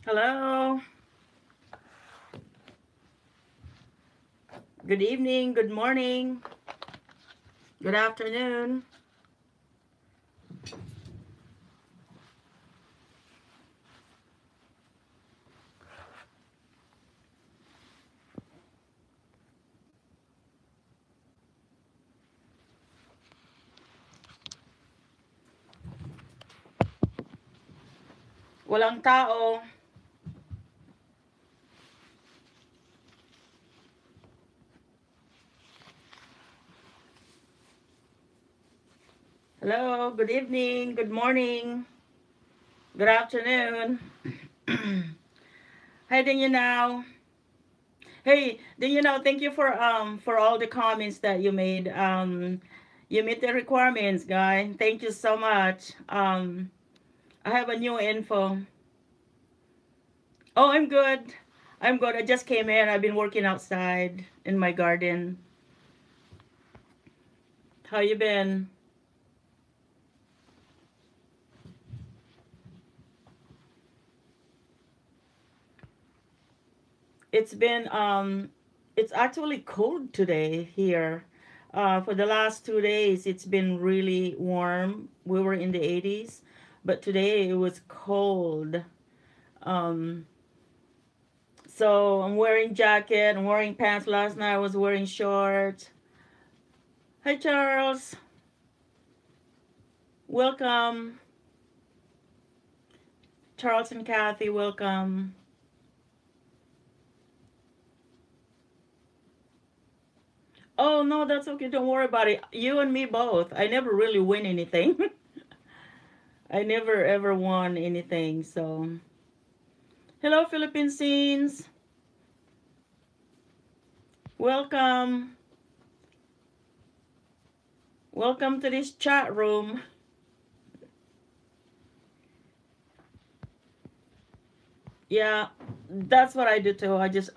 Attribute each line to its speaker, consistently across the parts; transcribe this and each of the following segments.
Speaker 1: Hello. Good evening. Good morning. Good afternoon. Walang tao. Hello. Good evening. Good morning. Good afternoon. Hi, then you now. Hey, then you know. Thank you for all the comments that you made. You meet the requirements, guy. Thank you so much. I have a new info. Oh, I'm good. I'm good. I just came in. I've been working outside in my garden. How you been? It's been it's actually cold today here. For the last 2 days it's been really warm. We were in the 80s, but today it was cold. Um so I'm wearing jacket, I'm wearing pants. Last night I was wearing shorts. Hi Charles. Welcome. Charles and Kathy, welcome. Oh no, that's okay. Don't worry about it. You and me both. I never really win anything. I never ever won anything, so hello, Philippine scenes. Welcome. Welcome to this chat room. Yeah, that's what I do too. I just,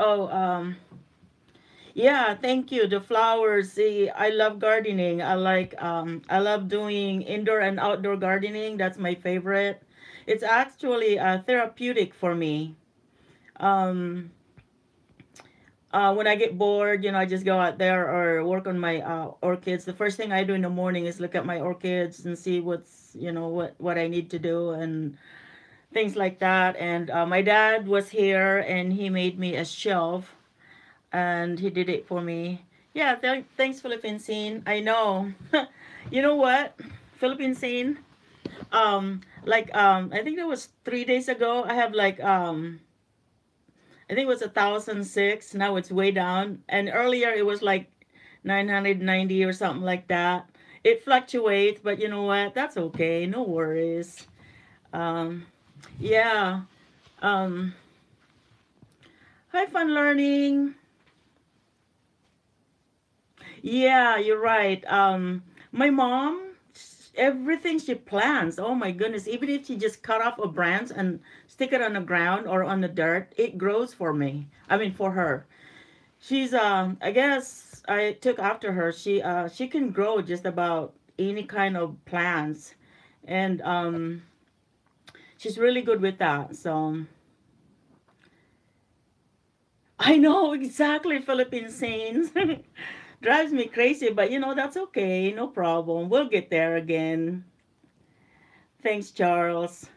Speaker 1: yeah, thank you. The flowers. See, I love gardening. I love doing indoor and outdoor gardening. That's my favorite. It's actually therapeutic for me. Um, when I get bored, I just go out there or work on my orchids. The first thing I do in the morning is look at my orchids and see what I need to do and things like that. And my dad was here and he made me a shelf and he did it for me. Yeah, thanks, Philippine scene. I know. You know what, Philippine scene? I think it was 3 days ago. I have I think it was 1,006. Now it's way down. And earlier it was like 990 or something like that. It fluctuates, but you know what? That's okay. No worries. Um, yeah. Um, Hi, fun learning. Yeah, you're right. My mom, everything she plants, oh my goodness, even if she just cut off a branch and stick it on the ground or on the dirt, it grows for me. I mean, for her. She's I guess I took after her. She can grow just about any kind of plants, and she's really good with that. So I know exactly Philippine scenes. Drives me crazy, but that's okay. No problem. We'll get there again. Thanks, Charles.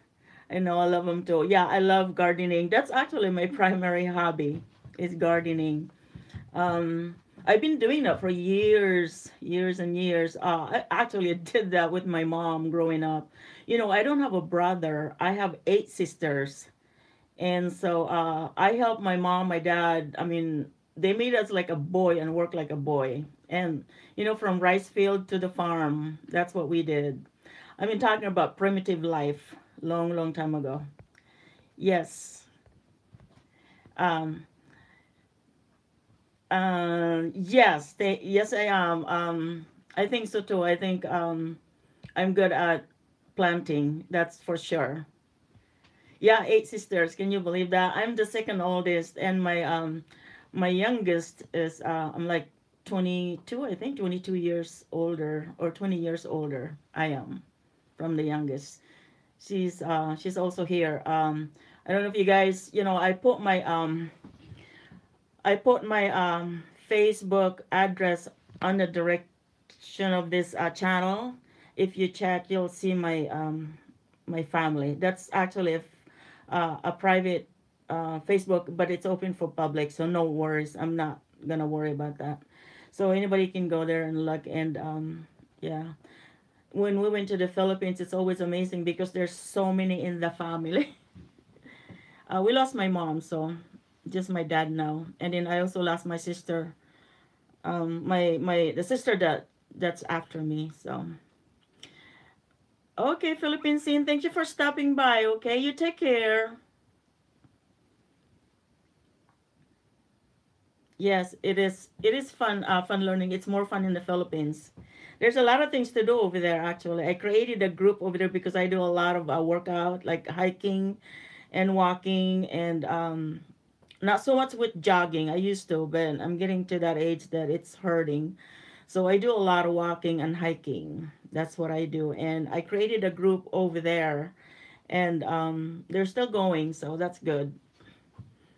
Speaker 1: I know I love him too. Yeah, I love gardening. That's actually my primary hobby is gardening. Um, I've been doing that for years, years and years. I actually did that with my mom growing up. I don't have a brother. I have 8 sisters, and so I help my mom, my dad. I mean, they made us like a boy and work like a boy. And from rice field to the farm, that's what we did. I've been talking about primitive life, long, long time ago. Yes. Um, yes, yes, I am. I think so too. I think I'm good at planting. That's for sure. Yeah, 8 sisters. Can you believe that? I'm the second oldest, and my youngest is I'm like 22. I think 22 years older or 20 years older. I am from the youngest. She's also here. I don't know if you guys, I put my Facebook address on the direction of this channel. If you check, you'll see my family. That's actually a private Facebook, but it's open for public, so no worries. I'm not gonna worry about that. So anybody can go there and look. And yeah, when we went to the Philippines, it's always amazing because there's so many in the family. We lost my mom, so just my dad now, and then I also lost my sister. The sister that's after me. So okay, Philippine scene. Thank you for stopping by. Okay, you take care. Yes, it is. It is fun. Fun learning. It's more fun in the Philippines. There's a lot of things to do over there. Actually, I created a group over there because I do a lot of workout, like hiking and walking, and not so much with jogging. I used to, but I'm getting to that age that it's hurting. So I do a lot of walking and hiking. That's what I do, and I created a group over there, and they're still going, so that's good.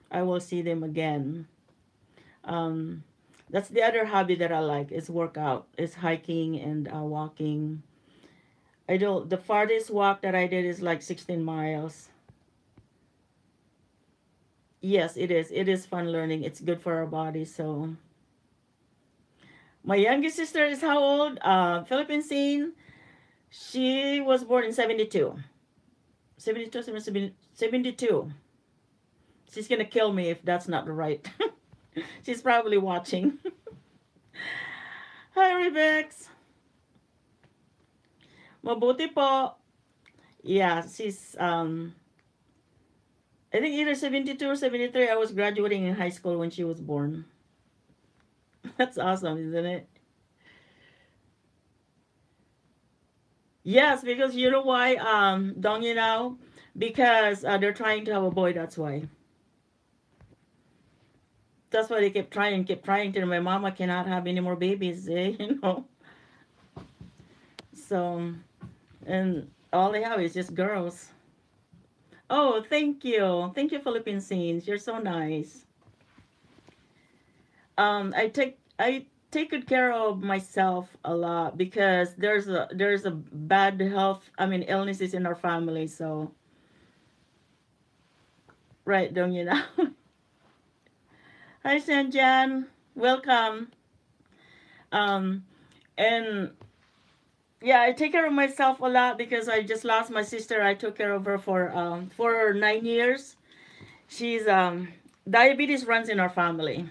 Speaker 1: I will see them again. Um, that's the other hobby that I like is workout, is hiking and walking. I do the farthest walk that I did is like 16 miles. Yes, it is. It is fun learning. It's good for our body. So my youngest sister is how old? Philippine scene. She was born in 72. 72, 72. She's gonna kill me if that's not right. She's probably watching. Hi, Rebex. Mabuti po. Yeah, she's I think either 72 or 73. I was graduating in high school when she was born. That's awesome, isn't it? Yes, because you know why, Dong, you know? Because they're trying to have a boy, that's why. That's why they keep trying to. My mama cannot have any more babies, you know? So, and all they have is just girls. Oh, thank you. Thank you, Philippine Scenes. You're so nice. I take good care of myself a lot because there's a bad health, I mean illnesses in our family. So right, don't you know? Hi, Sanjan. Welcome. Um, and yeah, I take care of myself a lot because I just lost my sister. I took care of her for 9 years. She's diabetes runs in our family.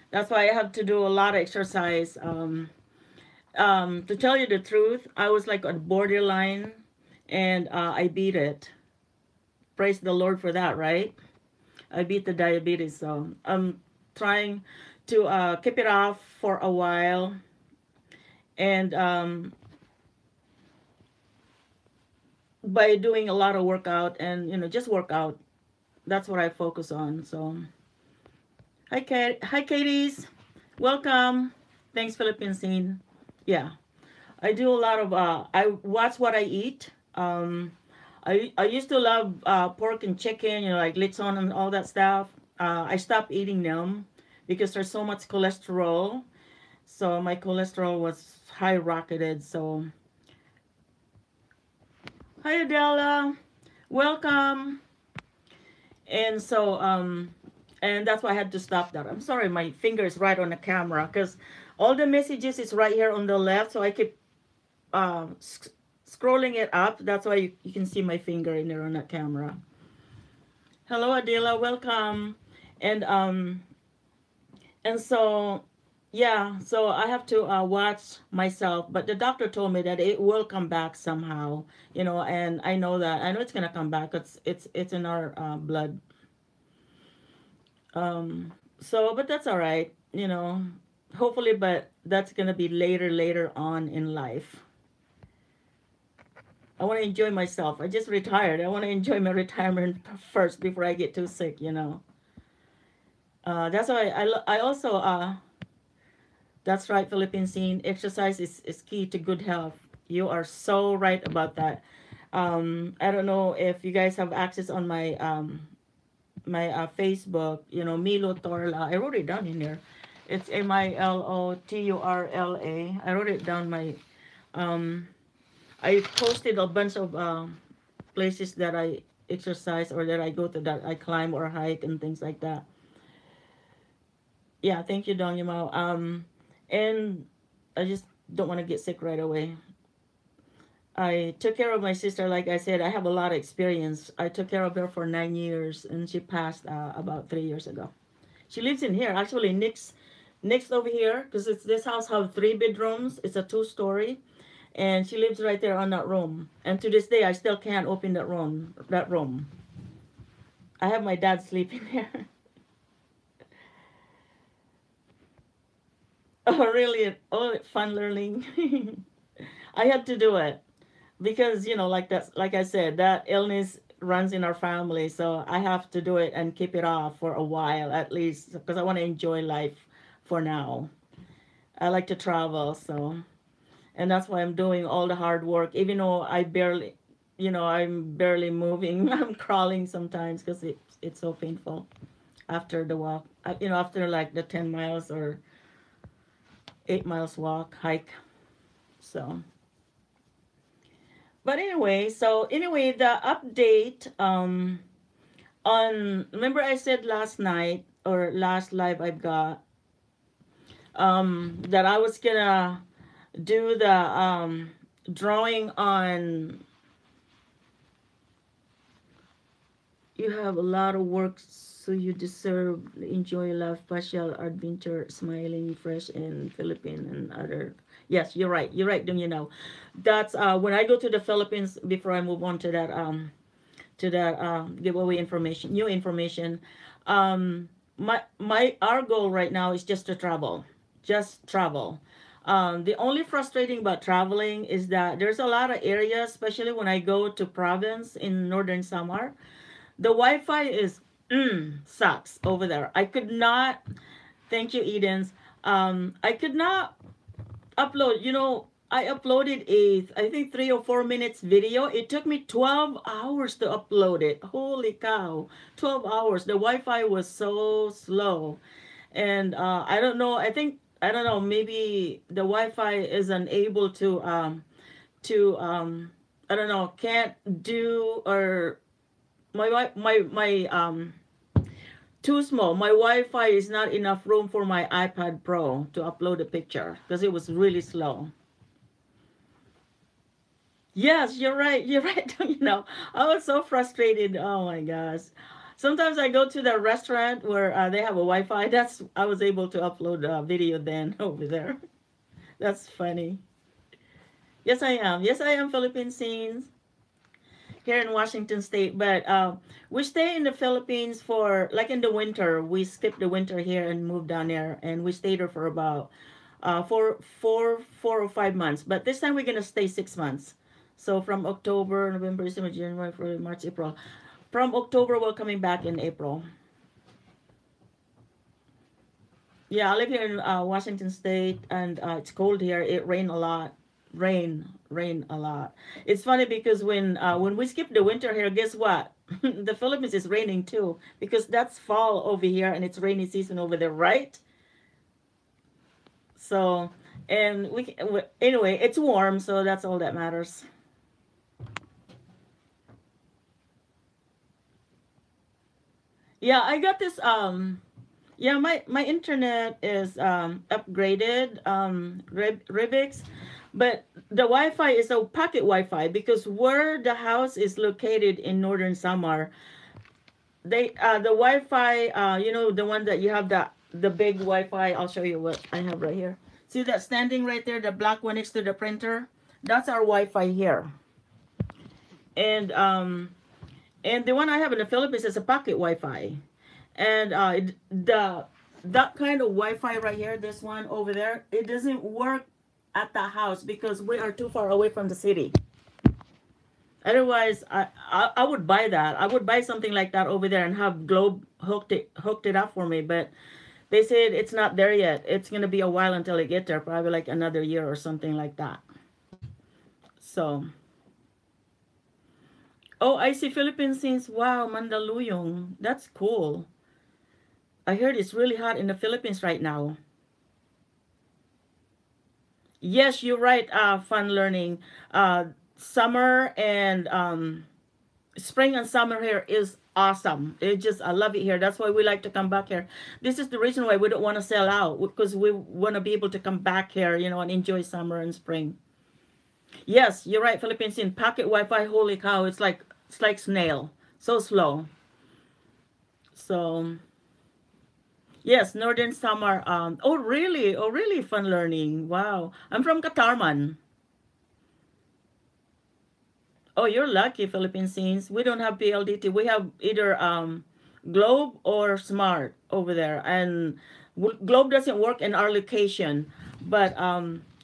Speaker 1: That's why I have to do a lot of exercise. To tell you the truth, I was like on borderline, and I beat it. Praise the Lord for that, right? I beat the diabetes, so I'm trying to keep it off for a while, and by doing a lot of workout and just workout. That's what I focus on. So hi, Hi, Katie's. Welcome. Thanks, Philippine scene. Yeah, I do a lot of. I watch what I eat. I used to love pork and chicken, like lechon and all that stuff. I stopped eating them because there's so much cholesterol. So my cholesterol was high rocketed. So hi, Adela, welcome. And so and that's why I had to stop that. I'm sorry, my finger is right on the camera because all the messages is right here on the left. So I keep um, sc- scrolling it up. That's why you can see my finger in there on that camera. Hello, Adela. Welcome. And so yeah, so I have to watch myself. But the doctor told me that it will come back somehow. And I know that. I know it's gonna come back. It's in our blood. So, but that's all right. Hopefully, but that's gonna be later on in life. I want to enjoy myself. I just retired. I want to enjoy my retirement first before I get too sick. That's why I also that's right, Philippine scene. Exercise is key to good health. You are so right about that. I don't know if you guys have access on my Facebook, Milo Torla. I wrote it down in there. It's Miloturla. I wrote it down. Um, I posted a bunch of places that I exercise or that I go to, that I climb or hike and things like that. Yeah, thank you, Don Yamao. And I just don't want to get sick right away. I took care of my sister, like I said. I have a lot of experience. I took care of her for 9 years, and she passed about 3 years ago. She lives in here, actually, next over here, because it's this house have 3 bedrooms. It's a 2-story, and she lives right there on that room. And to this day, I still can't open that room. That room. I have my dad sleeping there. Oh, really? Oh, fun learning. I had to do it because like that, like I said, that illness runs in our family, so I have to do it and keep it off for a while at least, because I want to enjoy life for now. I like to travel, so, and that's why I'm doing all the hard work, even though I'm barely moving. I'm crawling sometimes because it's so painful after the walk. After like the 10 miles or 8 miles walk hike. So, but anyway, the update on, remember I said last night or last live I've got, that I was gonna do the drawing on, you have a lot of work, so you deserve enjoy life, partial adventure, smiling fresh in Philippine and other. Yes, you're right, don't you know? That's when I go to the Philippines, before I move on to that giveaway information, new information. My our goal right now is just to travel, just travel. The only frustrating about traveling is that there's a lot of areas, especially when I go to province in northern Samar. The Wi-Fi is sucks over there. I could not. Thank you, Edens. I could not upload. I uploaded I think 3 or 4 minutes video. It took me 12 hours to upload it. Holy cow, 12 hours. The Wi-Fi was so slow, and I don't know. I don't know. Maybe the Wi-Fi is unable to I don't know. Can't do, or my too small. My Wi-Fi is not enough room for my iPad Pro to upload a picture because it was really slow. Yes, you're right. You're right. I was so frustrated. Oh my gosh. Sometimes I go to the restaurant where they have a Wi-Fi. I was able to upload a video then over there. That's funny. Yes, I am. Yes, I am. Philippine scenes here in Washington State, but we stay in the Philippines for, like, in the winter. We skip the winter here and move down there, and we stayed there for about 4 or 5 months. But this time we're gonna stay 6 months. So from October, November, December, January, February, March, April. From October, we're coming back in April. Yeah, I live here in Washington State, and it's cold here. It rain a lot. Rain a lot. It's funny because when we skip the winter here, guess what? The Philippines is raining too, because that's fall over here and it's rainy season over there, right? So, and anyway, it's warm, so that's all that matters. Yeah, I got this. Yeah, my internet is upgraded, Ribix, but the Wi-Fi is a pocket Wi-Fi, because where the house is located in northern Samar, the Wi-Fi, the one that you have, the big Wi-Fi. I'll show you what I have right here. See that standing right there, the black one next to the printer? That's our Wi-Fi here. And the one I have in the Philippines is a pocket Wi-Fi. And the that kind of Wi-Fi right here, this one over there, it doesn't work at the house because we are too far away from the city. Otherwise, I would buy that. I would buy something like that over there and have Globe hooked it up for me. But they said it's not there yet. It's gonna be a while until it get there, probably like another year or something like that. So Oh, I see Philippine scenes. Wow, Mandaluyong. That's cool. I heard it's really hot in the Philippines right now. Yes, you're right. Fun learning. Summer and spring and summer here is awesome. It just I love it here. That's why we like to come back here. This is the reason why we don't want to sell out because we want to be able to come back here, and enjoy summer and spring. Yes, you're right. Philippines in pocket Wi-Fi. Holy cow! It's like snail. So slow. So yes, northern summer. Oh really? Oh really? Fun learning. Wow. I'm from Katarman. Oh, you're lucky, Philippine scenes. We don't have PLDT. We have either Globe or Smart over there, and Globe doesn't work in our location, but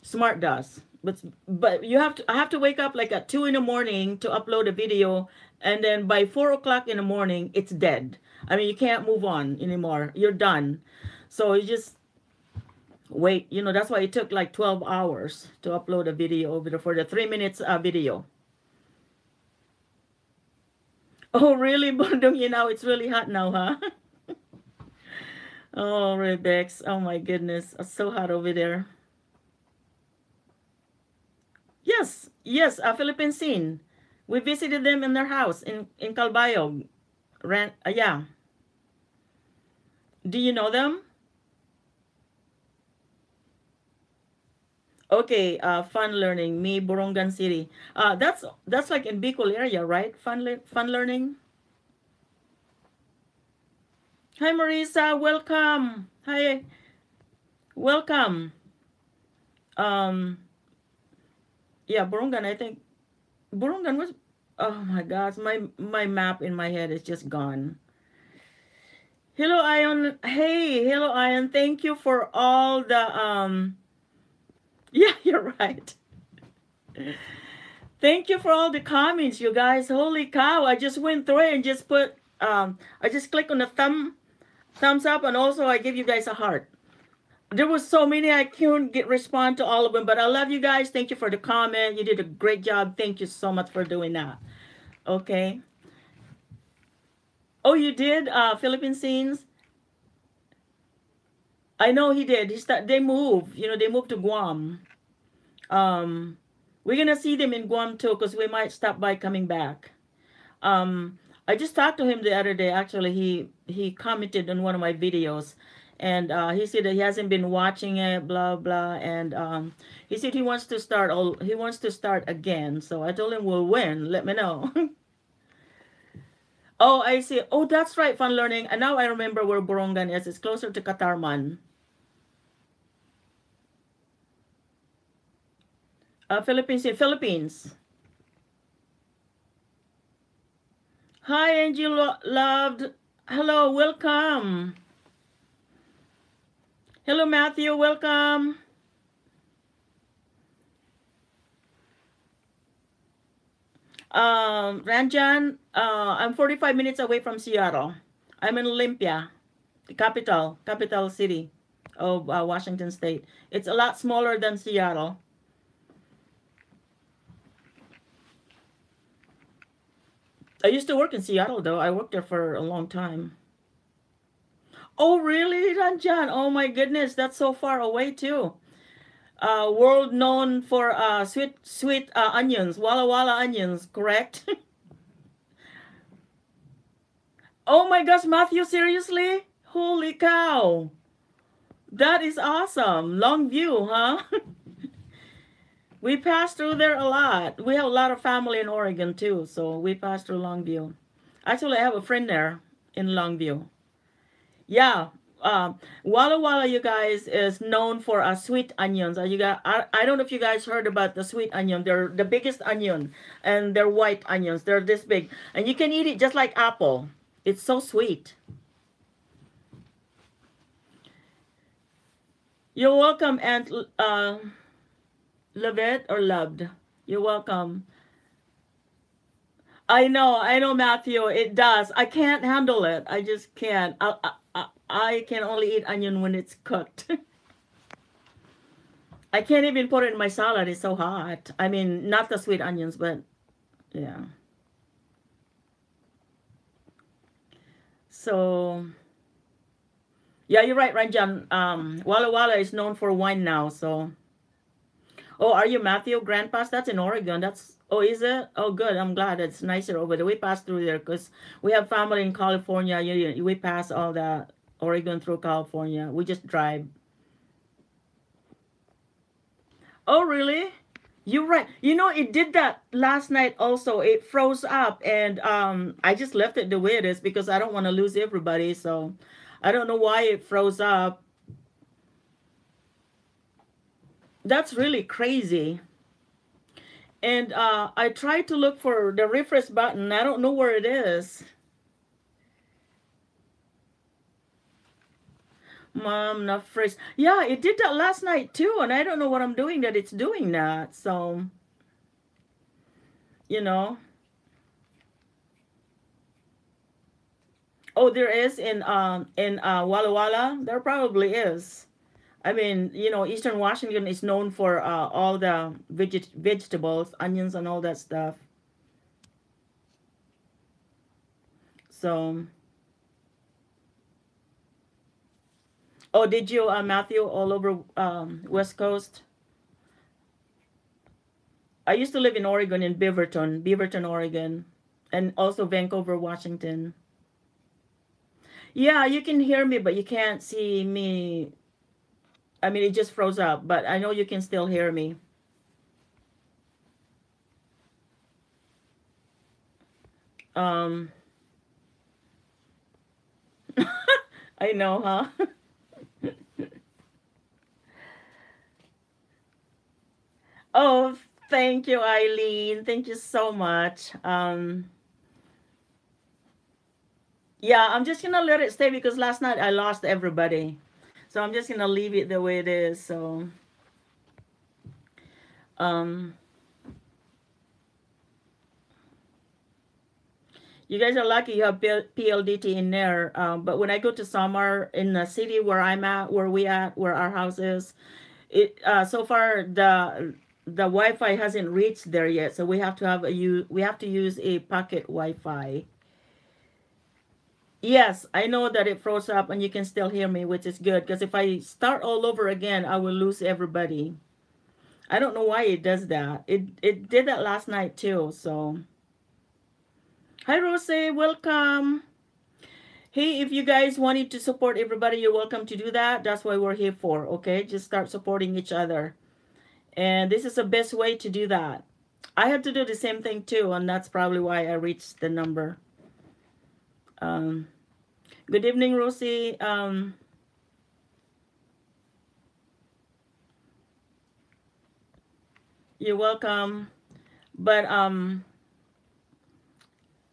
Speaker 1: Smart does. But I have to wake up like at 2 in the morning to upload a video, and then by 4 o'clock in the morning it's dead. I mean, you can't move on anymore. You're done. So you just wait. That's why it took like 12 hours to upload a video over there for the 3 minutes video. Oh, really, Bondong? It's really hot now, huh? Oh, Rebex. Oh, my goodness. It's so hot over there. Yes, yes, a Philippine scene. We visited them in their house in Calbayog. Yeah. Do you know them? Okay, fun learning. Me, Borongan City. That's like in Bicol area, right? Fun learning. Hi, Marisa. Welcome. Hi, welcome. Um, yeah, Borongan. I think Burungan was. Oh my gosh, my map in my head is just gone. Hello, Ion. Hey, hello, Ion. Thank you for all the Yeah, you're right. Thank you for all the comments, you guys. Holy cow! I just went through it and just put I just click on the thumbs up, and also I give you guys a heart. There was so many I couldn't respond to all of them, but I love you guys. Thank you for the comment. You did a great job. Thank you so much for doing that. Okay. Oh, you did Philippine scenes. I know he did. They moved. They moved to Guam. Um, we're gonna see them in Guam too, because we might stop by coming back. I just talked to him the other day. Actually, he commented on one of my videos, and he said that he hasn't been watching it. Blah blah, and he said he wants to start. He wants to start again. So I told him we'll win. Let me know. Oh, I see. Oh, that's right. Fun learning. And now I remember where Borongan is. It's closer to Katarman. Philippines in Philippines. Hi, Angel loved. Hello, welcome. Hello, Matthew. Welcome. Ranjan, I'm 45 minutes away from Seattle. I'm in Olympia, the capital city of Washington State. It's a lot smaller than Seattle. I used to work in Seattle, though. I worked there for a long time. Oh, really, Ranjan? Oh, my goodness. That's so far away, too. World known for sweet onions, Walla Walla onions, correct? Oh my gosh, Matthew, seriously? Holy cow. That is awesome. Longview, huh? We pass through there a lot. We have a lot of family in Oregon too, so we pass through Longview. Actually, I have a friend there in Longview. Yeah, Walla Walla, you guys, is known for sweet onions. You got, I don't know if you guys heard about the sweet onion. They're the biggest onion, and they're white onions. They're this big, and you can eat it just like apple. It's so sweet. You're welcome, Aunt Lovett or Loved. You're welcome. I know, Matthew. It does. I can't handle it. I just can't. I can only eat onion when it's cooked. I can't even put it in my salad. It's so hot. I mean, not the sweet onions, but yeah. So yeah, you're right, Ranjan. Walla Walla is known for wine now. So oh, are you Matthew Grand Pass? That's in Oregon. That's oh, is it? Oh, good. I'm glad it's nicer over there. We pass through there because we have family in California. We pass all the Oregon through California. We just drive. Oh, really? You're right. You know, it did that last night also. It froze up and I just left it the way it is because I don't want to lose everybody. So I don't know why it froze up. That's really crazy. And I tried to look for the refresh button. I don't know where it is. Mom, not fresh. Yeah, it did that last night too, and I don't know what I'm doing that it's doing that. So, you know. Oh, there is in Walla Walla. There probably is. I mean, Eastern Washington is known for all the vegetables, onions, and all that stuff. So, oh, did you, Matthew, all over West Coast? I used to live in Oregon, in Beaverton, Oregon, and also Vancouver, Washington. Yeah, you can hear me, but you can't see me. I mean, it just froze up, but I know you can still hear me. Um, I know, huh? Oh, thank you, Eileen. Thank you so much. Yeah, I'm just gonna let it stay because last night I lost everybody. So I'm just gonna leave it the way it is. So, um, you guys are lucky you have PLDT in there. But when I go to Samar in the city where I'm at, where our house is, it so far the Wi-Fi hasn't reached there yet. So we have to use a pocket Wi-Fi. Yes, I know that it froze up and you can still hear me, which is good because if I start all over again, I will lose everybody. I don't know why it does that. It did that last night too. So, hi Rose, welcome. Hey, if you guys wanted to support everybody, you're welcome to do that. That's what we're here for. Okay, just start supporting each other, and this is the best way to do that. I had to do the same thing too, and that's probably why I reached the number. Um, Good evening, Rosie. You're welcome. But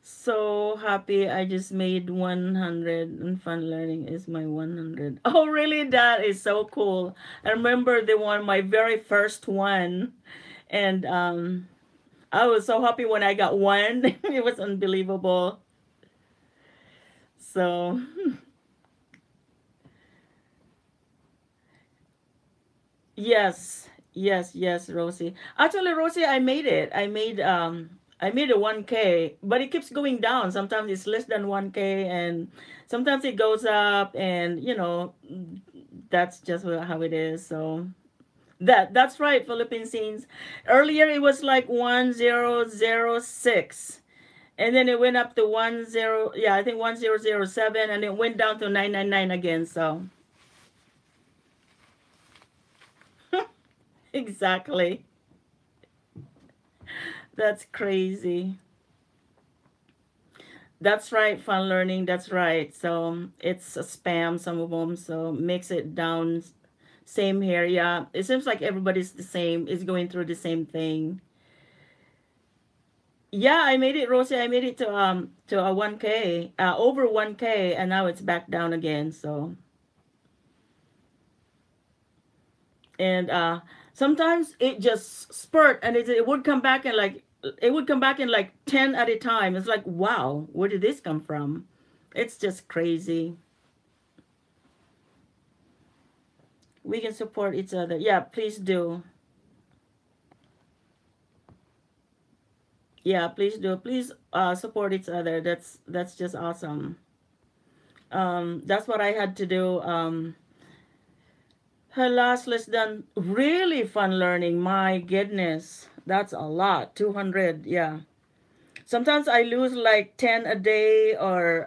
Speaker 1: so happy I just made 100 and fun learning is my 100. Oh, really? That is so cool. I remember the one, my very first one. And I was so happy when I got one. It was unbelievable. So, yes. Yes, yes, Rosie. Actually, Rosie, I made a 1K, but it keeps going down. Sometimes it's less than 1K and sometimes it goes up and that's just how it is. So that's right, Philippine scenes. Earlier it was like 1006 and then it went up to 10, yeah, I think 1007 and it went down to 999 again. So exactly. That's crazy. That's right, fun learning. That's right. So it's a spam, some of them. So mix it down. Same here. Yeah. It seems like everybody's the same, is going through the same thing. Yeah, I made it, Rosie. I made it to a 1K, over 1K, and now it's back down again. So and sometimes it just spurt and it would come back and like it would come back in like 10 at a time. It's like, wow, where did this come from? It's just crazy. We can support each other. Yeah, please do. Yeah, please do. Please support each other. That's just awesome. That's what I had to do. Her last lesson, really fun learning. My goodness, that's a lot. 200, yeah. Sometimes I lose like 10 a day, or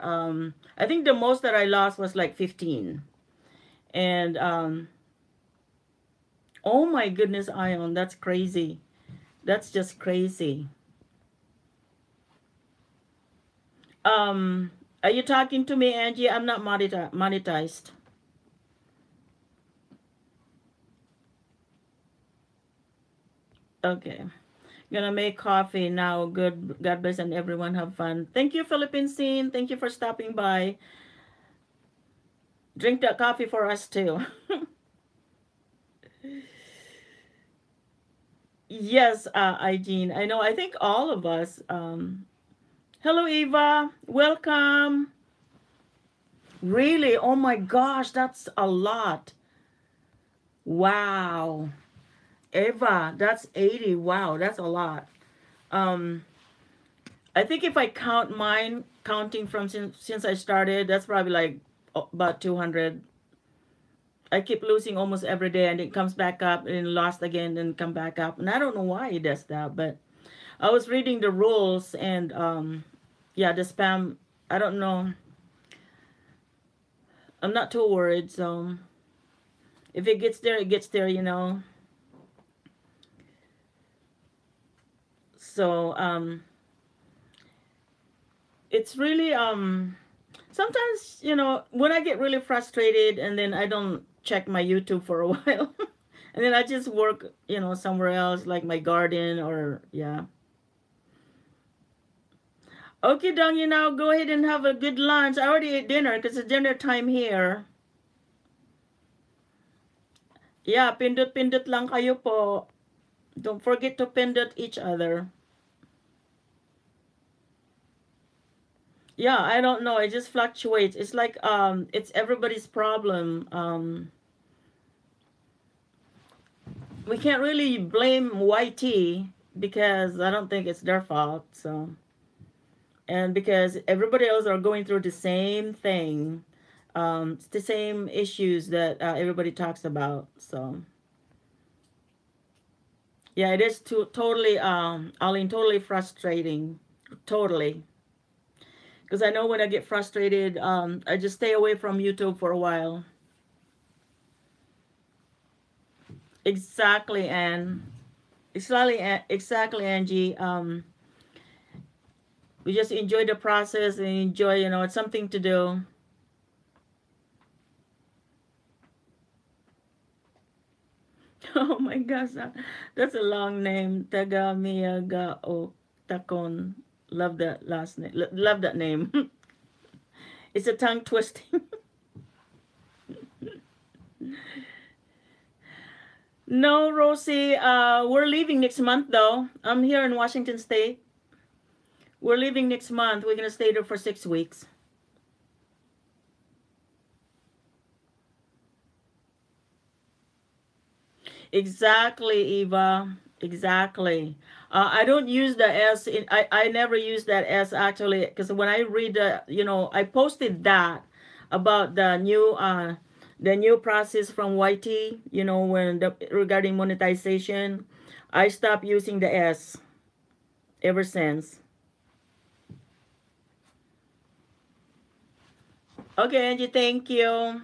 Speaker 1: I think the most that I lost was like 15. And oh my goodness, Ion, that's crazy. That's just crazy. Um, are you talking to me, Angie? I'm not monetized. Okay. Gonna make coffee now. Good. God bless and everyone have fun. Thank you, Philippine scene. Thank you for stopping by. Drink that coffee for us too. Yes, Igene. I know. I think all of us. Hello, Eva. Welcome. Really? Oh my gosh, that's a lot. Wow. Eva, that's 80. Wow, that's a lot. Um, I think if I count mine, counting from since I started, that's probably like about 200. I keep losing almost every day, and it comes back up and lost again and come back up. And I don't know why it does that, but I was reading the rules, and yeah, the spam, I don't know. I'm not too worried, so if it gets there, it gets there, you know. So it's really sometimes, you know, when I get really frustrated and then I don't check my YouTube for a while, and then I just work, you know, somewhere else like my garden, or yeah. Okay, Dong, you now go ahead and have a good lunch. I already ate dinner because it's dinner time here. Yeah, pindot-pindot lang kayo po. Don't forget to pindot each other. Yeah, I don't know. It just fluctuates. It's like it's everybody's problem. We can't really blame YT because I don't think it's their fault. So, and because everybody else are going through the same thing, it's the same issues that everybody talks about. So, yeah, it is totally Arlene, totally frustrating, totally. Because I know when I get frustrated, I just stay away from YouTube for a while. Exactly, and exactly, Angie. We just enjoy the process and enjoy, you know, it's something to do. Oh my gosh, that's a long name. Tagamiyaga o Takon. Love that last name. Love that name. It's a tongue twisting. No, Rosie. We're leaving next month though. I'm here in Washington State. We're leaving next month. We're gonna stay there for 6 weeks. Exactly, Eva. Exactly. I don't use the S. I never use that S actually, because when I read the, you know, I posted that about the new process from YT, you know, when the regarding monetization, I stopped using the S ever since. Okay, Angie, thank you.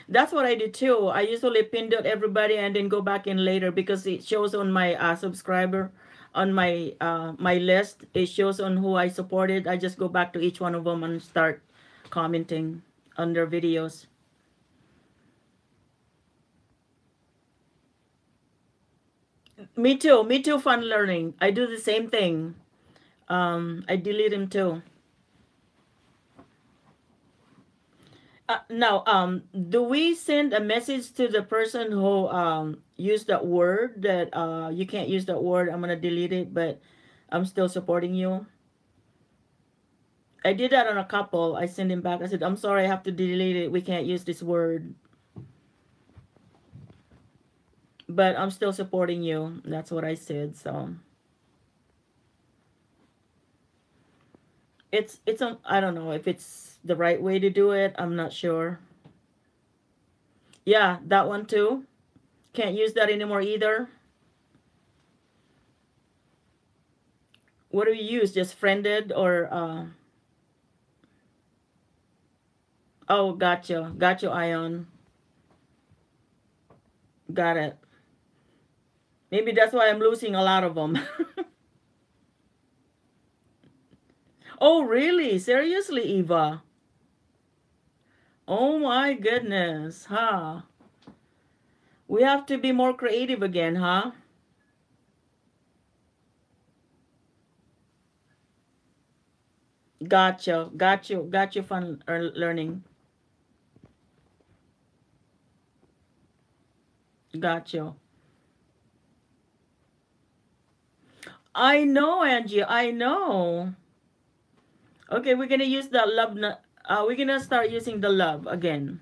Speaker 1: That's what I do too. I usually pin out everybody and then go back in later because it shows on my subscriber, on my my list. It shows on who I supported. I just go back to each one of them and start commenting on their videos. Me too. Me too. Fun learning. I do the same thing. I delete them too. Now, do we send a message to the person who used that word that you can't use that word? I'm gonna delete it, but I'm still supporting you. I did that on a couple. I sent him back. I said, "I'm sorry, I have to delete it. We can't use this word, but I'm still supporting you." That's what I said. So It's I don't know if it's the right way to do it. I'm not sure. Yeah, that one too. Can't use that anymore either. What do you use? Just friended or oh, gotcha. Got you, Ion. Got it. Maybe that's why I'm losing a lot of them. Oh, really? Seriously, Eva? Oh my goodness, huh? We have to be more creative again, huh? Gotcha. Got you. Got you fun learning. Got you. I know, Angie. I know. Okay, we're gonna use the love. We're gonna start using the love again.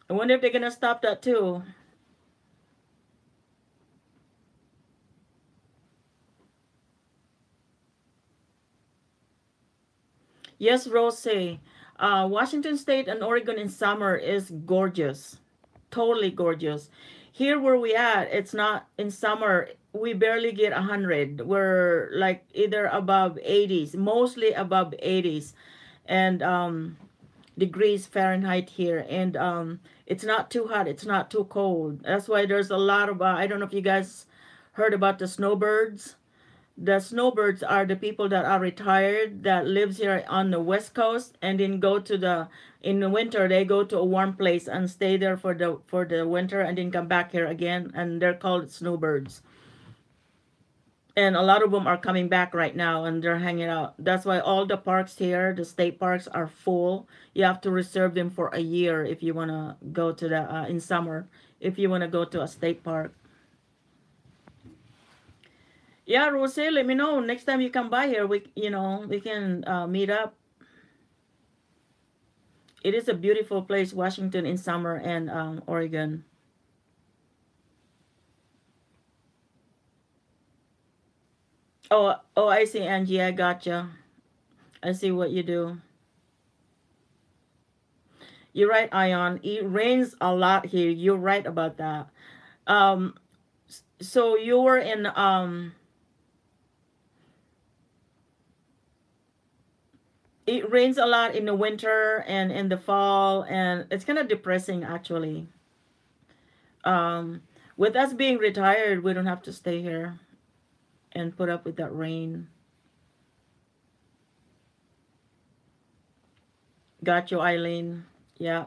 Speaker 1: I wonder if they're gonna stop that too. Yes, Rose. Washington State and Oregon in summer is gorgeous. Totally gorgeous. Here where we at, it's not in summer. We barely get 100. We're like either above 80s, mostly above 80s, and degrees Fahrenheit here. And it's not too hot. It's not too cold. That's why there's a lot of. I don't know if you guys heard about the snowbirds. The snowbirds are the people that are retired that lives here on the west coast and then go to the in the winter they go to a warm place and stay there for the winter and then come back here again, and they're called snowbirds. And a lot of them are coming back right now and they're hanging out. That's why all the parks here, the state parks, are full. You have to reserve them for a year if you want to go to the in summer, if you want to go to a state park. Yeah, Rose, let me know next time you come by here. We can meet up. It is a beautiful place, Washington in summer and Oregon. Oh, I see, Angie. I gotcha. I see what you do. You're right, Ion. It rains a lot here. You're right about that. Um, so you were in it rains a lot in the winter and in the fall, and it's kind of depressing actually. Um, with us being retired, we don't have to stay here and put up with that rain. Got you, Eileen. Yeah.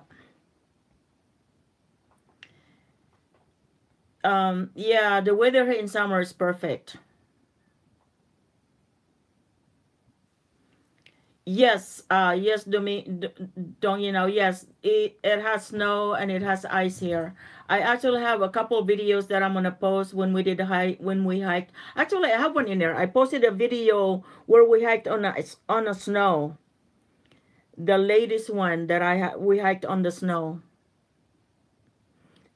Speaker 1: Yeah, the weather here in summer is perfect. Yes, yes, don't you know? Yes, it has snow and it has ice here. I actually have a couple videos that I'm gonna post when we did hike when we hiked. Actually, I have one in there. I posted a video where we hiked on a snow. The latest one that we hiked on the snow,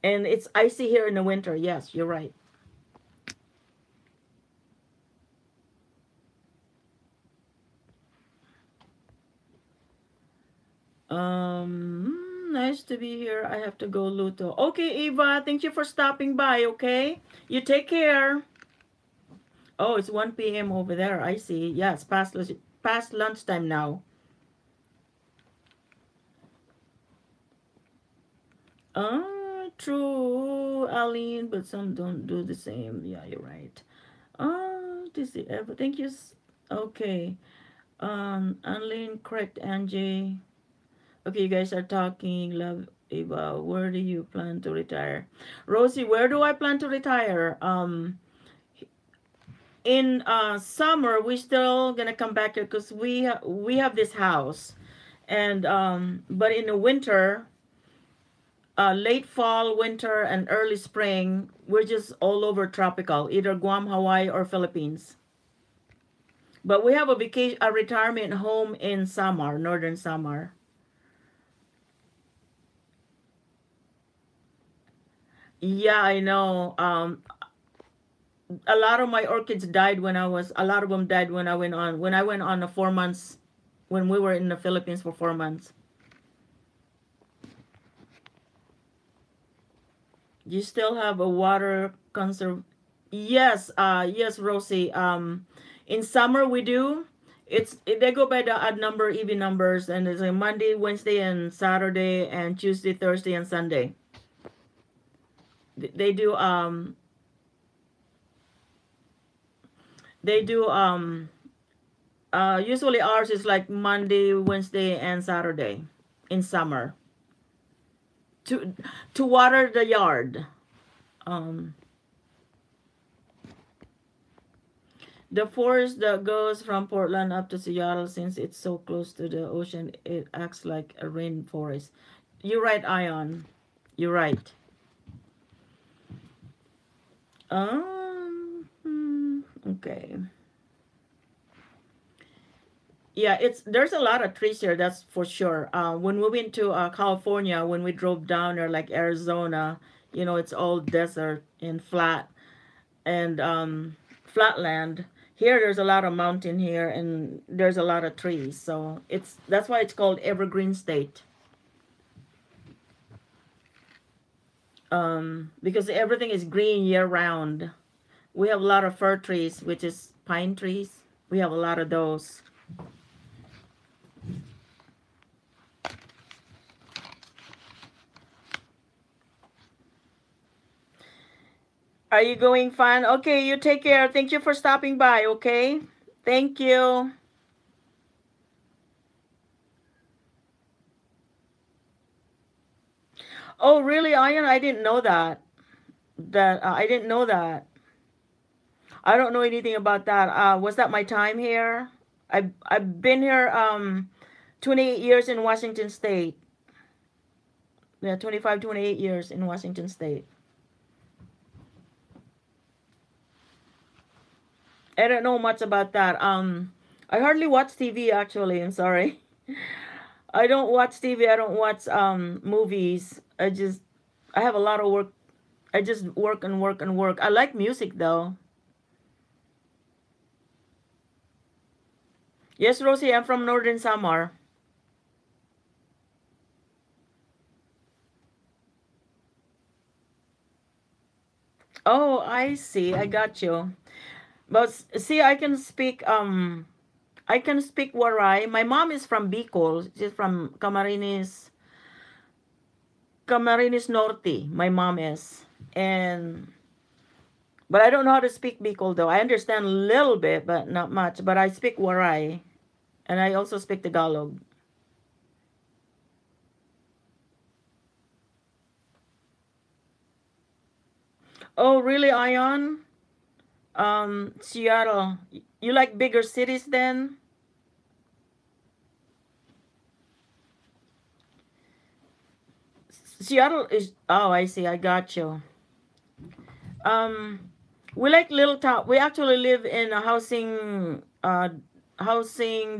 Speaker 1: and it's icy here in the winter. Yes, you're right. Nice to be here. I have to go, Luto. Okay, Eva, thank you for stopping by, okay? You take care. Oh, it's 1 p.m. over there. I see. Yes, past lunchtime now. True, Aline, but some don't do the same. Yeah, you're right. This is ever. Thank you. Okay. Aline, correct, Angie. Okay, you guys are talking. Love Eva. Where do you plan to retire? Rosie, where do I plan to retire? In summer we still gonna come back here because we have this house, and but in the winter, late fall, winter, and early spring, we're just all over tropical, either Guam, Hawaii, or Philippines. But we have a retirement home in Samar, northern Samar. Yeah, I know. a lot of my orchids died when I was, a lot of them died when I went on the 4 months, when we were in the Philippines for 4 months. You still have a water conserve? Yes, yes, Rosie. In summer we do. They go by the odd number, even numbers, and it's a Monday, Wednesday, and Saturday, and Tuesday, Thursday, and Sunday. They do they do usually ours is like Monday, Wednesday, and Saturday in summer to water the yard. Um, the forest that goes from Portland up to Seattle, since it's so close to the ocean, it acts like a rainforest. You're right, Ion. You're right. Okay. Yeah, it's there's a lot of trees here, that's for sure. When we went to California, when we drove down there, like Arizona, it's all desert and flat and flatland. Here, there's a lot of mountain here, and there's a lot of trees. So that's why it's called Evergreen State. Because everything is green year round. We have a lot of fir trees, which is pine trees. We have a lot of those. Are you going fine? Okay, you take care. Thank you for stopping by, okay? Thank you. Oh, really, Ian? I didn't know that. I didn't know that. I don't know anything about that. Was that my time here? I've been here 28 years in Washington State. Yeah, 25, 28 years in Washington State. I don't know much about that. I hardly watch TV actually. I'm sorry. I don't watch TV. I don't watch movies. I have a lot of work. I just work and work and work. I like music though. Yes, Rosie, I'm from Northern Samar. Oh, I see. I got you. But see, I can speak Waray. My mom is from Bicol. She's from Camarines Norte. My mom is. And but I don't know how to speak Bicol though. I understand a little bit, but not much. But I speak Waray, and I also speak Tagalog. Oh, really, Ion? Seattle. You like bigger cities then? Seattle is. Oh, I see. I got you. Um, we like little town. We actually live in a housing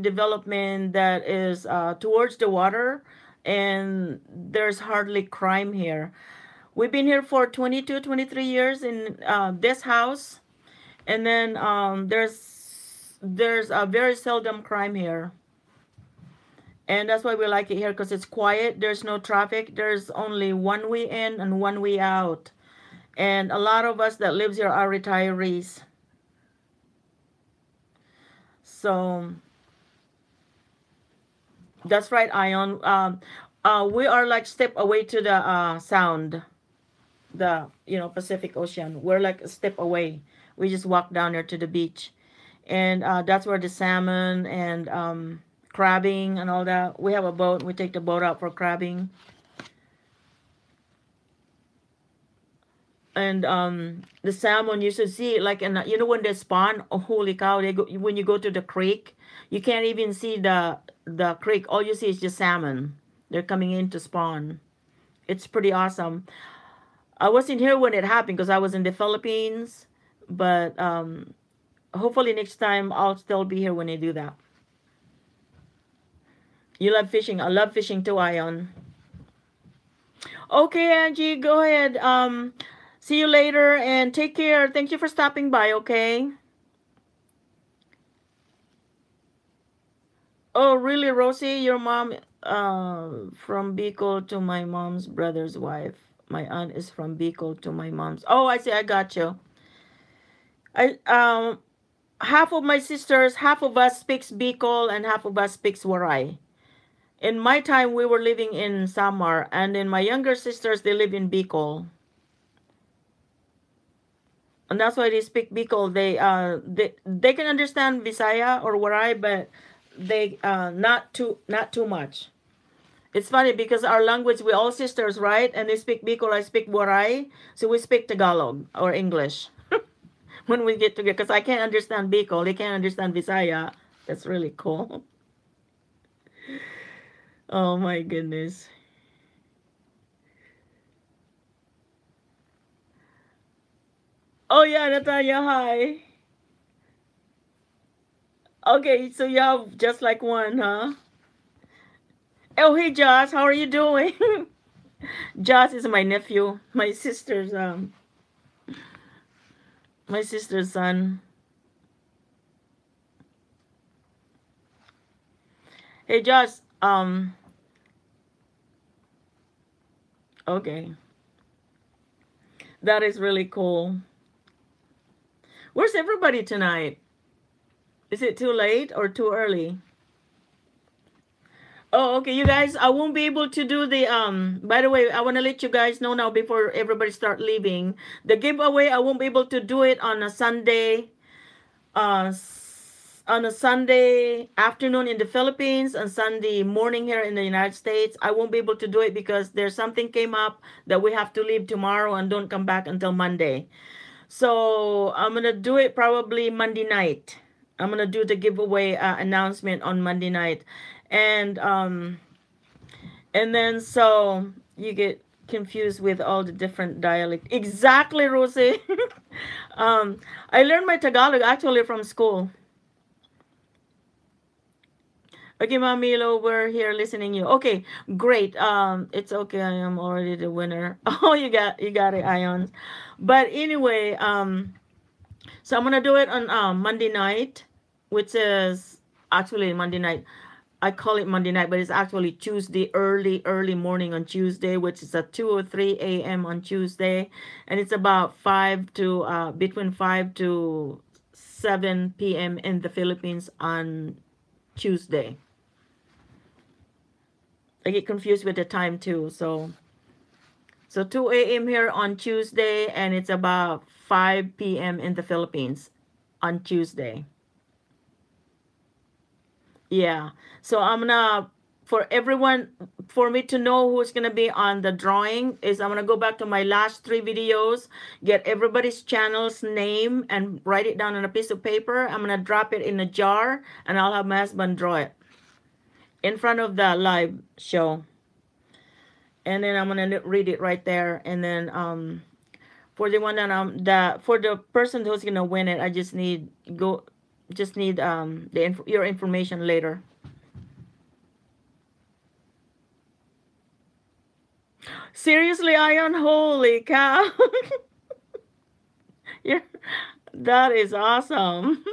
Speaker 1: development that is towards the water, and there's hardly crime here. We've been here for 22, 23 years in this house, and then there's a very seldom crime here, and that's why we like it here because it's quiet. There's no traffic. There's only one way in and one way out, and a lot of us that lives here are retirees. So that's right, Ion. We are like step away to the sound, the Pacific Ocean. We're like a step away. We just walk down there to the beach, and that's where the salmon and crabbing and all that. We have a boat. We take the boat out for crabbing, and the salmon you should see it like in when they spawn. Oh, holy cow! They go when you go to the creek. You can't even see the creek. All you see is just salmon. They're coming in to spawn. It's pretty awesome. I wasn't here when it happened because I was in the Philippines, but hopefully next time I'll still be here when they do that. You love fishing. I love fishing too, Ion. Okay, Angie, go ahead. See you later and take care. Thank you for stopping by, okay? Oh, really, Rosie? Your mom from Bicol to my mom's brother's wife. My aunt is from Bicol to my mom's. Oh, I see. I got you. I half of my sisters, half of us speaks Bicol and half of us speaks Waray. In my time, we were living in Samar, and in my younger sisters, they live in Bicol, and that's why they speak Bicol. They can understand Visaya or Waray, but they not too much. It's funny because our language, we all sisters, right? And they speak Bicol, I speak Waray, so we speak Tagalog or English when we get together. Because I can't understand Bicol, they can't understand Visaya. That's really cool. Oh my goodness. Oh yeah, Natalia, hi. Okay, so you have just like one, huh? Oh hey Josh, how are you doing? Josh is my nephew, my sister's son. Hey Josh, okay. That is really cool. Where's everybody tonight? Is it too late or too early? Oh, okay, you guys, I won't be able to do the by the way, I want to let you guys know now before everybody start leaving. The giveaway, I won't be able to do it on a Sunday on a Sunday afternoon in the Philippines and Sunday morning here in the United States. I won't be able to do it because there's something came up that we have to leave tomorrow and don't come back until Monday. So I'm gonna do it probably Monday night. I'm gonna do the giveaway announcement on Monday night, and and then so you get confused with all the different dialect. Exactly, Rosie. um, I learned my Tagalog actually from school. Okay, Mamilo, we're here listening you. Okay, great. It's okay. I am already the winner. Oh, you got it, Ions. But anyway, so I'm gonna do it on Monday night, which is actually Monday night. I call it Monday night, but it's actually Tuesday, early morning on Tuesday, which is at 2 or 3 a.m. on Tuesday, and it's about between 5 to 7 p.m. in the Philippines on Tuesday. I get confused with the time too. So 2 a.m. here on Tuesday, and it's about 5 p.m. in the Philippines on Tuesday. Yeah. So I'm gonna for everyone for me to know who's gonna be on the drawing is I'm gonna go back to my last three videos, get everybody's channel's name and write it down on a piece of paper. I'm gonna drop it in a jar and I'll have my husband draw it in front of the live show. And then I'm gonna read it right there. And then for the one that for the person who's gonna win it, I just need your information later. Seriously, Ion, holy cow. You're, that is awesome.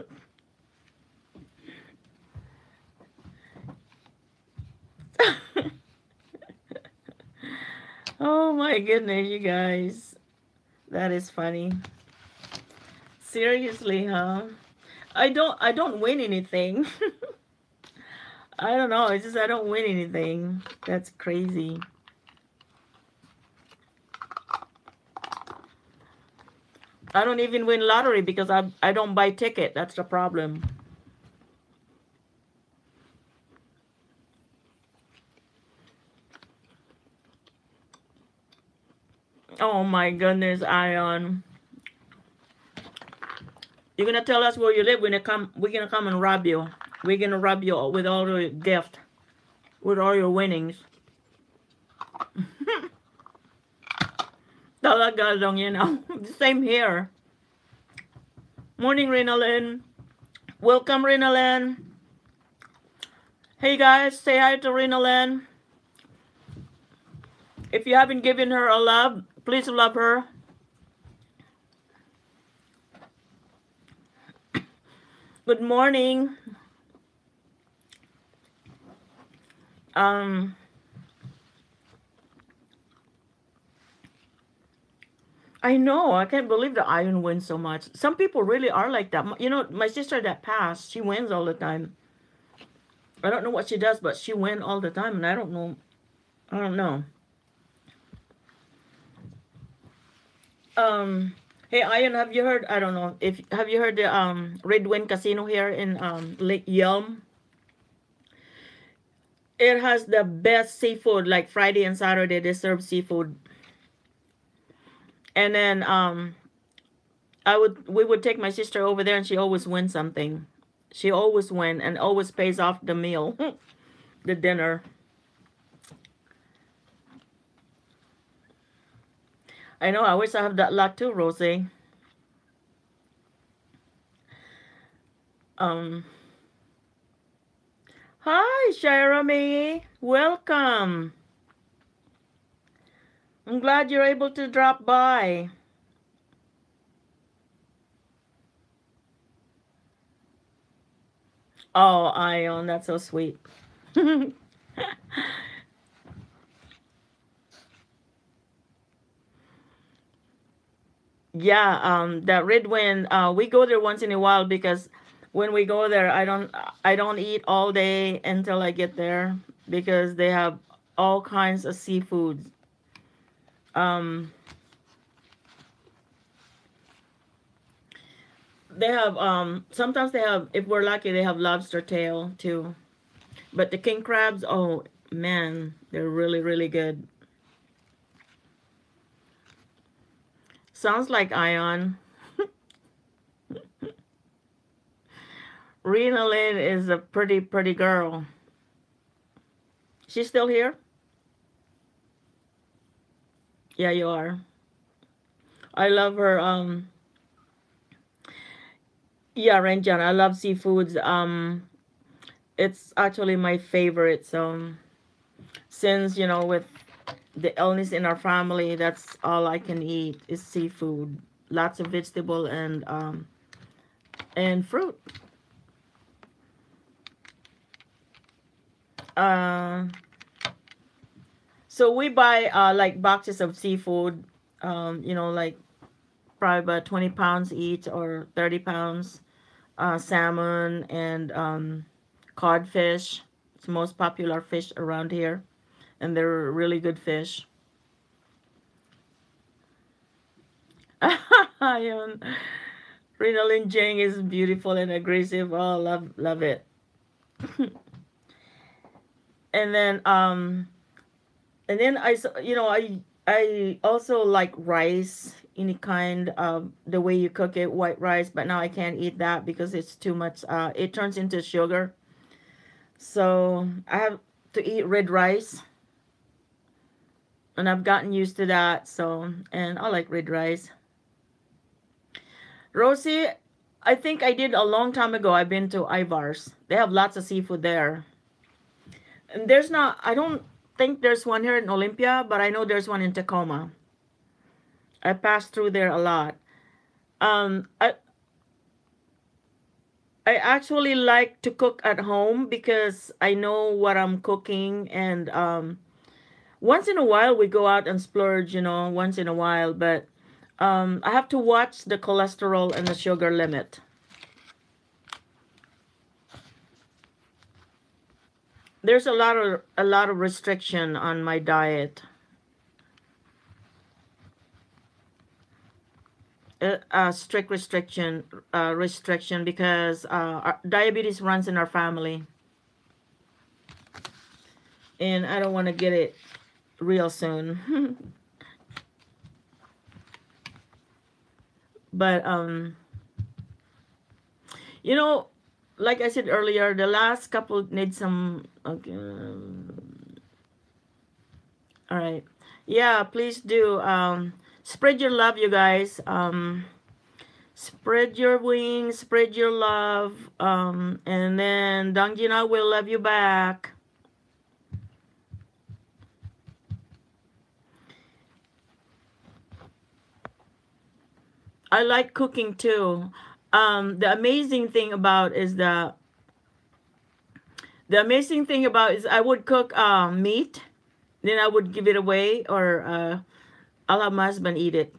Speaker 1: Oh my goodness, you guys. That is funny. Seriously, huh? I don't win anything. I don't know. It's just I don't win anything. That's crazy. I don't even win lottery because I don't buy ticket. That's the problem. Oh my goodness, Ion. You're gonna tell us where you live. We're gonna come and rob you. We're gonna rob you with all your gift, with all your winnings. Talaga lang, you know. Same here. Morning, Rinalyn. Welcome, Rinalyn. Hey guys, say hi to Rinalyn. If you haven't given her a love, please love her. Good morning. Um, I know. I can't believe the Iron wins so much. Some people really are like that. You know, my sister that passed, she wins all the time. I don't know what she does, but she wins all the time, and I don't know. I don't know. Um, hey, Iron, have you heard? I don't know if have you heard the Red Wind Casino here in Lake Yelm? It has the best seafood. Like Friday and Saturday, they serve seafood, and then we would take my sister over there, and she always wins something. She always win and always pays off the meal, the dinner. I know. I wish I have that luck too, Rosie. Um, Hi, Shira May. Welcome. I'm glad you're able to drop by. Oh, Ion, that's so sweet. Yeah, that red wind, we go there once in a while because when we go there, I don't eat all day until I get there because they have all kinds of seafood. Um, they have sometimes they have, if we're lucky, they have lobster tail too. But the king crabs, oh man, they're really really good. Sounds like Ion. Rena Lynn is a pretty girl. She's still here? Yeah, you are. I love her. Yeah, Renjan. I love seafoods. It's actually my favorite. So since with the illness in our family, that's all I can eat is seafood. Lots of vegetable and fruit. Uh, so we buy like boxes of seafood. Like probably about 20 pounds each or 30 pounds. Salmon and codfish. It's the most popular fish around here, and they're really good fish. Ayun. Rinalyn Jing is beautiful and aggressive. Oh, love it. And then I also like rice, any kind of the way you cook it, white rice. But now I can't eat that because it's too much. It turns into sugar. So I have to eat red rice, and I've gotten used to that. So, and I like red rice. Rosie, I think I did a long time ago. I've been to Ivar's. They have lots of seafood there. And there's not, I don't think there's one here in Olympia, but I know there's one in Tacoma. I pass through there a lot. Um, I, I actually like to cook at home because I know what I'm cooking. And once in a while, we go out and splurge, once in a while. But I have to watch the cholesterol and the sugar limit. There's a lot of restriction on my diet. Strict restriction because diabetes runs in our family, and I don't want to get it real soon. But you know, like I said earlier, the last couple need some. Okay, all right, yeah, please do. Spread your love, you guys. Spread your wings, spread your love, and then Dangjina will love you back. I like cooking too. The amazing thing about is the amazing thing about is I would cook meat, then I would give it away, or I'll have my husband eat it.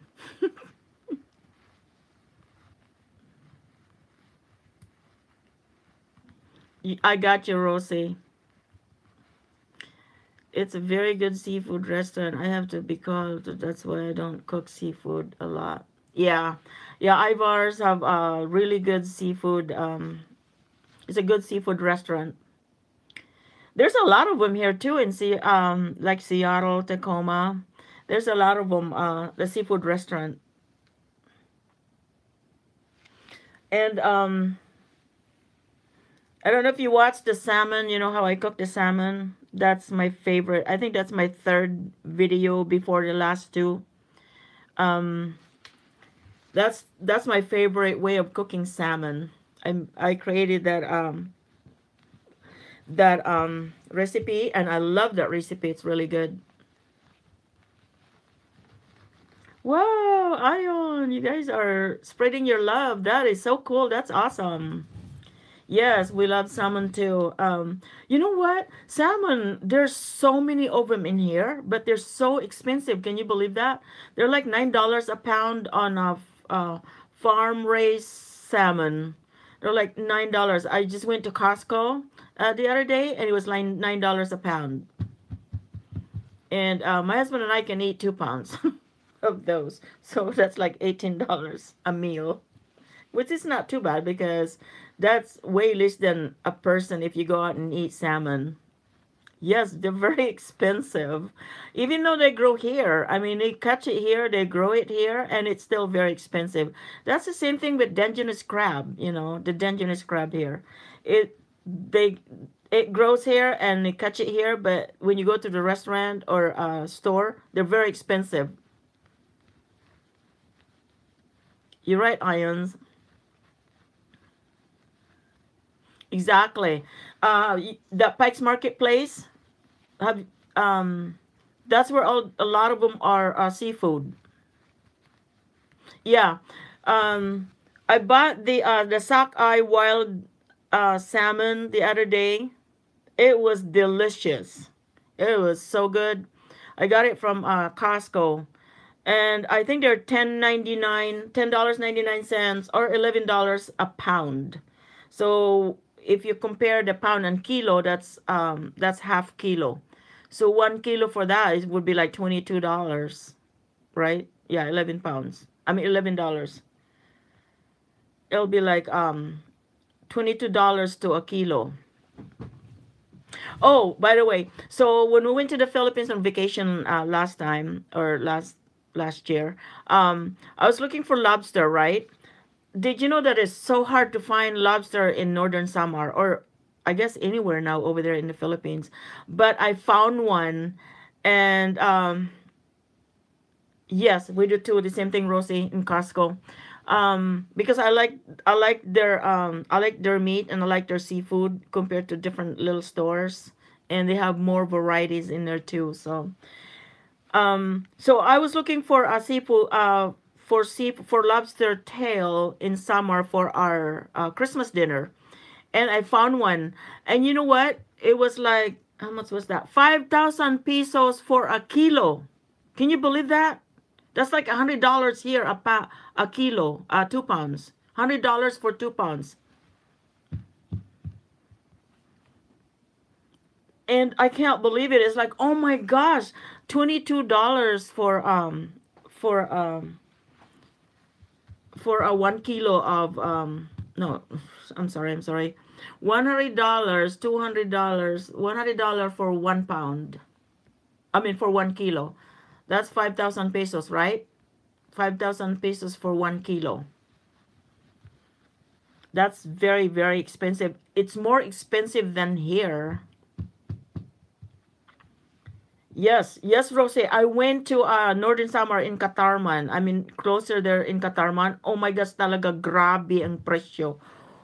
Speaker 1: I got you, Rosie. It's a very good seafood restaurant. I have to be called. That's why I don't cook seafood a lot. Yeah, yeah. Ivar's have really good seafood. It's a good seafood restaurant. There's a lot of them here too in like Seattle, Tacoma. There's a lot of them. The seafood restaurant, and I don't know if you watch the salmon. You know how I cook the salmon. That's my favorite. I think that's my third video before the last two. Um, that's my favorite way of cooking salmon. I created that recipe, and I love that recipe. It's really good. Wow, Ion, you guys are spreading your love. That is so cool. That's awesome. Yes, we love salmon too. You know what? Salmon, there's so many of them in here, but they're so expensive. Can you believe that? They're like $9 a pound on a farm raised salmon. They're like $9. I just went to Costco the other day, and it was like $9 a pound. And my husband and I can eat 2 pounds of those, so that's like $18 a meal, which is not too bad because that's way less than a person if you go out and eat salmon. Yes, they're very expensive. Even though they grow here, I mean, they catch it here, they grow it here, and it's still very expensive. That's the same thing with Dungeness crab, the Dungeness crab here. It they it grows here and they catch it here, but when you go to the restaurant or store, they're very expensive. You're right, Ions. Exactly. The Pike's Marketplace, have um, that's where a lot of them are seafood. Yeah. Um, I bought the sockeye wild salmon the other day. It was delicious. It was so good. I got it from Costco, and I think they're $10.99 or $11 a pound. So if you compare the pound and kilo, that's half kilo. So 1 kilo for that would be like $22, right? Yeah, 11 pounds. I mean $11. It'll be like $22 to a kilo. Oh, by the way, so when we went to the Philippines on vacation last time or last year, I was looking for lobster, right? Did you know that it's so hard to find lobster in northern Samar, or I guess anywhere now over there in the Philippines? But I found one, and yes, we do too. The same thing, Rosie, in Costco. Because I like their meat and I like their seafood compared to different little stores, and they have more varieties in there too. So I was looking for a seafood for lobster tail in summer for our Christmas dinner, and I found one. And you know what? It was like, how much was that? 5,000 pesos for a kilo. Can you believe that? That's like $100 here a kilo, 2 pounds. $100 for 2 pounds. And I can't believe it. It's like, oh my gosh, $22 for a 1 kilo of no, I'm sorry, $100, $200, $100 for 1 pound. I mean for 1 kilo. That's 5,000 pesos, right? 5,000 pesos for 1 kilo. That's very, very expensive. It's more expensive than here. Yes, yes, Rose. I went to Northern Samar in Katarman. I mean, closer there in Katarman. Oh my gosh, talaga grabe ang presyo.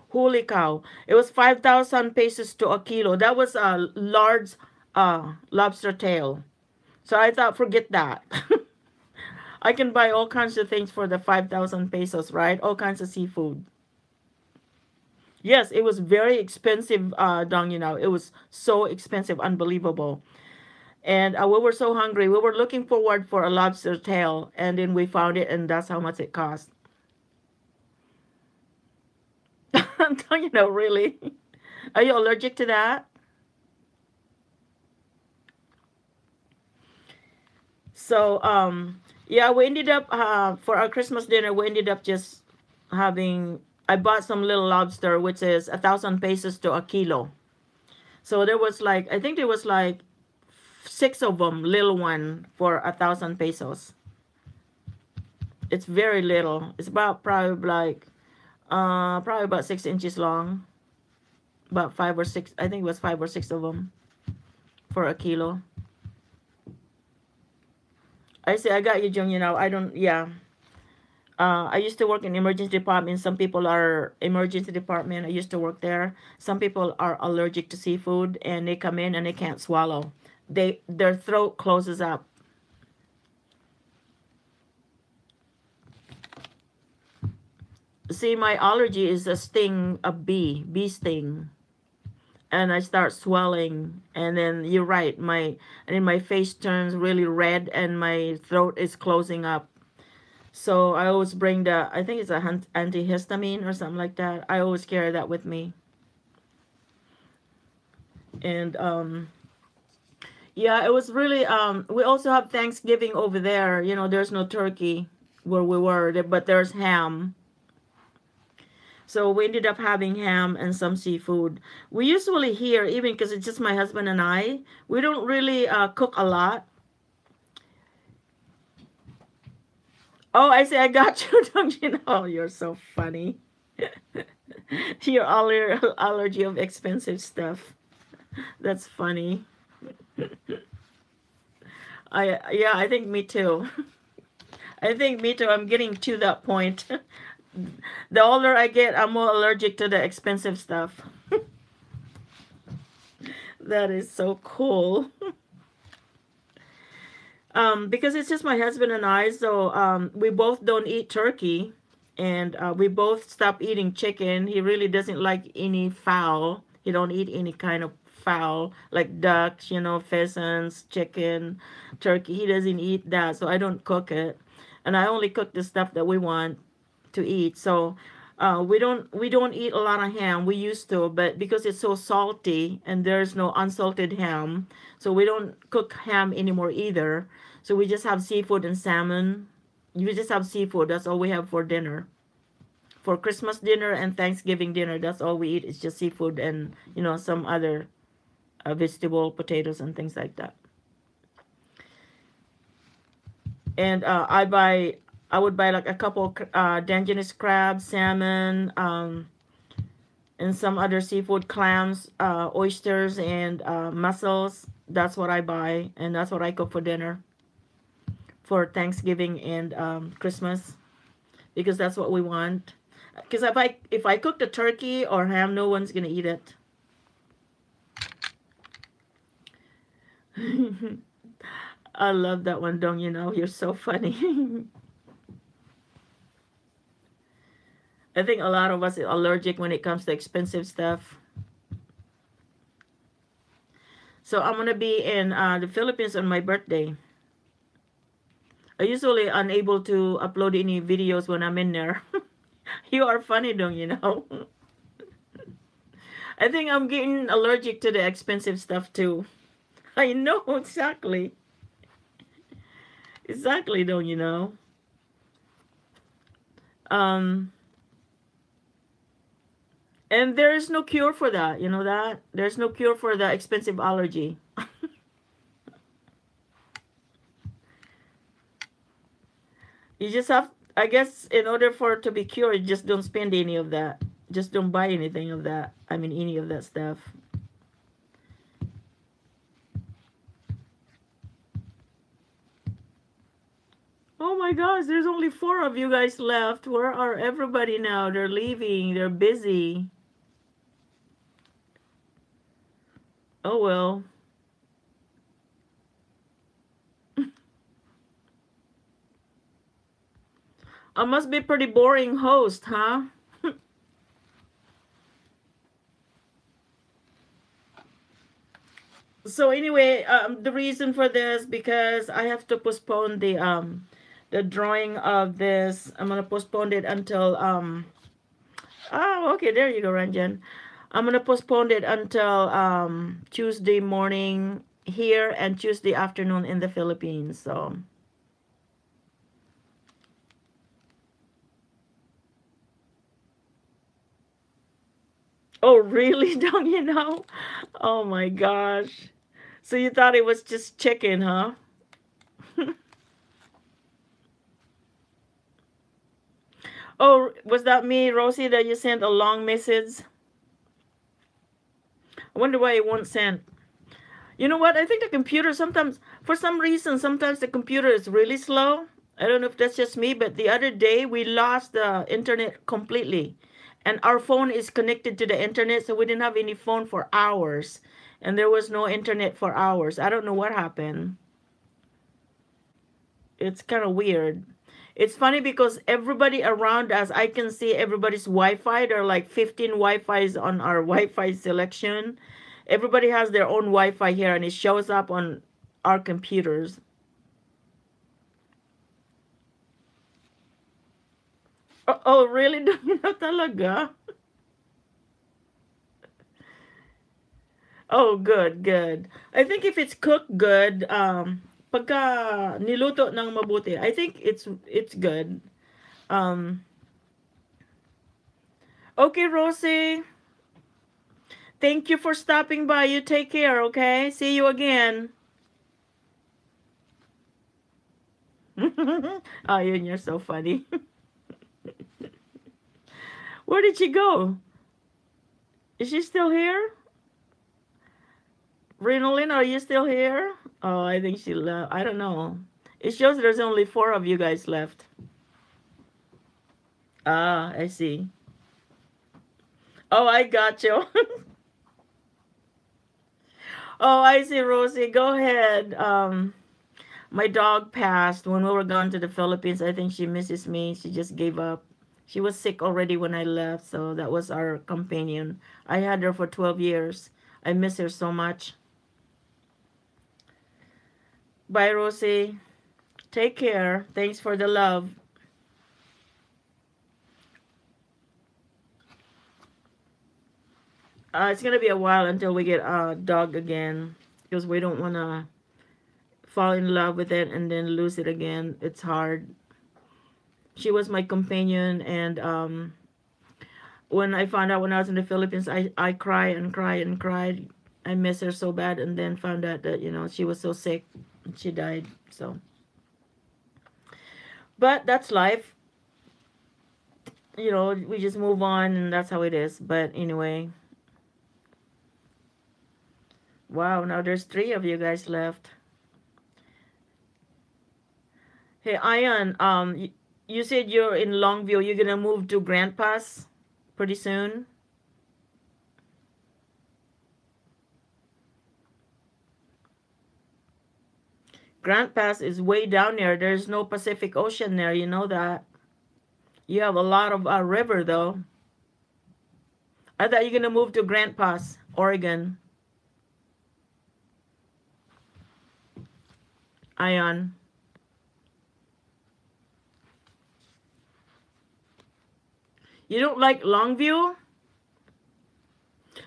Speaker 1: Holy cow. It was 5,000 pesos to a kilo. That was a large lobster tail. So I thought, forget that. I can buy all kinds of things for the 5,000 pesos, right? All kinds of seafood. Yes, it was very expensive, Dong, it was so expensive, unbelievable. And we were so hungry. We were looking forward for a lobster tail, and then we found it, and that's how much it cost. Don't really? Are you allergic to that? So, yeah, we ended up for our Christmas dinner. We ended up just having. I bought some little lobster, which is 1,000 pesos to a kilo. So there was like, I think there was like six of them, little one, for 1,000 pesos. It's very little. It's about probably like probably about 6 inches long. About five or six. I think it was five or six of them for a kilo. I say I got you, Jung. I don't. Yeah. I used to work in emergency department. Some people are emergency department. I used to work there. Some people are allergic to seafood, and they come in and they can't swallow. Their throat closes up. See, my allergy is a sting, a bee sting, and I start swelling. And then you're right, and then my face turns really red, and my throat is closing up. So I always bring I think it's a antihistamine or something like that. I always carry that with me. And yeah, it was really we also have Thanksgiving over there. There's no turkey where we were, but there's ham. So we ended up having ham and some seafood. We usually here, even because it's just my husband and I, we don't really cook a lot. Oh, I say I got you, don't you know? You're so funny. Your allergy of expensive stuff. That's funny. I think me too. I think me too. I'm getting to that point. The older I get, I'm more allergic to the expensive stuff. That is so cool. Because it's just my husband and I, so we both don't eat turkey, and we both stopped eating chicken. He really doesn't like any fowl. He don't eat any kind of fowl like ducks, pheasants, chicken, turkey. He doesn't eat that, so I don't cook it, and I only cook the stuff that we want to eat. So we don't eat a lot of ham. We used to, but because it's so salty and there's no unsalted ham, so we don't cook ham anymore either. So we just have seafood and salmon. We just have seafood. That's all we have for dinner. For Christmas dinner and Thanksgiving dinner, that's all we eat. It's just seafood and some other vegetable, potatoes, and things like that. And I would buy like a couple Dangenous crab, salmon, and some other seafood, clams, oysters, and mussels. That's what I buy, and that's what I cook for dinner for Thanksgiving and Christmas, because that's what we want. Because if I cook the turkey or ham, no one's gonna eat it. I love that one, Dong. You're so funny. I think a lot of us are allergic when it comes to expensive stuff. So I'm gonna be in the Philippines on my birthday. I usually unable to upload any videos when I'm in there. You are funny, don't? I think I'm getting allergic to the expensive stuff too. I know exactly. Exactly, don't? Um, and there is no cure for that. You know that? There's no cure for the expensive allergy. You just have, I guess, in order for it to be cured, just don't spend any of that. Just don't buy anything of that. I mean, any of that stuff. Oh my gosh, there's only four of you guys left. Where are everybody now? They're leaving. They're busy. Oh well. I must be pretty boring host, huh? So anyway, the reason for this because I have to postpone the drawing of this. I'm gonna postpone it until oh, okay, there you go, Ranjan. I'm gonna postpone it until Tuesday morning here and Tuesday afternoon in the Philippines. So oh really? Don't you know? Oh my gosh. So you thought it was just chicken, huh? Oh, was that me, Rosie, that you sent a long message? I wonder why it won't send. You know what? I think the computer sometimes, for some reason, sometimes the computer is really slow. I don't know if that's just me, but the other day we lost the internet completely. And our phone is connected to the internet, so we didn't have any phone for hours. And there was no internet for hours. I don't know what happened. It's kind of weird. It's funny because everybody around us, I can see everybody's Wi-Fi. There are like 15 Wi-Fis on our Wi-Fi selection. Everybody has their own Wi-Fi here, and it shows up on our computers. Oh, oh really? Don't you know talaga? Oh, good, good. I think if it's cooked good, pagka niluto ng mabuti, I think it's good. Um, okay, Rosie. Thank you for stopping by. You take care, okay? See you again. Oh, you're so funny. Where did she go? Is she still here? Rinolin, are you still here? Oh, I think she left. I don't know. It shows there's only four of you guys left. Ah, I see. Oh, I got you. Oh, I see, Rosie. Go ahead. My dog passed when we were gone to the Philippines. I think she misses me. She just gave up. She was sick already when I left, so that was our companion. I had her for 12 years. I miss her so much. Bye, Rosie. Take care. Thanks for the love. It's gonna be a while until we get a dog again because we don't wanna fall in love with it and then lose it again. It's hard. She was my companion, and when I found out when I was in the Philippines, I cried and cried and cried. I miss her so bad, and then found out that she was so sick, and she died. So, but that's life. We just move on, and that's how it is. But anyway, wow, now there's three of you guys left. Hey, Ian, you said you're in Longview. You're gonna move to Grand Pass pretty soon. Grand Pass is way down there. There's no Pacific Ocean there. You know that. You have a lot of river though. I thought you're gonna move to Grand Pass, Oregon. Ion. You don't like Longview?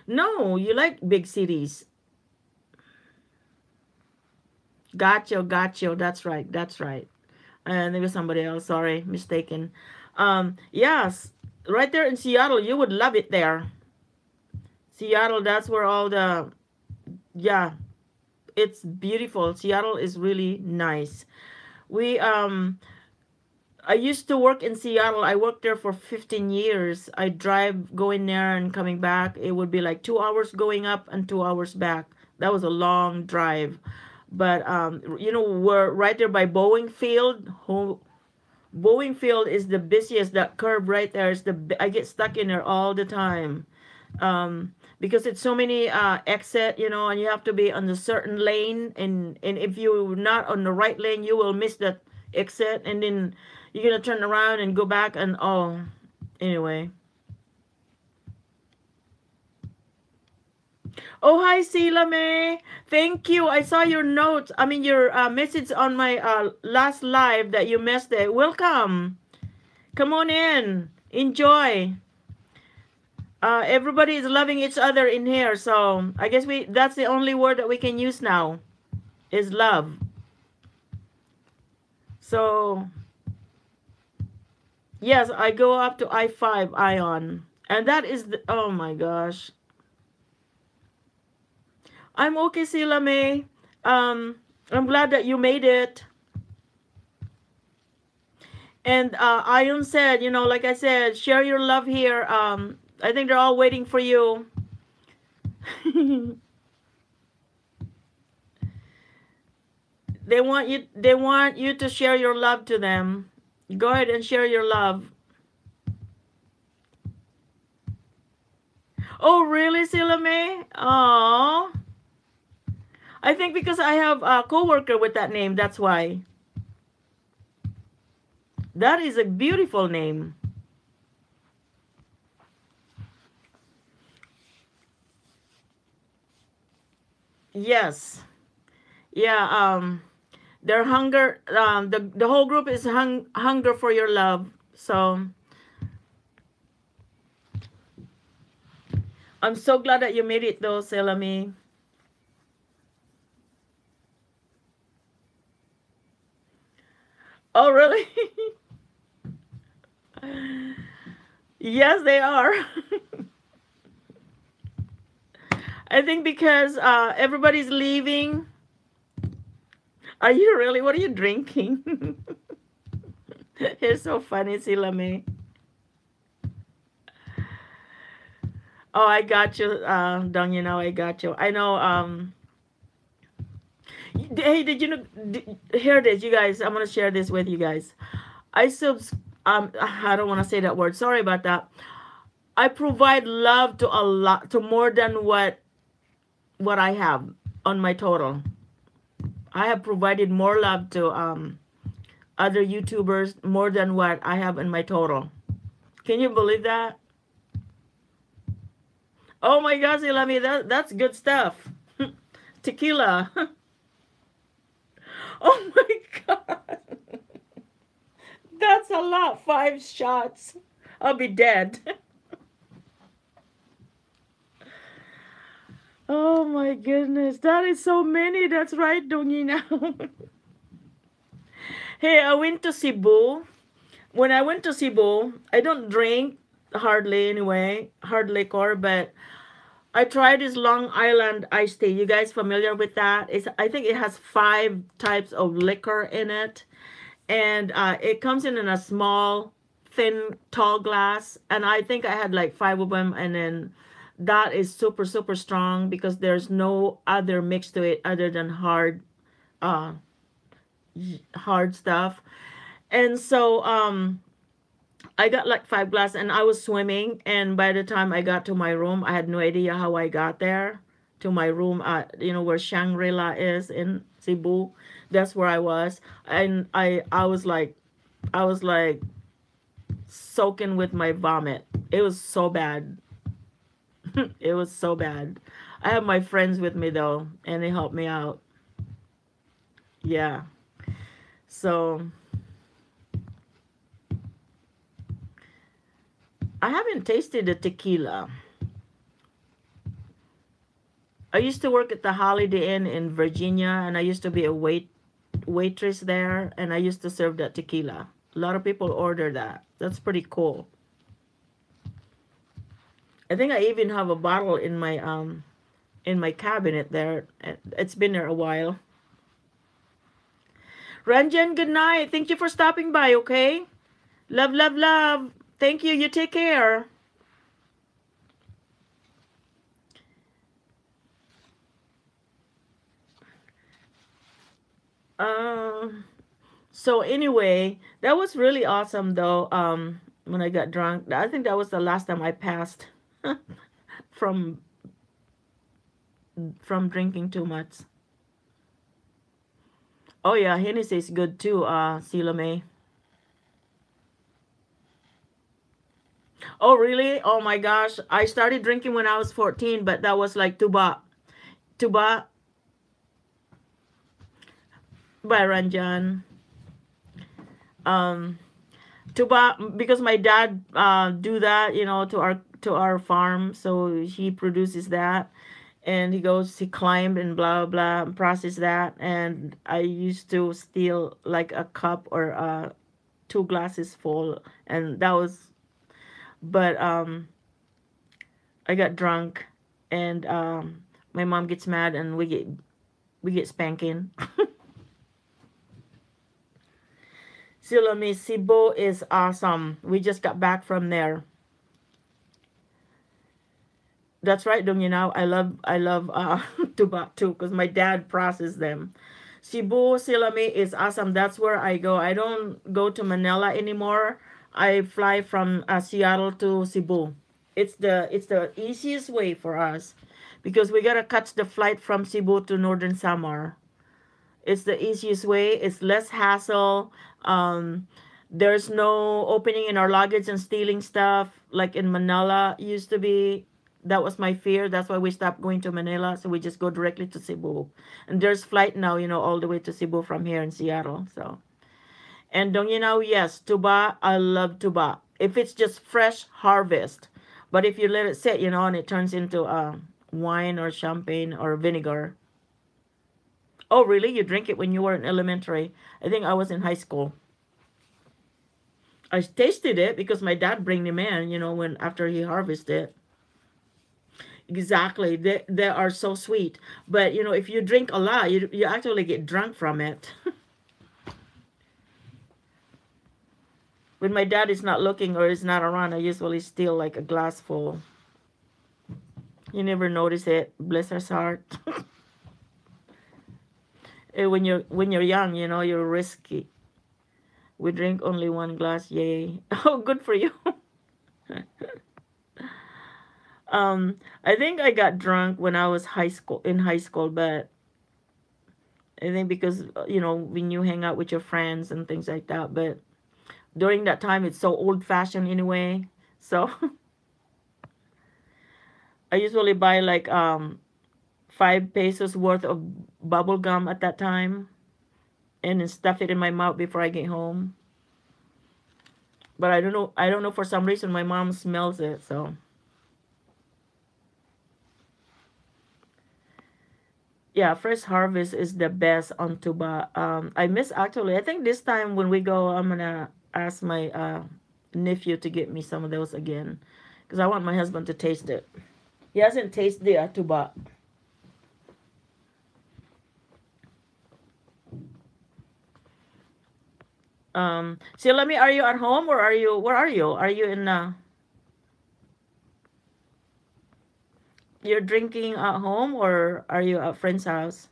Speaker 1: No, you like big cities. Gotcha. That's right. That's right. And there was somebody else. Sorry, mistaken. Yes, right there in Seattle, you would love it there. Seattle, that's where all the yeah, it's beautiful. Seattle is really nice. We I used to work in Seattle. I worked there for 15 years. I drive going there and coming back. It would be like 2 hours going up and 2 hours back. That was a long drive. But we're right there by Boeing Field. Boeing Field is the busiest. That curve right there is I get stuck in there all the time. Because it's so many exit, and you have to be on a certain lane, and if you're not on the right lane, you will miss that exit, and then you're gonna turn around and go back, and anyway. Oh, hi, Sheila May. Thank you. I saw your note. I mean, your message on my last live that you missed it. Welcome. Come on in. Enjoy. Everybody is loving each other in here, so I guess that's the only word that we can use now is love. So, yes, I go up to I-5 Ion. And that is oh my gosh. I'm okay, Sheila May. I'm glad that you made it. And Ion said, like I said, share your love here. I think they're all waiting for you. They want you to share your love to them. Go ahead and share your love. Oh, really, Sheila May? Oh, I think because I have a coworker with that name, that's why. That is a beautiful name. Yes. Yeah, their hunger the whole group is hunger for your love. So, I'm so glad that you made it though, Selami. Oh, really? Yes, they are. I think because everybody's leaving. Are you really? What are you drinking? It's so funny, Silame. Oh, I got you, Dong. I got you. I know. Hey, did you know? Hear this, you guys. I'm gonna share this with you guys. I subs. I don't want to say that word. Sorry about that. I provide love to a lot, to more than what I have on my total. I have provided more love to other YouTubers more than what I have in my total. Can you believe that? Oh my gosh, Ilami, that's good stuff. Tequila. Oh my god. That's a lot. 5 shots. I'll be dead. Oh my goodness. That is so many. That's right, Dongina. Hey, I went to Cebu. When I went to Cebu, I don't drink hardly anyway, hard liquor, but I tried this Long Island iced tea. You guys familiar with that? I think it has 5 types of liquor in it, and it comes in a small, thin, tall glass. And I think I had like 5 of them, and then that is super, super strong because there's no other mix to it other than uh, hard stuff. And so I got like 5 glasses and I was swimming. And by the time I got to my room, I had no idea how I got there to my room, where Shangri-La is in Cebu. That's where I was. And I was like soaking with my vomit. It was so bad. It was so bad. I have my friends with me though, and they helped me out. Yeah. So I haven't tasted the tequila. I used to work at the Holiday Inn in Virginia, and I used to be a waitress there, and I used to serve that tequila. A lot of people order that. That's pretty cool. I think I even have a bottle in my cabinet there. It's been there a while. Ranjan, good night. Thank you for stopping by. Okay, love, love, love. Thank you. You take care. Um. So anyway, that was really awesome though. When I got drunk, I think that was the last time I passed from from drinking too much. Oh yeah, Hennessy is good too. Sila May. Oh, really? Oh my gosh. I started drinking when I was 14, but that was like tuba by Ranjan. Um, tuba because my dad do that, to our farm, so he produces that, and he climbed and blah blah and process that, and I used to steal like a cup or two glasses full, and that was, but I got drunk, and my mom gets mad, and we get spanking. Silami, Cebu is awesome. We just got back from there. That's right, Dong. I love tuba too, because my dad processed them. Cebu Silami is awesome. That's where I go. I don't go to Manila anymore. I fly from Seattle to Cebu. It's the easiest way for us, because we gotta catch the flight from Cebu to Northern Samar. It's the easiest way. It's less hassle. There's no opening in our luggage and stealing stuff like in Manila used to be. That was my fear. That's why we stopped going to Manila. So we just go directly to Cebu. And there's flight now, all the way to Cebu from here in Seattle. So, and don't you know, yes, tuba. I love tuba. If it's just fresh harvest, but if you let it sit, and it turns into wine or champagne or vinegar. Oh, really? You drink it when you were in elementary? I think I was in high school. I tasted it because my dad bring them in, when after he harvested. Exactly. They are so sweet. But, if you drink a lot, you actually get drunk from it. When my dad is not looking or is not around, I usually steal like a glass full. You never notice it. Bless his heart. When you're young, you're risky. We drink only one glass. Yay. Oh, good for you. I think I got drunk when I was high school, but I think because when you hang out with your friends and things like that, but during that time it's so old fashioned anyway. So I usually buy like 5 pesos worth of bubble gum at that time, and then stuff it in my mouth before I get home. But I don't know for some reason my mom smells it, so yeah, Fresh Harvest is the best on tuba. I miss actually. I think this time when we go, I'm gonna ask my nephew to get me some of those again, because I want my husband to taste it. He hasn't tasted the tuba. So let me. Are you at home, or are you? Where are you? Are you in? You're drinking at home, or are you at friend's house?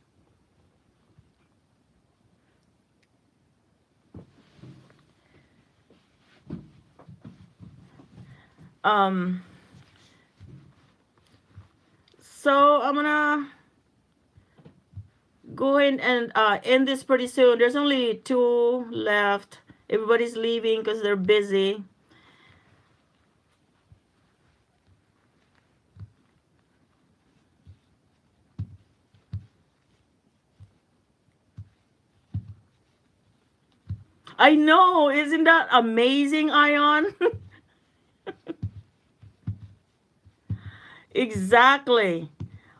Speaker 1: Um. So I'm gonna go in and end this pretty soon. There's only two left. Everybody's leaving because they're busy. I know, isn't that amazing, Ion? Exactly.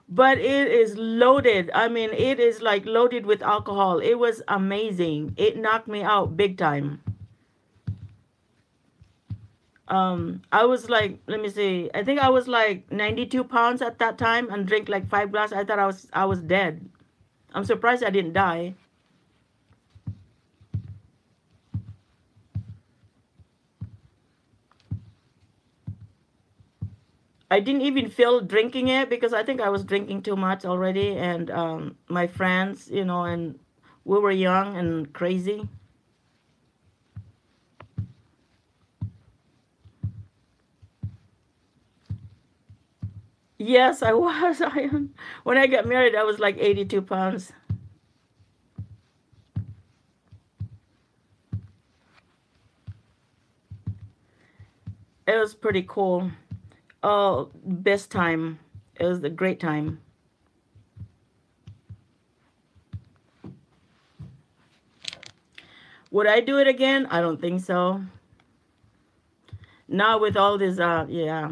Speaker 1: But it is loaded. I mean, it is like loaded with alcohol. It was amazing. It knocked me out big time. I was like, let me see. I think I was like 92 pounds at that time and drink like 5 glasses. I thought I was dead. I'm surprised I didn't die. I didn't even feel drinking it because I think I was drinking too much already, and my friends, and we were young and crazy. Yes, I was. When I got married, I was like 82 pounds. It was pretty cool. Oh, best time. It was a great time. Would I do it again? I don't think so. Not with all this. Yeah,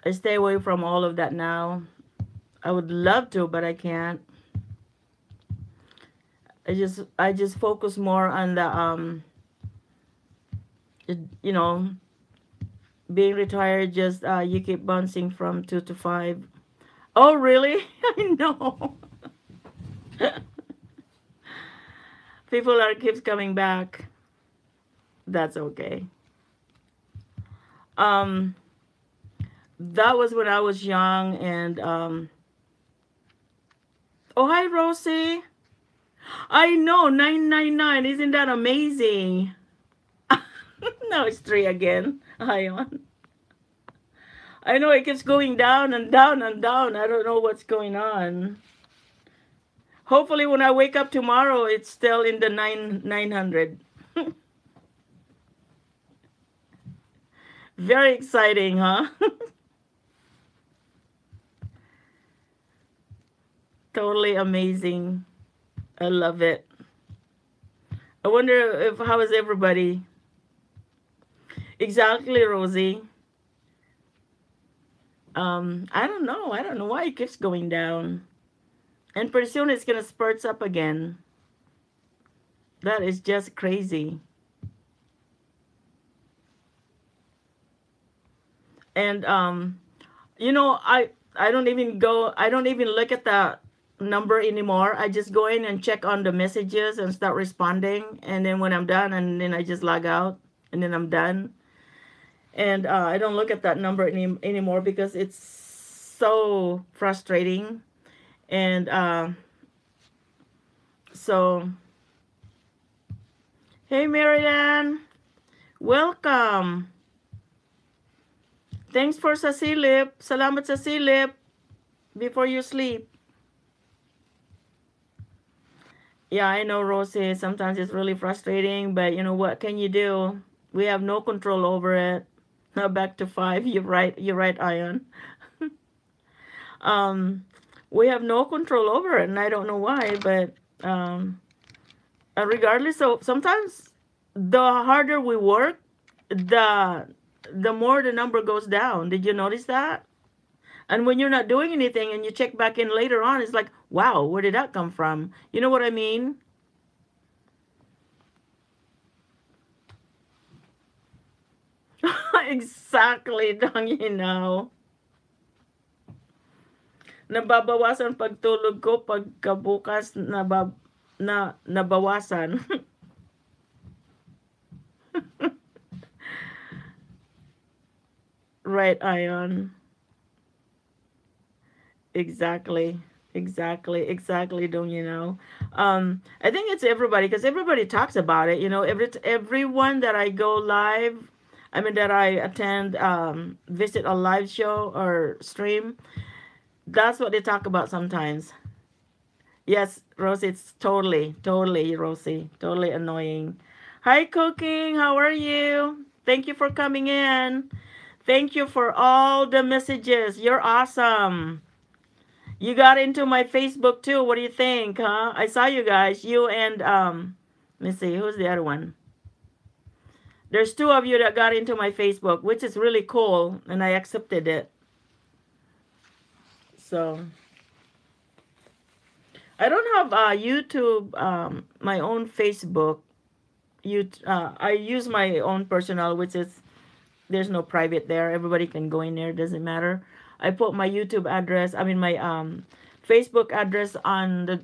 Speaker 1: I stay away from all of that now. I would love to, but I can't. I just focus more on the you know, being retired. Just you keep bouncing from 2 to 5. Oh, really? I know. People are keeps coming back. That's okay. Um, that was when I was young, and oh, hi, Rosie. I know 999. Isn't that amazing? Now it's three again. Ion. I know it keeps going down and down and down. I don't know what's going on. Hopefully, when I wake up tomorrow, it's still in the 900. Very exciting, huh? Totally amazing. I love it. I wonder if how is everybody? Exactly, Rosie. I don't know. I don't know why it keeps going down. And pretty soon it's gonna spurts up again. That is just crazy. And I don't even look at the number anymore. I just go in and check on the messages and start responding, and then when I'm done, and then I just log out, and then I'm done. And I don't look at that number anymore because it's so frustrating. And so, hey, Marianne, welcome. Thanks for sa silip. Salamat sa silip before you sleep. Yeah, I know, Rosie. Sometimes it's really frustrating, but you know what can you do? We have no control over it. Now back to 5. You're right. You're right, Ion. um, we have no control over it, and I don't know why. But regardless, so sometimes the harder we work, the the more the number goes down. Did you notice that? And when you're not doing anything and you check back in later on, it's like, wow, where did that come from? You know what I mean? Exactly, don't you know? Nababawasan pagtulog ko pagkabukas nabawasan. Right, Ion. Exactly. Exactly, don't you know? I think it's everybody because everybody talks about it. You know, everyone that I go live, I mean that I attend, visit a live show or stream. That's what they talk about sometimes. Yes, Rosie, it's totally, Rosie, totally annoying. Hi, Cooking. How are you? Thank you for coming in. Thank you for all the messages. You're awesome. You got into my Facebook too. What do you think, huh? I saw you guys. You and let me see, who's the other one? There's two of you that got into my Facebook, which is really cool, and I accepted it. So I don't have YouTube, my own Facebook. I use my own personal, which is there's no private there. Everybody can go in there. Doesn't matter. I put my YouTube address. I mean my Facebook address on the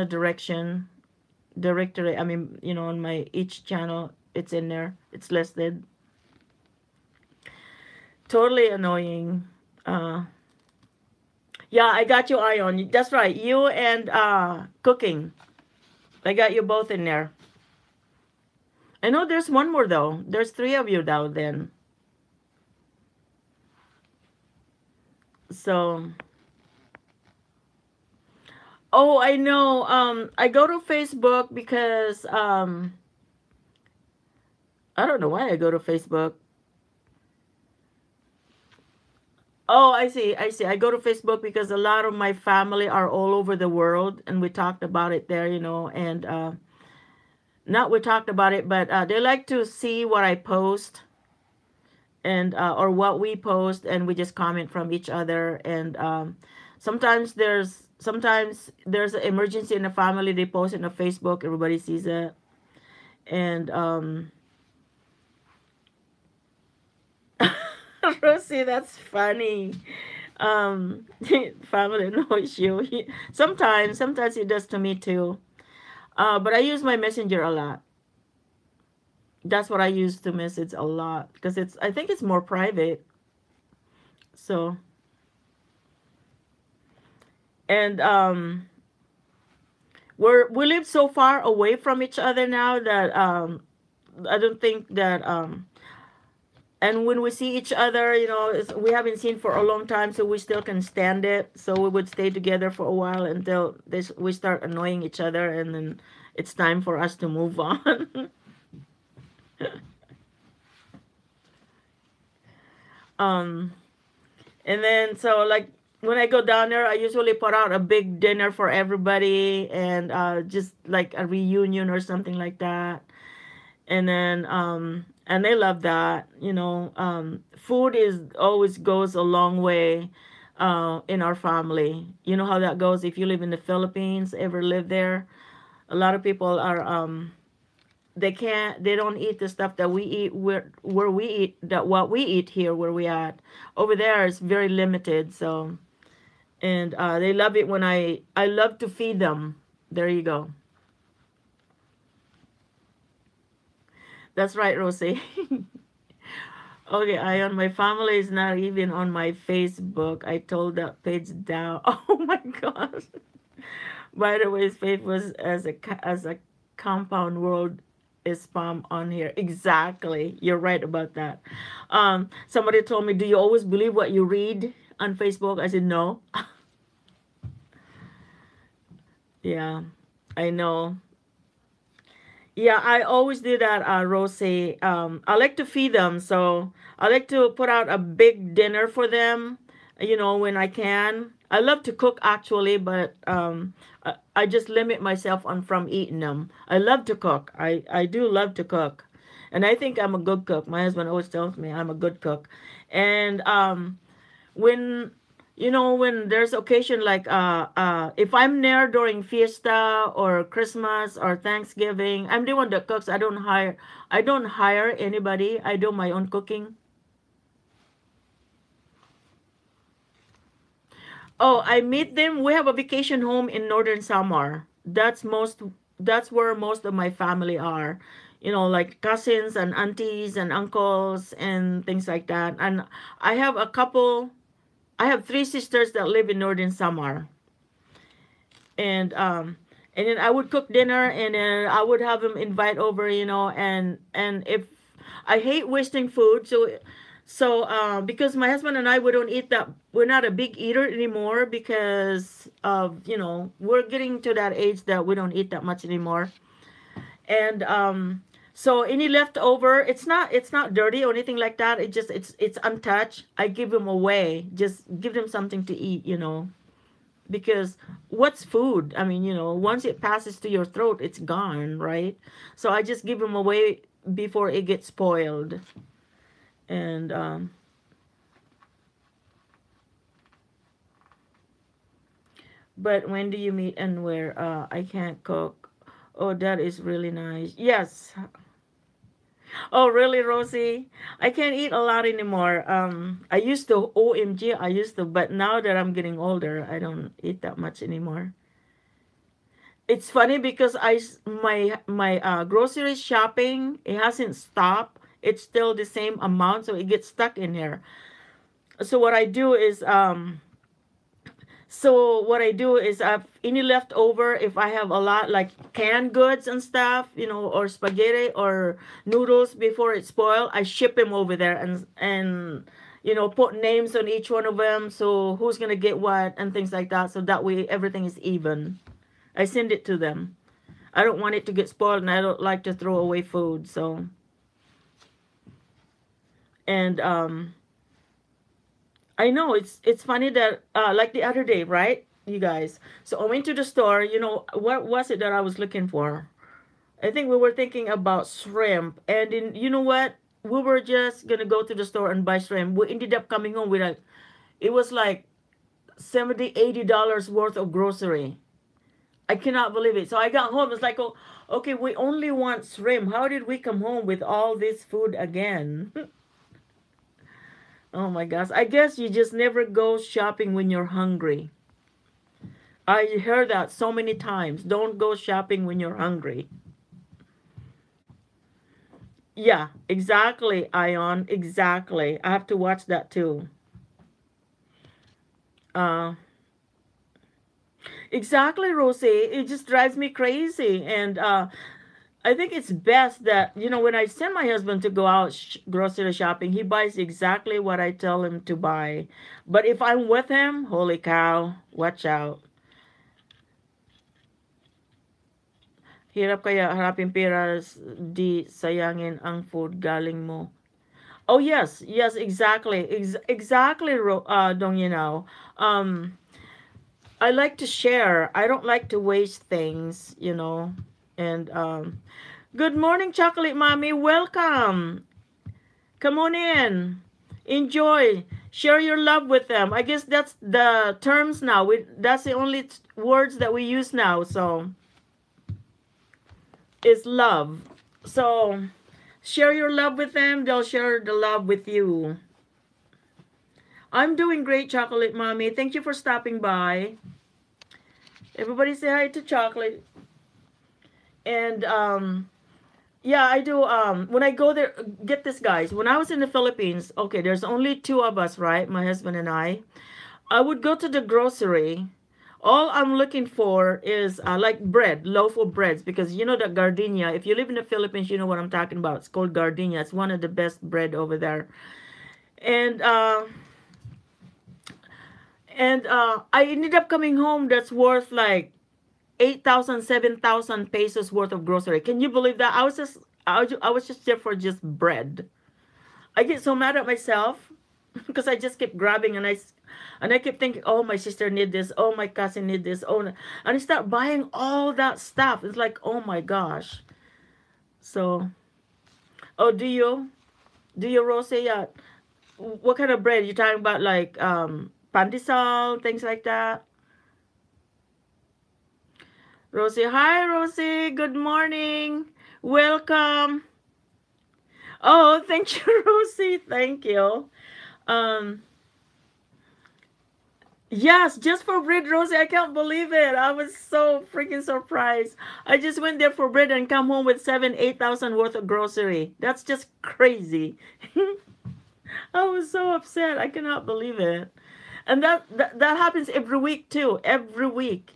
Speaker 1: directory. I mean, you know, on my each channel, it's in there. It's listed. Totally annoying. Uh, yeah, I got you, Ion. That's right. You and Cooking. I got you both in there. I know there's one more though. There's three of you now then. So, oh, I know. I go to Facebook because I don't know why I go to Facebook. Oh, I see. I see. I go to Facebook because a lot of my family are all over the world, and we talked about it there, and not we talked about it, but they like to see what I post and or what we post, and we just comment from each other. And sometimes there's an emergency in the family. They post it on Facebook. Everybody sees it, and Rosie, that's funny. Family no issue. Sometimes it does to me too. But I use my messenger a lot. That's what I use to message a lot because I think it's more private. So and we live so far away from each other now that I don't think that and when we see each other, we haven't seen for a long time, so we still can stand it. So we would stay together for a while until we start annoying each other, and then it's time for us to move on. um, and then so like when I go down there, I usually put out a big dinner for everybody, and just like a reunion or something like that. And then and they love that. Food is always goes a long way in our family. You know how that goes if you live in the Philippines, ever live there. A lot of people are they don't eat the stuff that we eat where we eat, that what we eat here where we at. Over there is very limited. So and they love it when I love to feed them. There you go. That's right, Rosie. Okay, Ion, my family is not even on my Facebook. I told that page down. Oh my gosh. By the way, faith was as a compound word is spam on here. Exactly. You're right about that. Somebody told me, "Do you always believe what you read on Facebook?" I said, "No." Yeah, I know. Yeah, I always do that, Rosie. I like to feed them, so I like to put out a big dinner for them, when I can. I love to cook actually, but I just limit myself on from eating them. I love to cook. I do love to cook, and I think I'm a good cook. My husband always tells me I'm a good cook, and when when there's occasion like if I'm there during fiesta or Christmas or Thanksgiving, I'm the one that cooks. I don't hire anybody. I do my own cooking. Oh, I meet them. We have a vacation home in northern Samar. That's where most of my family are. Like cousins and aunties and uncles and things like that. And I have a couple I have three sisters that live in northern Samar, and then I would cook dinner, and then I would have them invite over, and if I hate wasting food, so because my husband and I, we don't eat that. We're not a big eater anymore because of we're getting to that age that we don't eat that much anymore, and so any leftover, it's not dirty or anything like that. It's untouched. I give them away. Just give them something to eat. Because what's food? I mean, once it passes to your throat, it's gone, right? So I just give them away before it gets spoiled. And but when do you meet and where? I can't cook. Oh, that is really nice. Yes. Oh, really, Rosie? I can't eat a lot anymore. I used to, OMG, I used to, but now that I'm getting older, I don't eat that much anymore. It's funny because my grocery shopping, it hasn't stopped. It's still the same amount, so it gets stuck in here. So what I do is any leftover, if I have a lot like canned goods and stuff, or spaghetti or noodles before it spoil, I ship them over there, and put names on each one of them, so who's gonna get what and things like that, so that way everything is even. I send it to them. I don't want it to get spoiled, and I don't like to throw away food, so And I know it's funny that like the other day, right, you guys? So I went to the store. What was it that I was looking for? I think we were thinking about shrimp, and then you know what? We were just gonna go to the store and buy shrimp. We ended up coming home with it was like 70, $80 worth of grocery. I cannot believe it. So I got home. It's like, oh, okay, we only want shrimp. How did we come home with all this food again? Oh my gosh. I guess you just never go shopping when you're hungry. I heard that so many times. Don't go shopping when you're hungry. Yeah, exactly, Ion. Exactly. I have to watch that too. Uh, exactly, Rosie. It just drives me crazy. And I think it's best that, when I send my husband to go out grocery shopping, he buys exactly what I tell him to buy. But if I'm with him, holy cow, watch out. Hirap kaya harapin pera, di sayangin ang food galing mo. Oh yes, yes, exactly, exactly, Dong Um, I like to share. I don't like to waste things. And good morning, chocolate mommy. Welcome. Come on in. Enjoy. Share your love with them. I guess that's the terms now. That's the only words that we use now. So is love. So share your love with them. They'll share the love with you. I'm doing great, chocolate mommy. Thank you for stopping by. Everybody say hi to chocolate. And yeah, I do. When I go there, get this, guys. When I was in the Philippines, okay, there's only two of us, right? My husband and I. I would go to the grocery. All I'm looking for is like bread, loaf of breads, because you know that gardenia. If you live in the Philippines, you know what I'm talking about. It's called gardenia. It's one of the best bread over there. And I ended up coming home. That's worth like 8,000, 7,000 pesos worth of grocery. Can you believe that? I was just there for just bread. I get so mad at myself because I just kept grabbing and I kept thinking, oh, my sister need this, oh, my cousin need this, oh, and I start buying all that stuff. It's like, oh my gosh. So, oh, do you Rose? Yeah. What kind of bread you talking about? Like pandesal, things like that. Rosie, hi Rosie. Good morning. Welcome. Oh, thank you, Rosie. Thank you. Um, yes, just for bread, Rosie. I can't believe it. I was so freaking surprised. I just went there for bread and come home with 8,000 worth of grocery. That's just crazy. I was so upset. I cannot believe it. And that happens every week too. Every week.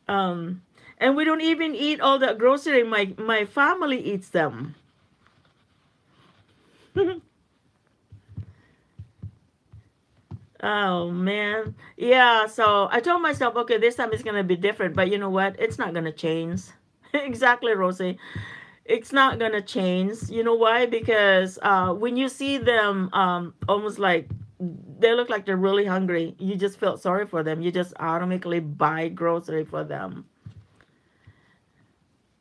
Speaker 1: Um, and we don't even eat all the grocery. My family eats them. Oh man. Yeah, so I told myself, okay, this time it's gonna be different, but you know what? It's not gonna change. Exactly, Rosie. It's not gonna change. You know why? Because when you see them almost like they look like they're really hungry, you just feel sorry for them. You just automatically buy grocery for them.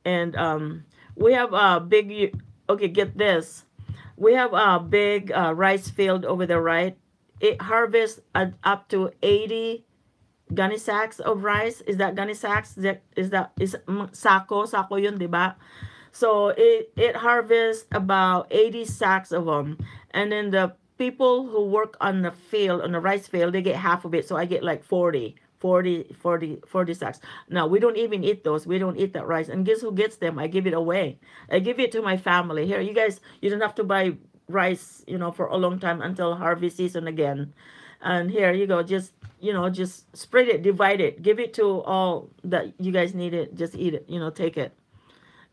Speaker 1: And we have a big, okay, get this. We have a big rice field over there, right? It harvests up to 80 gunny sacks of rice. Is that gunny sacks? Is sako yun, di ba? So it harvests about 80 sacks of them. And then the people who work on the field, on the rice field, they get half of it. So I get like 40 sacks. Now, we don't even eat those. We don't eat that rice. And guess who gets them? I give it away. I give it to my family. Here, you guys, you don't have to buy rice, for a long time until harvest season again. And here you go. Just spread it, divide it, give it to all that you guys need it. Just eat it, take it.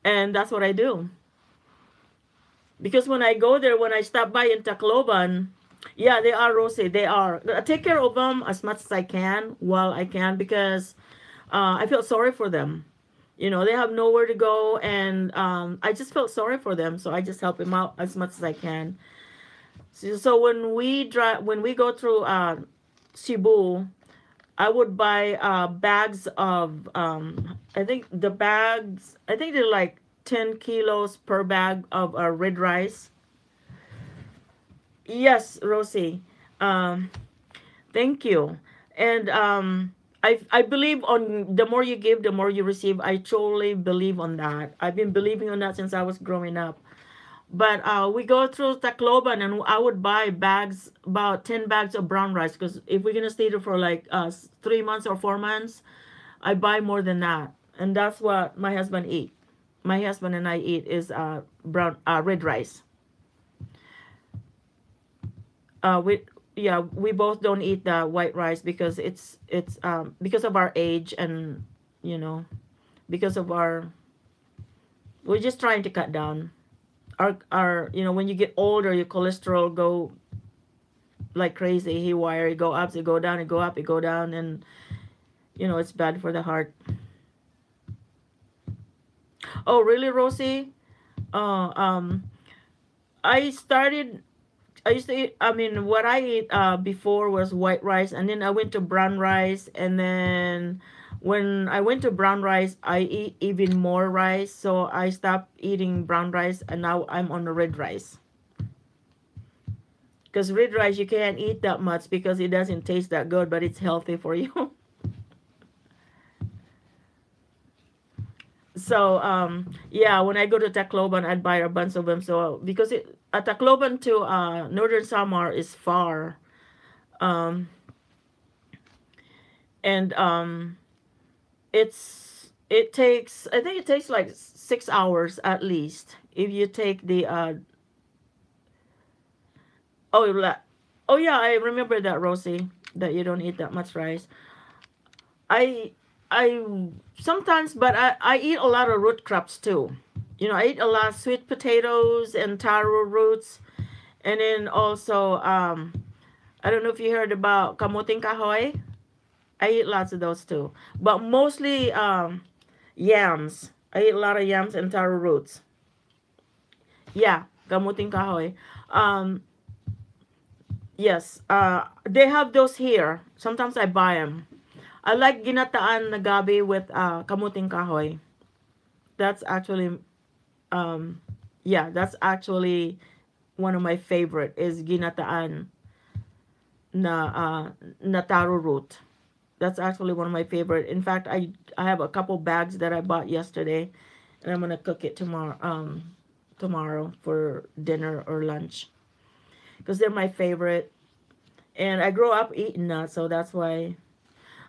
Speaker 1: And that's what I do. Because when I go there, when I stop by in Tacloban, yeah, they are, Rosie. They are. I take care of them as much as I can while I can because I feel sorry for them. They have nowhere to go, and I just felt sorry for them. So I just help them out as much as I can. So when we go through Cebu, I would buy bags of I think the bags I think they're like 10 kilos per bag of red rice. Yes, Rosie. Um, Thank you. And I believe on the more you give, the more you receive. I truly believe on that. I've been believing on that since I was growing up. But we go through Tacloban, and I would buy bags, about 10 bags of brown rice. Because if we're going to stay there for like 3 months or 4 months, I buy more than that. And that's what my husband eat. My husband and I eat is red rice. We yeah, we both don't eat the white rice because it's because of our age, and you know because of our we're just trying to cut down our when you get older, your cholesterol go like crazy haywire. You go up, you go down, you go up, you go down, and it's bad for the heart. Oh really, Rosie? uh um I started I used to eat, I mean, what I ate before was white rice, and then I went to brown rice, and then when I went to brown rice, I eat even more rice, so I stopped eating brown rice, and now I'm on the red rice. Because red rice, you can't eat that much because it doesn't taste that good, but it's healthy for you. So, yeah, when I go to Tacloban, I'd buy a bunch of them. So, because Tacloban to Northern Samar is far. Um, and it takes, I think it takes like 6 hours at least if you take the oh oh yeah, I remember that, Rosie, that you don't eat that much rice. I I sometimes, but I eat a lot of root crops too. I eat a lot of sweet potatoes and taro roots, and then also I don't know if you heard about kamuting kahoy. I eat lots of those too, but mostly yams. I eat a lot of yams and taro roots. Yeah, gamuting kahoy. Um, yes, they have those here. Sometimes I buy them. I like ginataan na gabi with kamuting kahoy. That's actually, um, yeah, that's actually one of my favorite is ginataan na na taro root. That's actually one of my favorite. In fact, I have a couple bags that I bought yesterday, and I'm gonna cook it tomorrow for dinner or lunch because they're my favorite. And I grew up eating that, so that's why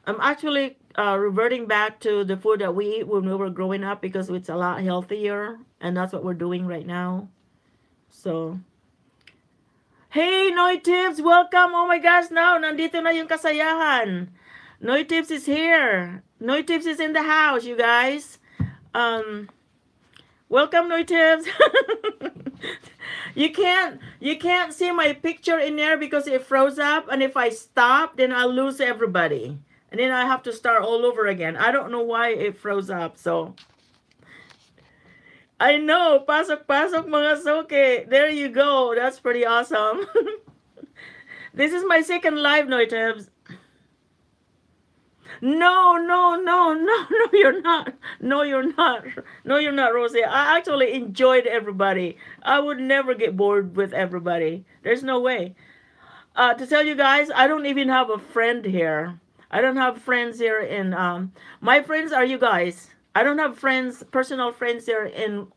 Speaker 1: I'm actually reverting back to the food that we eat when we were growing up because it's a lot healthier, and that's what we're doing right now. So, hey, Noy Tips, welcome! Oh my gosh, now nandito na yung kasayahan. Noy Tips is here. Noy Tips is in the house, you guys. Um, Welcome, Noy Tips. You can't see my picture in there because it froze up, and if I stop, then I'll lose everybody, and then I have to start all over again. I don't know why it froze up. So I know, pasok pasok mga soke. There you go. That's pretty awesome. This is my second live, Noy Tips. No, no, no, no, no, you're not. No, you're not. No, you're not, Rosie. I actually enjoyed everybody. I would never get bored with everybody. There's no way. To tell you guys, I don't even have a friend here. I don't have friends here in my friends are you guys. I don't have friends, personal friends here in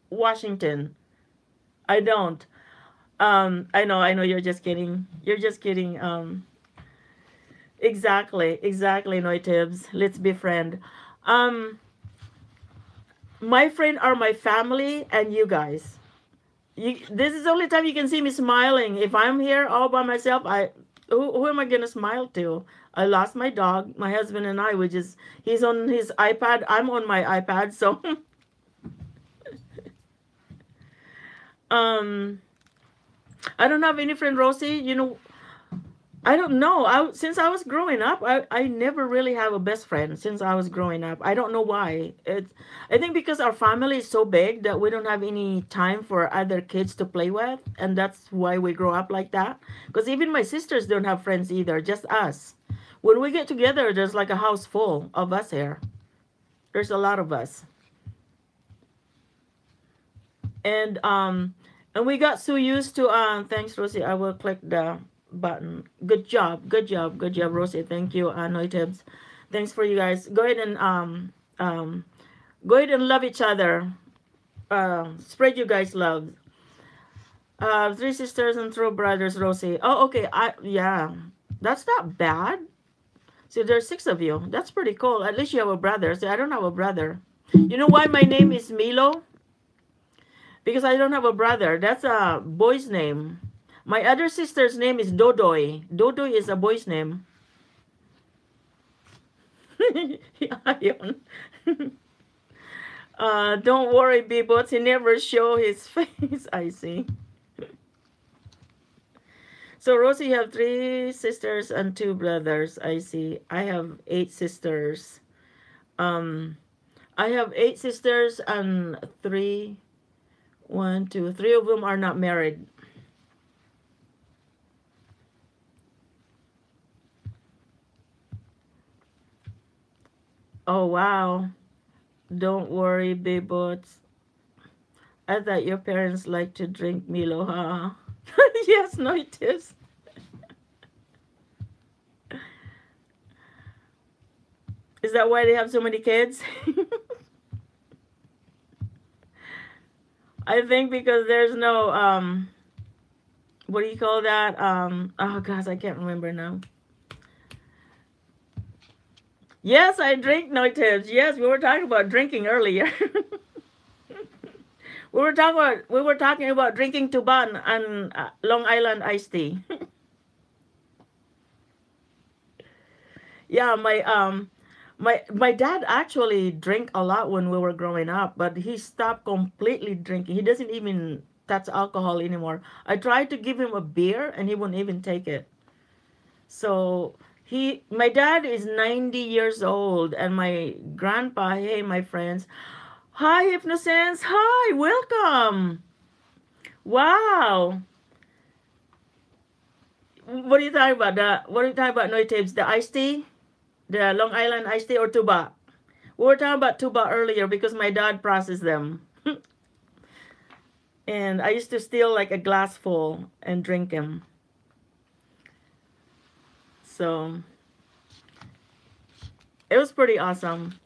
Speaker 1: Washington. I don't. I know you're just kidding. You're just kidding. Exactly, Noy Tibbs. Let's be friend. Um, my friend are my family and you guys. This is the only time you can see me smiling. If I'm here all by myself, who am I gonna smile to? I lost my dog. My husband and I, we just he's on his iPad. I'm on my iPad. So, um, I don't have any friend, Rosie. I don't know. Since I was growing up, I never really have a best friend since I was growing up. I don't know why. I think because our family is so big that we don't have any time for other kids to play with, and that's why we grow up like that. Because even my sisters don't have friends either, just us. When we get together, there's like a house full of us here. There's a lot of us. And we got so used to thanks Rosie. I will click the button. Good job, good job, good job, Rosie. Thank you, Noitibs. Thanks for you guys. Go ahead and go ahead and love each other. Spread you guys love. Three sisters and two brothers, Rosie. Oh, okay. Yeah, that's not bad. See, there's six of you. That's pretty cool. At least you have a brother. See, I don't have a brother. You know why my name is Milo? Because I don't have a brother. That's a boy's name. My other sister's name is Dodoy. Dodoy is a boy's name. Ayon. Don't worry, Bebots. He never show his face. I see. So Rosie, you have three sisters and two brothers. I see. I have eight sisters. Um, I have eight sisters and three. One, two, three of them are not married. Oh wow. Don't worry, Bebots. I thought your parents like to drink Milo, huh? Yes, no, it is. Is that why they have so many kids? I think because there's no what do you call that? Oh gosh, I can't remember now. Yes, I drink no tips. Yes, we were talking about drinking earlier. We were talking about drinking Tuban and Long Island iced tea. Yeah, my dad actually drank a lot when we were growing up, but he stopped completely drinking. He doesn't even touch alcohol anymore. I tried to give him a beer and he wouldn't even take it. So my dad is 90 years old, and my grandpa, hey, my friends, hi, Hypnosense, hi, welcome. Wow. What are you talking about? What are you talking about, Noitibs? The iced tea? The Long Island iced tea or tuba? We were talking about tuba earlier because my dad processed them. And I used to steal like a glass full and drink them. So it was pretty awesome.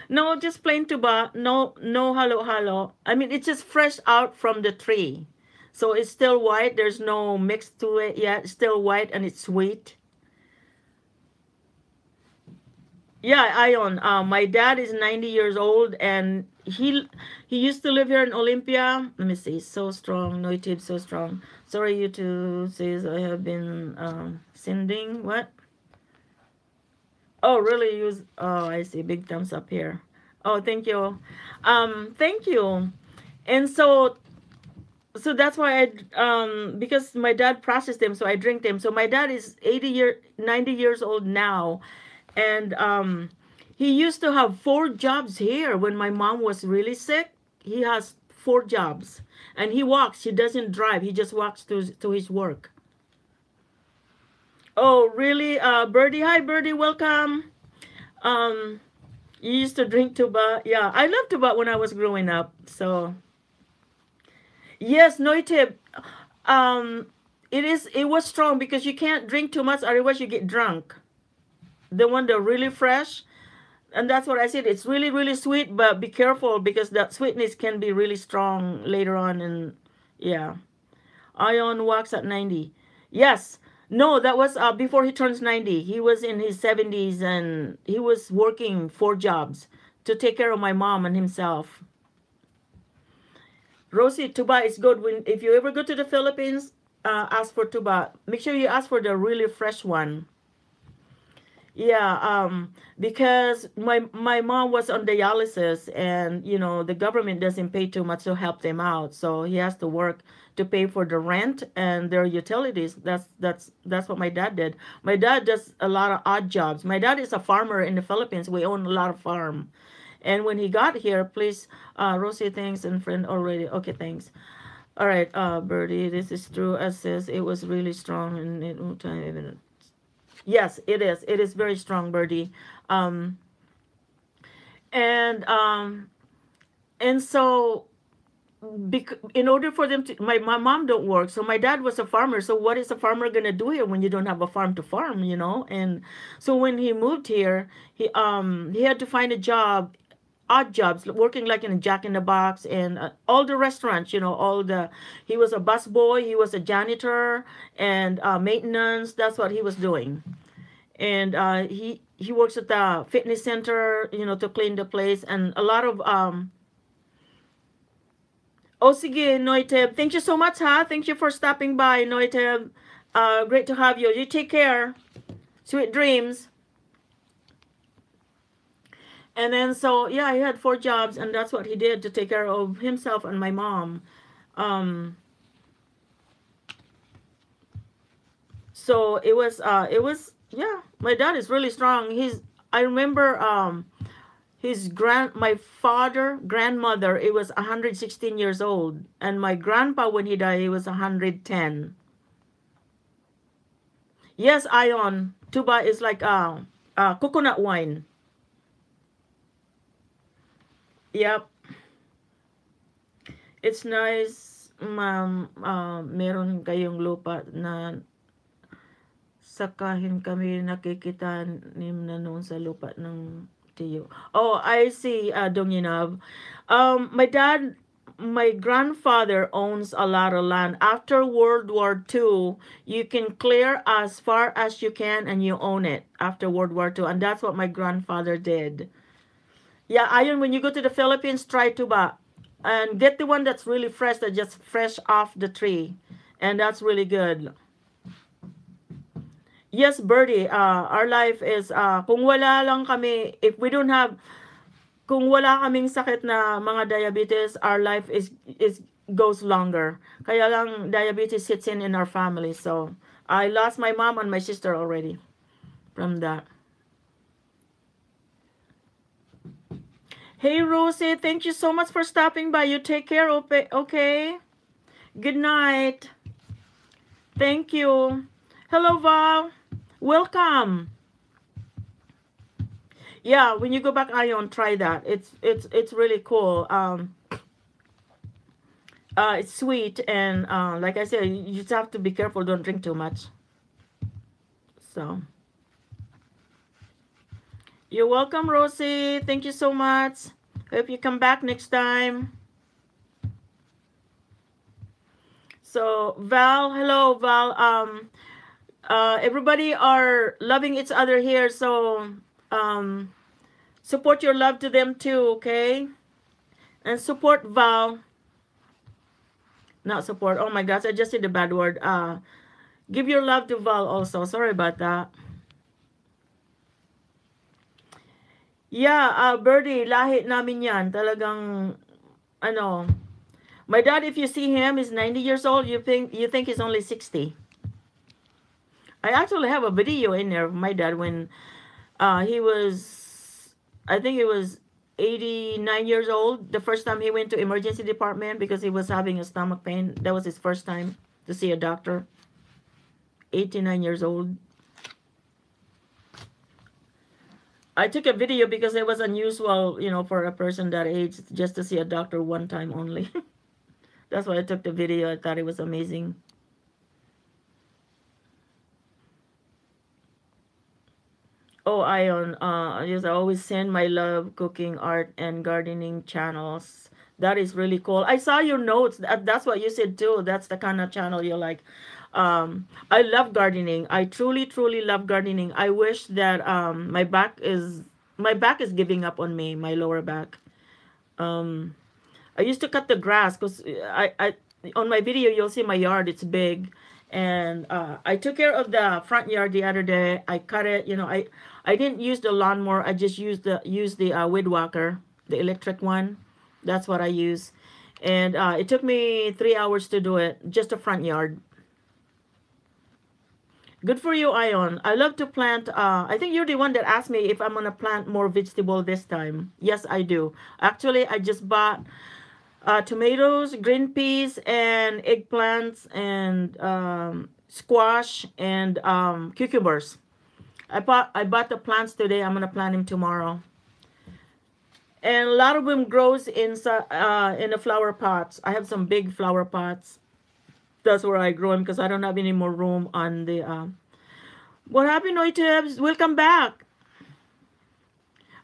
Speaker 1: No, just plain tuba. No, no halo halo. I mean, it's just fresh out from the tree. So it's still white. There's no mix to it yet. It's still white and it's sweet. Yeah, Ion. My dad is 90 years old, and he used to live here in Olympia. Let me see. So strong. No tip, so strong. Sorry, you two says I have been sending. What? Oh, really? Use. Oh, I see. Big thumbs up here. Oh, thank you. Thank you. And so that's why because my dad processed them, so I drink them. So my dad is 90 years old now, and he used to have four jobs here when my mom was really sick. He has four jobs, and he walks. He doesn't drive. He just walks to his work. Oh, really? Birdie, hi, Birdie, welcome. Um, you used to drink tuba. Yeah, I loved tuba when I was growing up. So yes, no tip. Um, it was strong because you can't drink too much, otherwise you get drunk. The one that really fresh, and that's what I said. It's really really sweet, but be careful because that sweetness can be really strong later on. And yeah, Ion walks at 90. Yes. No, that was before he turns 90. He was in his 70s, and he was working four jobs to take care of my mom and himself. Rosie, tuba is good. When if you ever go to the Philippines, ask for tuba. Make sure you ask for the really fresh one. Yeah, because my mom was on dialysis, and the government doesn't pay too much to help them out, so he has to work to pay for the rent and their utilities. That's what my dad did. My dad does a lot of odd jobs. My dad is a farmer in the Philippines. We own a lot of farm, and when he got here, please, Rosie, thanks, and friend already. Okay, thanks. All right, Birdie, this is true. As says, it was really strong and it won't time even. Yes, it is. It is very strong, Birdie. Um, and um, and so in order for them to, my mom don't work, so my dad was a farmer. So what is a farmer gonna do here when you don't have a farm to farm, And so when he moved here, he had to find a job, odd jobs, working like in a Jack in the Box and all the restaurants, all the. He was a bus boy, he was a janitor and maintenance. That's what he was doing, and he works at the fitness center, to clean the place and a lot of. Oh, sige, Noiteb. Thank you so much, ha. Thank you for stopping by, Noiteb. Great to have you. You take care. Sweet dreams. And then so yeah, he had four jobs, and that's what he did to take care of himself and my mom. Um, so it was yeah. My dad is really strong. I remember my father grandmother, it was 116 years old, and my grandpa when he died he was 110. Yes, Ion. Tuba is like coconut wine. Yep. It's nice, ma'am. Meron kayong lupa na sakahin kami nakikita nim na noon sa lupa ng tiyo. Oh, I see, Donginov. My grandfather owns a lot of land. After World War II, you can clear as far as you can and you own it after World War II. And that's what my grandfather did. Yeah, Ayon, when you go to the Philippines, try tuba. And get the one that's really fresh, that just fresh off the tree. And that's really good. Yes, Birdie, our life is, kung wala lang kami, if we don't have, kung wala kaming sakit na mga diabetes, our life is goes longer. Kaya lang diabetes hits in our family. So I lost my mom and my sister already from that. Hey Rosie, thank you so much for stopping by. You take care, okay? Good night. Thank you. Hello Val. Welcome. Yeah, when you go back Ion, try that. It's really cool. It's sweet, and like I said, you just have to be careful. Don't drink too much. So you're welcome, Rosie. Thank you so much. Hope you come back next time. So Val, hello Val. Everybody are loving each other here, so support your love to them too, okay? And support Val. Not support. Oh my gosh, I just said the bad word. Give your love to Val also. Sorry about that. Yeah, Birdie, lahi namin yan. Talagang, ano, my dad, if you see him, is 90 years old. You think he's only 60. I actually have a video in there of my dad when he was, I think he was 89 years old. The first time he went to emergency department because he was having a stomach pain. That was his first time to see a doctor. 89 years old. I took a video because it was unusual, for a person that age just to see a doctor one time only. That's why I took the video. I thought it was amazing. Oh, Ion, yes, I always send my love cooking, art, and gardening channels. That is really cool. I saw your notes. That's what you said too. That's the kind of channel you like. I love gardening. I truly, truly love gardening. I wish that my back is giving up on me. My lower back. Um, I used to cut the grass because I on my video you'll see my yard. It's big, And I took care of the front yard the other day. I cut it. I didn't use the lawnmower. I just used the weed whacker, the electric one. That's what I use. And it took me 3 hours to do it, just the front yard. Good for you, Ion. I love to plant. I think you're the one that asked me if I'm gonna plant more vegetable this time. Yes, I do. Actually, I just bought tomatoes, green peas, and eggplants, and squash, and cucumbers. I bought the plants today. I'm gonna plant them tomorrow. And a lot of them grows in the flower pots. I have some big flower pots. That's where I grow them because I don't have any more room on the. What happened, Noitibs? Welcome back.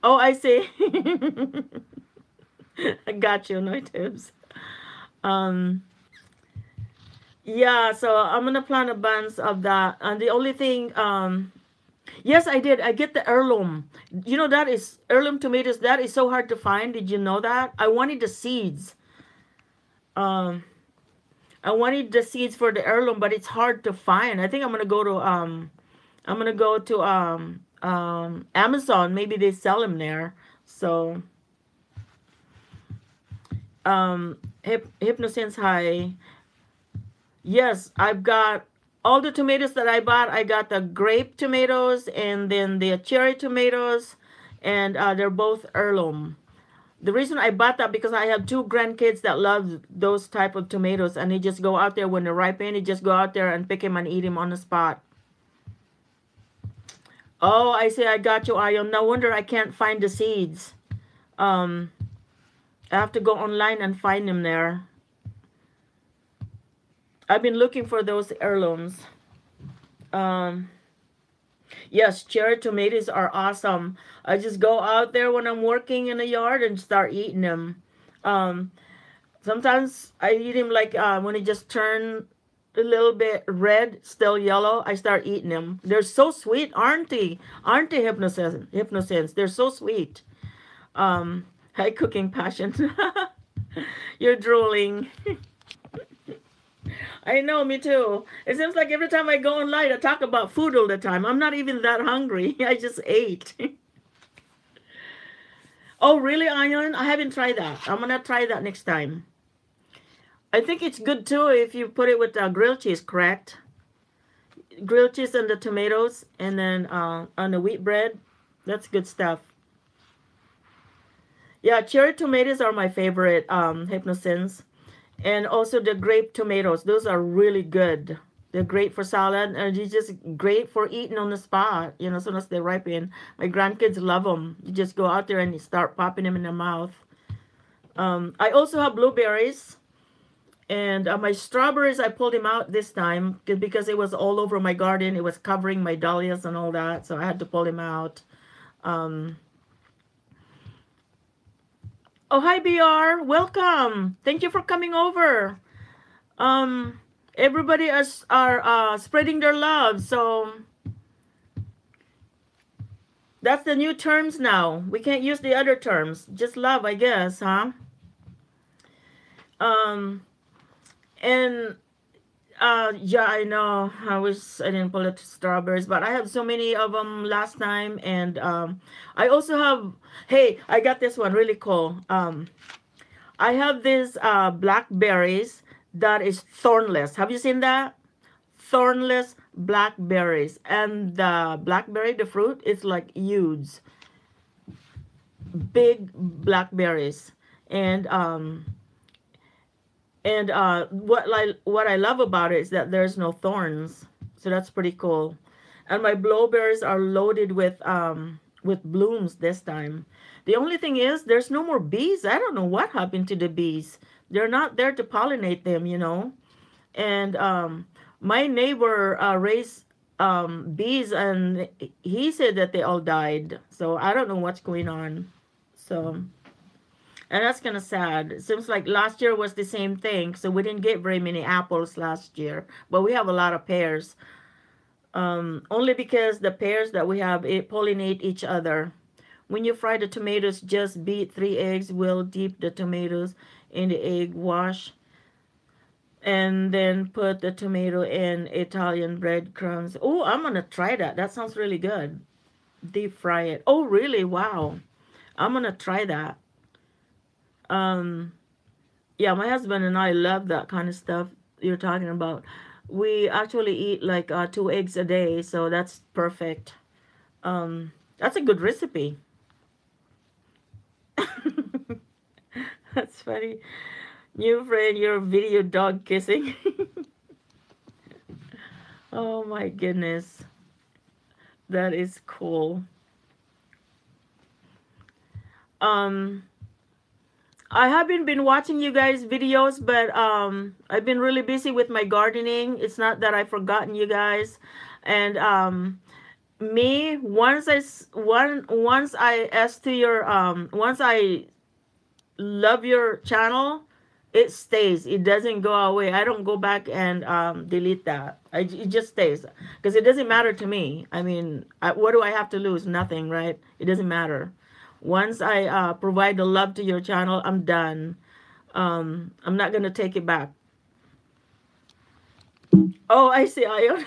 Speaker 1: Oh, I see. I got you, Noitibs. Um, yeah, so I'm gonna plant a bunch of that. And the only thing, yes, I did. I get the heirloom. That is heirloom tomatoes. That is so hard to find. Did you know that? I wanted the seeds. Um, I wanted the seeds for the heirloom, but it's hard to find. I think I'm gonna go to Amazon. Maybe they sell them there. So Hypnosense High. Yes, I've got all the tomatoes that I bought. I got the grape tomatoes and then the cherry tomatoes, and they're both heirloom. The reason I bought that because I have two grandkids that love those type of tomatoes, and they just go out there when they're ripen. They just go out there and pick them and eat them on the spot. Oh, I see. I got you, Ayon. No wonder I can't find the seeds. Um, I have to go online and find them there. I've been looking for those heirlooms. Um, yes, cherry tomatoes are awesome. I just go out there when I'm working in the yard and start eating them. Um, Sometimes I eat them like when they just turn a little bit red, still yellow. I start eating them. They're so sweet, aren't they? Aren't they, Hypnosense? They're so sweet. High cooking passion. You're drooling. I know, me too. It seems like every time I go online, I talk about food all the time. I'm not even that hungry. I just ate. Oh, really, Iron? I haven't tried that. I'm gonna try that next time. I think it's good too if you put it with grilled cheese, correct? Grilled cheese and the tomatoes, and then on the wheat bread. That's good stuff. Yeah, cherry tomatoes are my favorite, Hypnosense. And also the grape tomatoes. Those are really good. They're great for salad, and you just great for eating on the spot. As soon as they ripen. My grandkids love them. You just go out there and you start popping them in their mouth. I also have blueberries. And my strawberries, I pulled them out this time because it was all over my garden. It was covering my dahlias and all that, so I had to pull them out. Um, oh, hi, BR. Welcome. Thank you for coming over. Um, Everybody are spreading their love, so that's the new terms now. We can't use the other terms. Just love, I guess, huh? Um, and yeah, I know. I didn't pull the strawberries, but I have so many of them last time, and I also have. Hey, I got this one really cool. I have this blackberries that is thornless. Have you seen that? Thornless blackberries, and the blackberry, the fruit, is like huge, big blackberries, and what I love about it is that there's no thorns, so that's pretty cool. And my blueberries are loaded with blooms this time. The only thing is there's no more bees. I don't know what happened to the bees. They're not there to pollinate them. And my neighbor raised bees, and he said that they all died. So I don't know what's going on. So. And that's kind of sad. It seems like last year was the same thing. So we didn't get very many apples last year. But we have a lot of pears. Only because the pears that we have, it pollinate each other. When you fry the tomatoes, just beat 3 eggs. We'll dip the tomatoes in the egg wash. and then put the tomato in Italian breadcrumbs. Oh, I'm gonna try that. That sounds really good. Deep fry it. Oh, really? Wow. I'm gonna try that. Um, yeah, my husband and I love that kind of stuff you're talking about. We actually eat like 2 eggs a day, so that's perfect. That's a good recipe. That's funny. New friend, your video dog kissing. Oh my goodness. That is cool. Um, I haven't been watching you guys' videos, but I've been really busy with my gardening. It's not that I've forgotten you guys. And me, once I as to your once I love your channel, it stays. It doesn't go away. I don't go back and delete that. It just stays because it doesn't matter to me. I mean, what do I have to lose? Nothing, right? It doesn't matter. Once I provide the love to your channel, I'm done. I'm not gonna take it back. Oh, I see, Ion.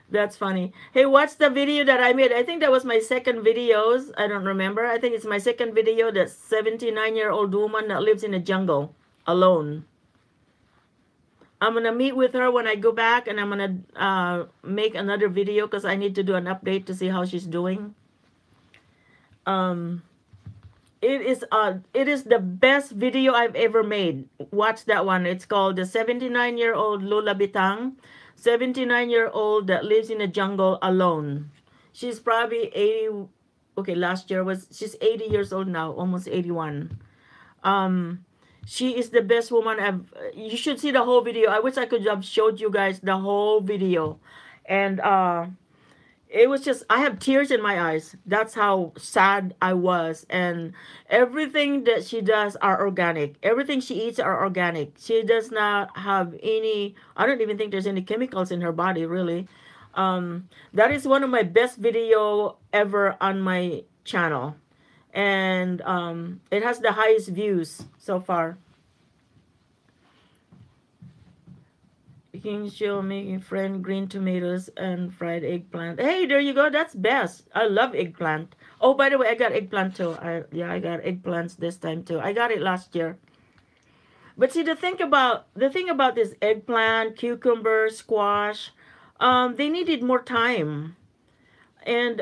Speaker 1: That's funny. Hey, what's the video that I made? I think that was my second videos. I don't remember. I think it's my second video. That 79-year-old woman that lives in the jungle alone. I'm gonna meet with her when I go back, and I'm gonna make another video because I need to do an update to see how she's doing. Um, it is the best video I've ever made. Watch that one. It's called the 79-year-old Lula Bitang, 79-year-old that lives in the jungle alone. She's probably 80. Okay, last year was she's 80 years old now, almost 81. Um, she is the best woman I've. You should see the whole video. I wish I could have showed you guys the whole video, and it was just I have tears in my eyes. That's how sad I was. And everything that she does are organic. Everything she eats are organic. She does not have any, I don't even think there's any chemicals in her body really. That is one of my best video ever on my channel. And it has the highest views so far. Baking show making friend green tomatoes and fried eggplant. Hey, there you go. That's best. I love eggplant. Oh, by the way, I got eggplant too. I got eggplants this time too. I got it last year. But see, the thing about this eggplant, cucumber, squash, they needed more time, and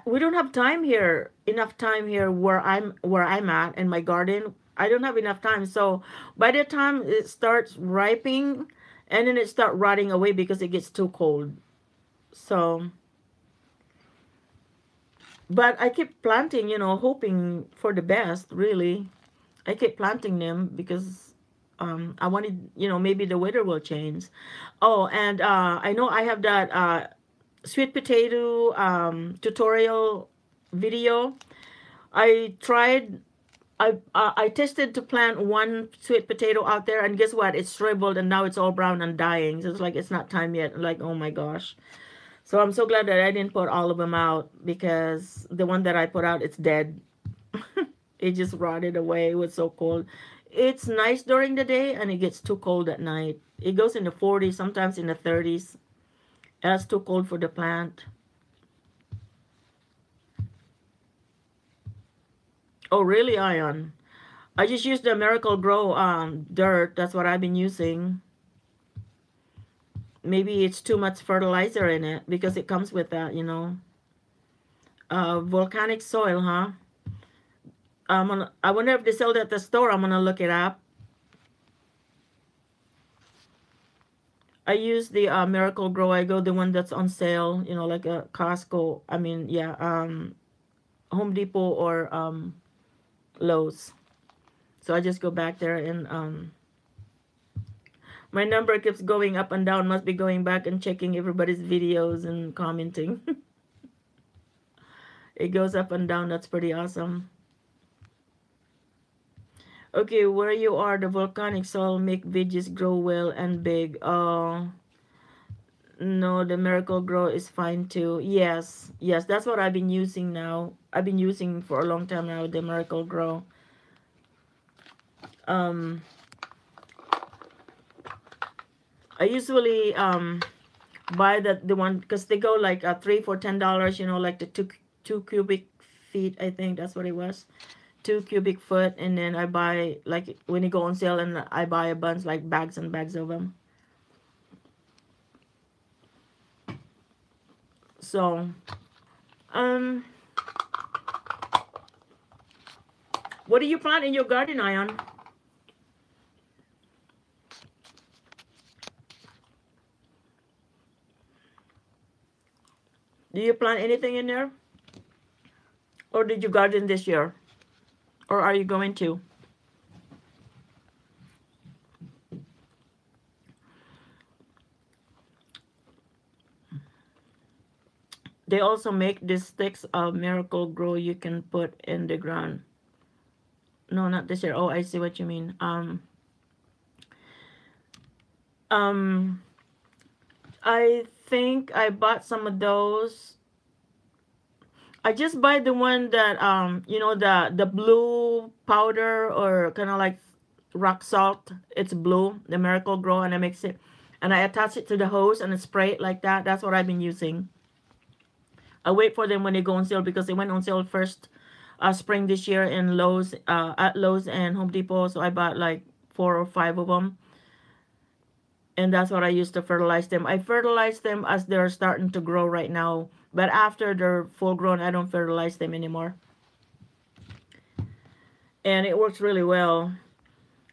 Speaker 1: we don't have time here. Enough time here where I'm at in my garden. I don't have enough time. So by the time it starts ripening, and then it start rotting away because it gets too cold. So, but I keep planting, hoping for the best. Really, I keep planting them because I wanted, maybe the weather will change. Oh, and I know I have that sweet potato tutorial video. I tried. I tested to plant one sweet potato out there, and guess what? It's shriveled, and now it's all brown and dying. So it's like it's not time yet. Like, oh my gosh. So I'm so glad that I didn't put all of them out because the one that I put out, it's dead. It just rotted away. It was so cold. It's nice during the day, and it gets too cold at night. It goes in the 40s, sometimes in the 30s. That's too cold for the plant. Oh, really, Ion? I just used the Miracle Grow dirt. That's what I've been using. Maybe it's too much fertilizer in it because it comes with that. Volcanic soil, huh? I wonder if they sell that at the store. I'm gonna look it up. I use the Miracle Grow. I go the one that's on sale. Like a Costco. I mean, yeah, Home Depot or Lowe's. So I just go back there and my number keeps going up and down. Must be going back and checking everybody's videos and commenting. It goes up and down. That's pretty awesome. Okay, where you are, the volcanic soil make veggies grow well and big. Oh, no, the Miracle Grow is fine too. Yes, yes, that's what I've been using now. I've been using for a long time now, the Miracle Grow. Um, I usually buy the one because they go like three for $10. You know, like the two cubic feet. I think that's what it was, 2 cubic foot. And then I buy like when you go on sale, and I buy a bunch like bags and bags of them. So um, what do you plant in your garden, Ion? Do you plant anything in there, or did you garden this year, or are you going to? They also make these sticks of miracle grow you can put in the ground. No, not this year. Oh, I see what you mean. Um, I think I bought some of those. I just buy the one that the blue powder, or kind of like rock salt. It's blue, the miracle grow, and I mix it, and I attach it to the hose and I spray it like that. That's what I've been using. I wait for them when they go on sale because they went on sale first spring this year in Lowe's, at Lowe's and Home Depot. So I bought like 4 or 5 of them, and that's what I use to fertilize them. I fertilize them as they're starting to grow right now, but after they're full grown, I don't fertilize them anymore, and it works really well.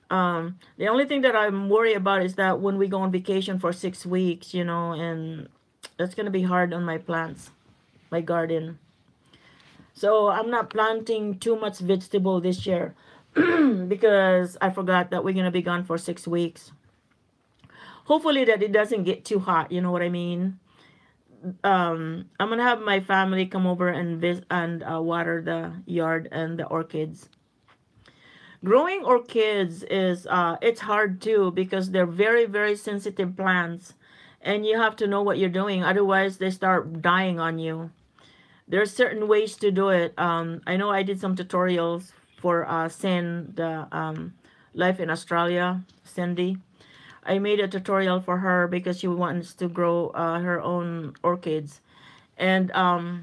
Speaker 1: The only thing that I'm worried about is that when we go on vacation for 6 weeks, and that's gonna be hard on my plants, my garden. So I'm not planting too much vegetable this year because I forgot that we're gonna be gone for 6 weeks. Hopefully that it doesn't get too hot. You know what I mean? I'm gonna have my family come over and visit and water the yard and the orchids. Growing orchids is it's hard too because they're very very sensitive plants, and you have to know what you're doing. Otherwise, they start dying on you. There's certain ways to do it. I know I did some tutorials for Sen, the life in Australia, Cindy. I made a tutorial for her because she wants to grow her own orchids, and I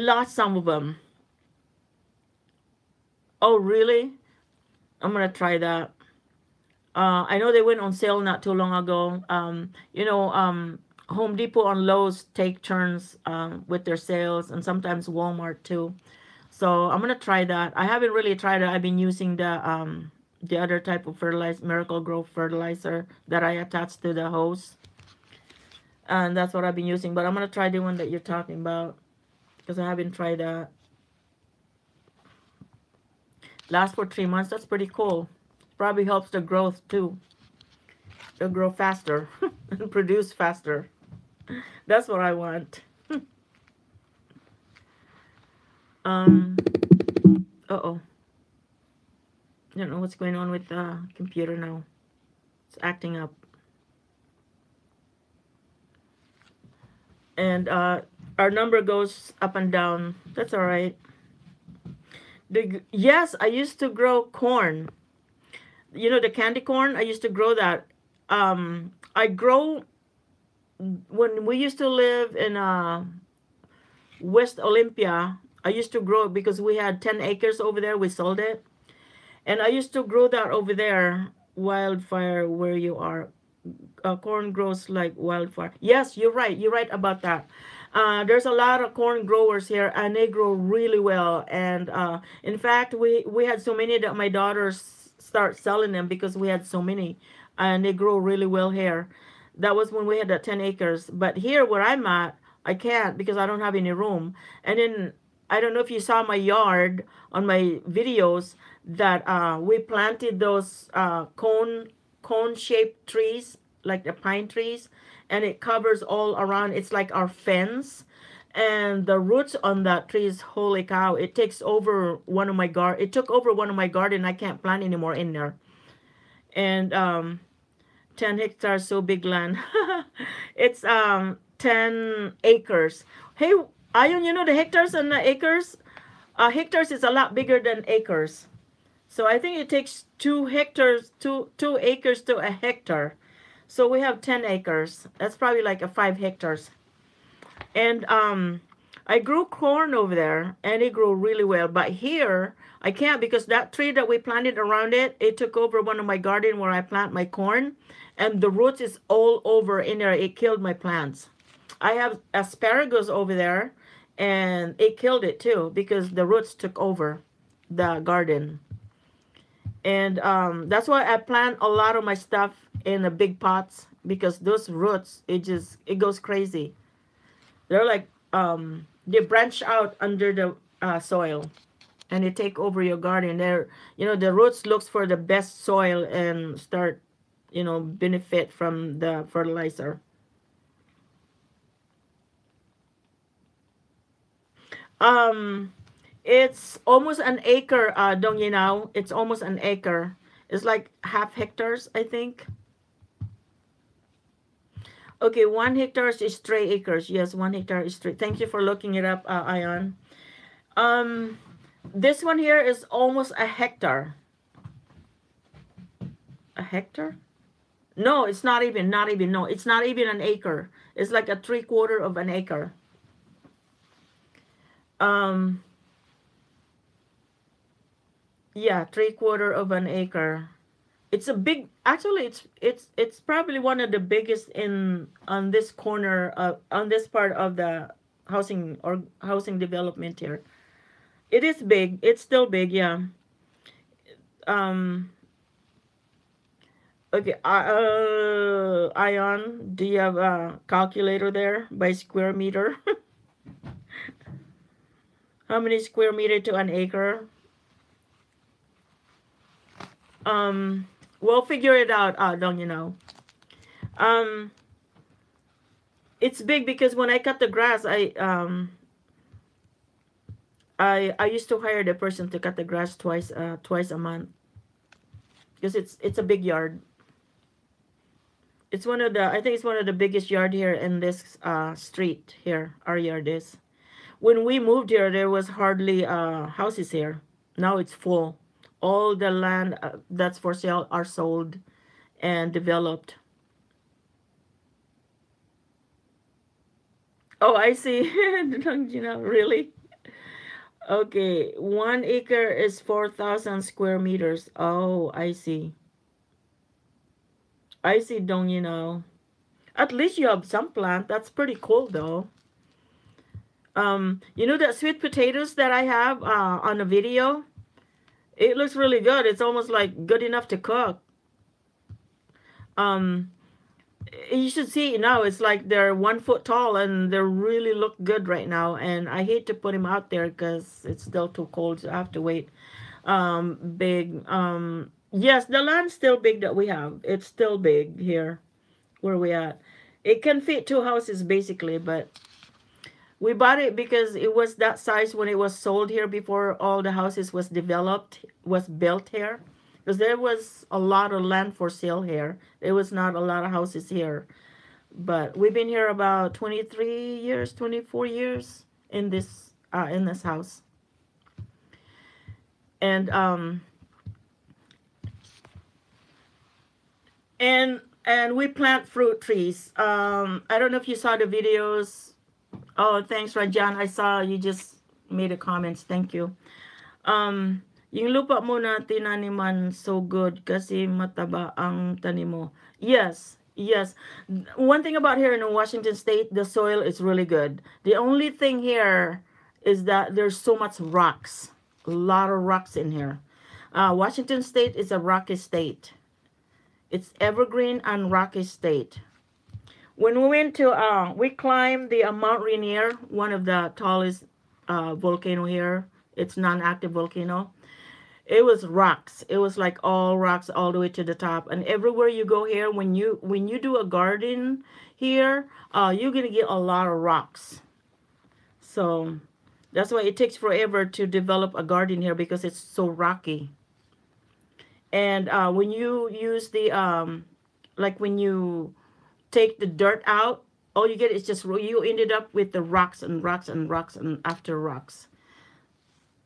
Speaker 1: lost some of them. Oh, really? I'm gonna try that. I know they went on sale not too long ago. Home Depot and Lowe's take turns with their sales, and sometimes Walmart too. So I'm gonna try that. I haven't really tried it. I've been using the other type of fertilizer, Miracle Grow fertilizer that I attach to the hose, and that's what I've been using. But I'm gonna try the one that you're talking about because I haven't tried that. Last for 3 months. That's pretty cool. Probably helps the growth too. They'll grow faster and produce faster. That's what I want. Um. Uh-oh. I don't know what's going on with the computer now. It's acting up. And our number goes up and down. That's all right. Yes, I used to grow corn. The candy corn. I used to grow that. I grow when we used to live in West Olympia. I used to grow it because we had 10 acres over there. We sold it, and I used to grow that over there. Wildfire, where you are, corn grows like wildfire. Yes, you're right. You're right about that. There's a lot of corn growers here, and they grow really well. And in fact, we had so many that my daughters start selling them because we had so many, and they grow really well here. That was when we had the 10 acres. But here where I'm at, I can't because I don't have any room. And then I don't know if you saw my yard on my videos that we planted those cone shaped trees like the pine trees, and it covers all around. It's like our fence, and the roots on that trees, holy cow, it takes over one of my garden. It took over one of my garden. I can't plant anymore in there. And 10 hectares, so big land. It's 10 acres. Hey, Ion, the hectares and the acres, hectares is a lot bigger than acres. So I think it takes 2 hectares, two acres to a hectare. So we have 10 acres. That's probably like a 5 hectares. And I grew corn over there, and it grew really well. But here I can't, because that tree that we planted around it, it took over one of my garden where I plant my corn, and the roots is all over in there. It killed my plants. I have asparagus over there, and it killed it too because the roots took over the garden. And that's why I plant a lot of my stuff in the big pots, because those roots, it goes crazy. They're like they branch out under the soil, and they take over your garden. They're, the roots looks for the best soil and start, benefit from the fertilizer. Um, it's almost an acre, don't you know? It's almost an acre. It's like half hectares, I think. Okay, 1 hectare is 3 acres. Yes, 1 hectare is three. Thank you for looking it up, Ion. Um, this one here is almost a hectare. A hectare? No, it's not even. Not even. No, it's not even an acre. It's like a 3/4 of an acre. Um, yeah, 3/4 of an acre. It's a big. Actually, it's probably one of the biggest in on this corner on this part of the housing development here. It is big. It's still big. Yeah. Um. Okay. Ion, do you have a calculator there by square meter? How many square meter to an acre? Um. We'll figure it out. Don't you know? Um. It's big because when I cut the grass, I used to hire the person to cut the grass twice a month, because it's a big yard. It's one of the I think it's one of the biggest yard here in this street here. Our yard is. When we moved here, there was hardly houses here. Now it's full. All the land that's for sale are sold and developed. Oh, I see. Don't you know, really? Okay, 1 acre is 4,000 square meters. Oh, I see. I see, don't you know? At least you have some plant. That's pretty cool, though. You know that sweet potatoes that I have on the video? It looks really good. It's almost like good enough to cook. Um, you should see it now. It's like they're 1 foot tall, and they really look good right now. And I hate to put them out there because it's still too cold, so I have to wait. Big. Yes, the land's still big that we have. It's still big here where we at. It can fit 2 houses basically, but we bought it because it was that size when it was sold here before all the houses was built here. Because there was a lot of land for sale here. There was not a lot of houses here. But we've been here about 23 years, 24 years in this house. And and we plant fruit trees. I don't know if you saw the videos. Oh, thanks, Rajan. I saw you just made a comment. Thank you. Yung lupa mo na tinaniman so good kasi mataba ang tanim mo. Yes, yes. One thing about here in Washington State, the soil is really good. The only thing here is that there's so much rocks. A lot of rocks in here. Washington State is a rocky state. It's evergreen and rocky state. When we went to, we climbed the Mount Rainier, one of the tallest volcano here. It's non-active volcano. It was rocks. It was like all rocks all the way to the top. And everywhere you go here, when you do a garden here, you're gonna get a lot of rocks. So that's why it takes forever to develop a garden here, because it's so rocky. And when you use the like when you take the dirt out, all you get is just you ended up with the rocks and rocks and rocks and after rocks.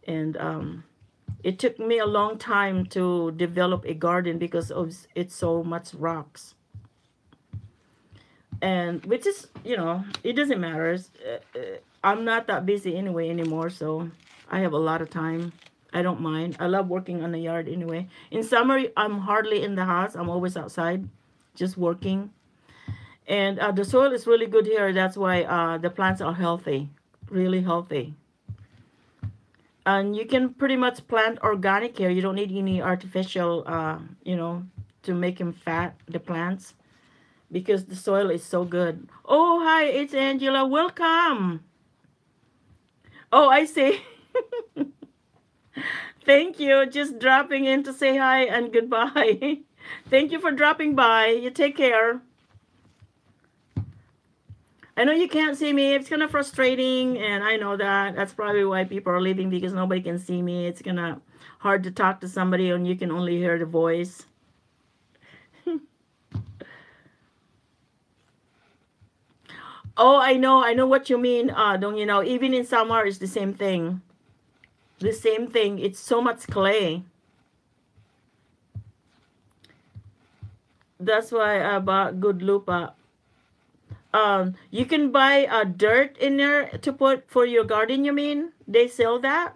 Speaker 1: And It took me a long time to develop a garden because of it's so much rocks. And which is, it doesn't matter. I'm not that busy anyway anymore, so I have a lot of time. I don't mind. I love working on the yard anyway. In summer, I'm hardly in the house. I'm always outside, just working. And the soil is really good here. That's why the plants are healthy, really healthy. And you can pretty much plant organic here. You don't need any artificial, to make them fat, the plants, because the soil is so good. Oh, hi, it's Angela. Welcome. Oh, I see. Thank you. Just dropping in to say hi and goodbye. Thank you for dropping by. You take care. I know you can't see me. It's kind of frustrating, and I know that. That's probably why people are leaving because nobody can see me. It's kind of hard to talk to somebody and you can only hear the voice. Oh, I know. I know what you mean. Don't you know? Even in summer, it's the same thing. The same thing. It's so much clay. That's why I bought good lupa. You can buy dirt in there to put for your garden. You mean they sell that?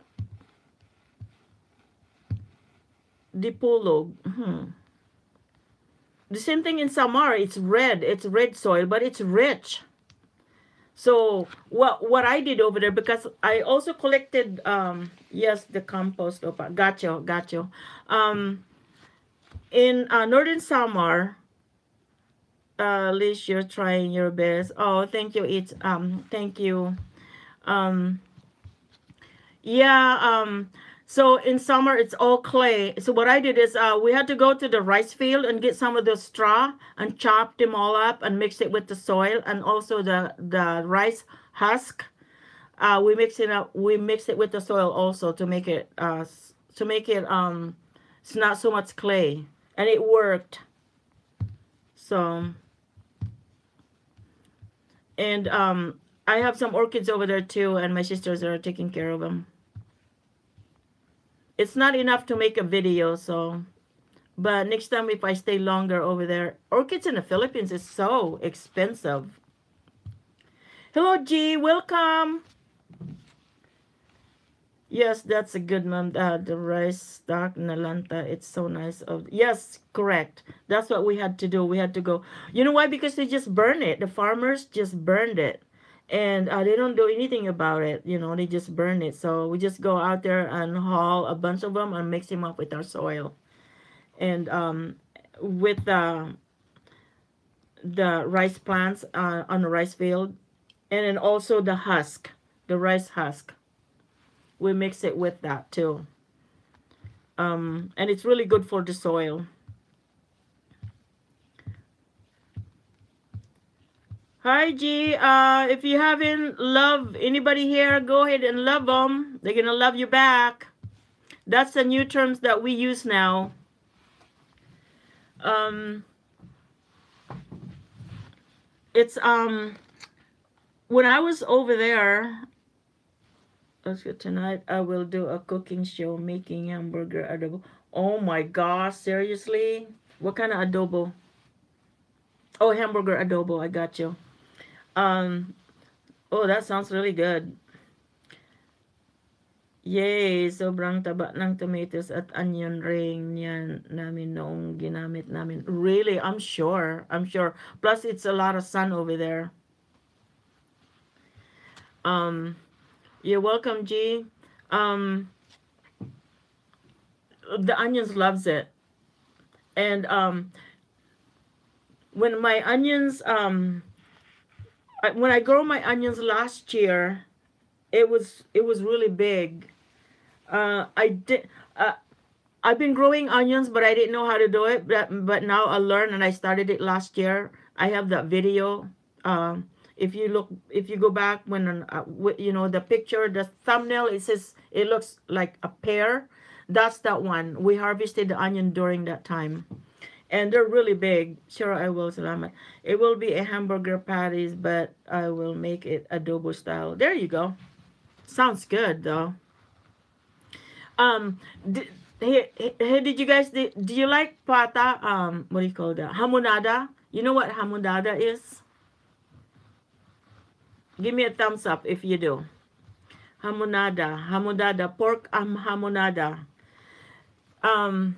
Speaker 1: Dipolog. The same thing in Samar. It's red. It's red soil, but it's rich. So what I did over there, because I also collected yes, the compost. Opa, gotcha. In northern Samar, at least you're trying your best. Oh, thank you. Thank you. Um, yeah. So in summer it's all clay. So what I did is we had to go to the rice field and get some of the straw and chop them all up and mix it with the soil and also the rice husk. We mix it with the soil also to make it it's not so much clay, and it worked. So and I have some orchids over there too, and my sisters are taking care of them. It's not enough to make a video, so but next time if I stay longer over there, orchids in the Philippines is so expensive. Hello G, welcome. Yes, that's a good one. The rice stock nalanta, it's so nice. Of yes, correct. That's what we had to do. We had to go. You know why? Because they just burn it. The farmers just burned it, and they don't do anything about it. They just burn it. So we just go out there and haul a bunch of them and mix them up with our soil, and with the rice plants on the rice field, and then also the husk, the rice husk. We mix it with that too. And it's really good for the soil. Hi G, if you haven't loved anybody here, go ahead and love them. They're gonna love you back. That's the new terms that we use now. It's when I was over there, let's go tonight. I will do a cooking show making hamburger adobo. Oh my gosh, seriously? What kind of adobo? Oh, hamburger adobo. I got you. Um, oh, that sounds really good. Yay! Sobrang taba ng tomatoes at onion ring niyan namin noong ginamit namin. Really? I'm sure. I'm sure. Plus, it's a lot of sun over there. You're welcome, G. The onions loves it. And when my onions when I grow my onions last year, it was really big. I did. I've been growing onions, but I didn't know how to do it. But now I learned, and I started it last year. I have that video. If you go back when the picture, the thumbnail, it says it looks like a pear. That's that one. We harvested the onion during that time, and they're really big. Sure, I will, Salamat. It will be a hamburger patties, but I will make it adobo style. There you go. Sounds good though. Did, hey, did you guys do you like pata? What do you call that? Hamonada. You know what hamonada is? Give me a thumbs up if you do. Hamonada, pork hamonada. Um,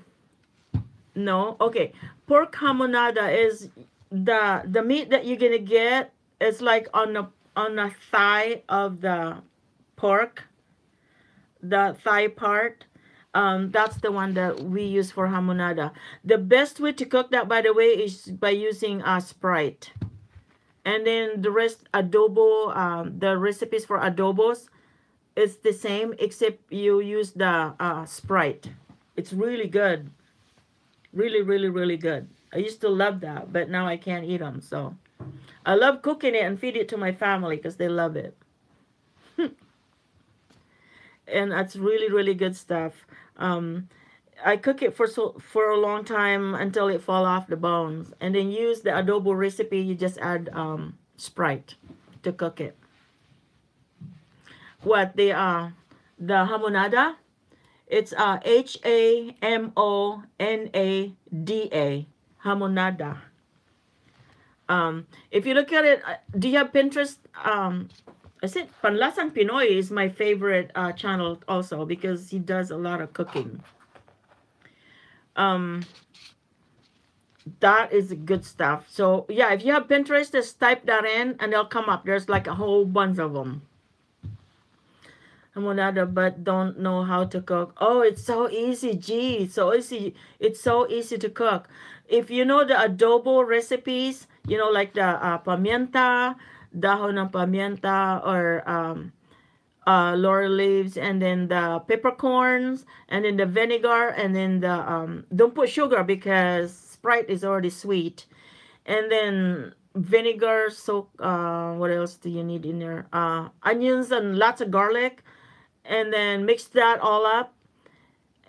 Speaker 1: no, okay. Pork hamonada is the meat that you're gonna get. It's like on the thigh of the pork, the thigh part. That's the one that we use for hamonada. The best way to cook that, by the way, is by using Sprite. And then the rest adobo, the recipes for adobos, it's the same except you use the Sprite. It's really good, really, really, really good. I used to love that, but now I can't eat them. So I love cooking it and feed it to my family because they love it. And that's really, really good stuff. Um, I cook it for a long time until it fall off the bones, and then use the adobo recipe. You just add Sprite to cook it. What the hamonada? It's Hamonada. Hamonada. If you look at it, do you have Pinterest? I said Panlasang Pinoy is my favorite channel also because he does a lot of cooking. Um, that is good stuff. So yeah, if you have Pinterest, just type that in and they'll come up. There's like a whole bunch of them. Hamonada, but don't know how to cook. Oh, it's so easy. Gee, so easy. It's so easy to cook. If you know the adobo recipes, you know, like the pimienta, dahon ng pimienta, or laurel leaves, and then the peppercorns, and then the vinegar, and then the don't put sugar because Sprite is already sweet, and then vinegar. So what else do you need in there? Onions and lots of garlic, and then mix that all up.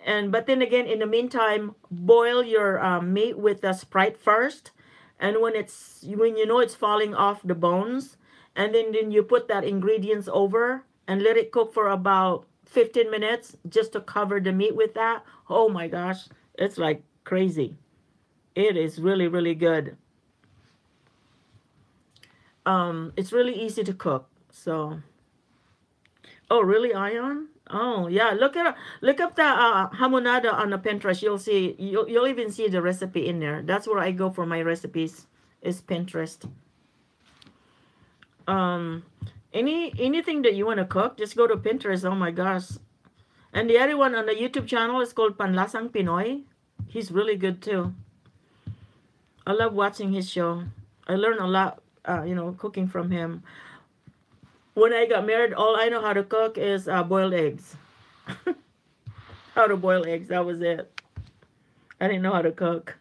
Speaker 1: And but then again, in the meantime, boil your meat with the Sprite first, and when you know it's falling off the bones, and then you put that ingredients over and let it cook for about 15 minutes just to cover the meat with that. Oh my gosh, it's like crazy. It is really, really good. It's really easy to cook. So, oh really, Ion? Oh yeah, look up the hamonada on the Pinterest. You'll even see the recipe in there. That's where I go for my recipes, is Pinterest. Um, anything that you want to cook, just go to Pinterest. Oh my gosh! And the other one on the YouTube channel is called Panlasang Pinoy. He's really good too. I love watching his show. I learn a lot, cooking from him. When I got married, all I know how to cook is boiled eggs. How to boil eggs. That was it. I didn't know how to cook.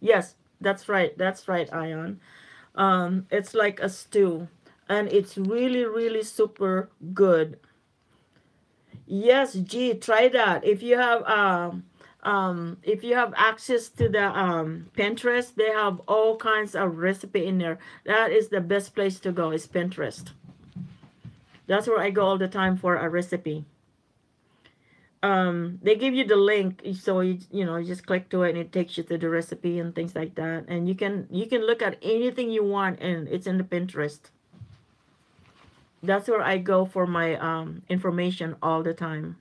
Speaker 1: Yes, that's right. That's right, Ion. It's like a stew, and it's really, really super good. Yes, gee, try that. If you have access to the Pinterest, they have all kinds of recipe in there. That is the best place to go, is Pinterest. That's where I go all the time for a recipe. They give you the link, so you just click to it and it takes you to the recipe and things like that. And you can look at anything you want, and it's in the Pinterest. That's where I go for my information all the time.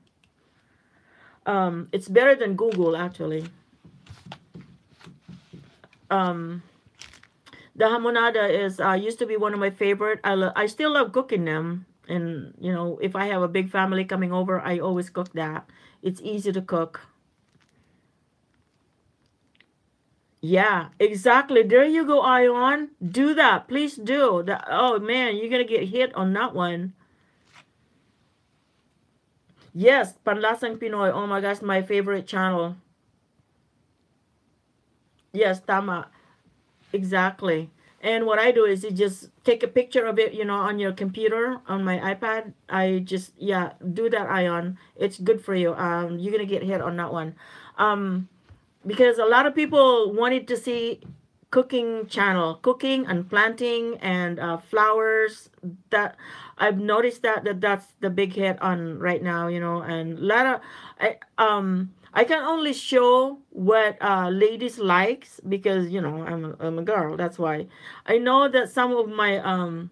Speaker 1: It's better than Google, actually. Um, the hamonada is used to be one of my favorite. I still love cooking them, and if I have a big family coming over, I always cook that. It's easy to cook. Yeah, exactly. There you go, Ion. Do that. Please do. Oh man, you're gonna get hit on that one. Yes, Panlasang Pinoy. Oh my gosh, my favorite channel. Yes, tama. Exactly. And what I do is you just take a picture of it, on your computer, on my iPad. I just, yeah, do that, Ion. It's good for you. You're gonna get hit on that one. Um, because a lot of people wanted to see cooking channel, cooking and planting and flowers. That I've noticed that's the big hit on right now, and a lot of I can only show what ladies likes because I'm a girl. That's why I know that some of my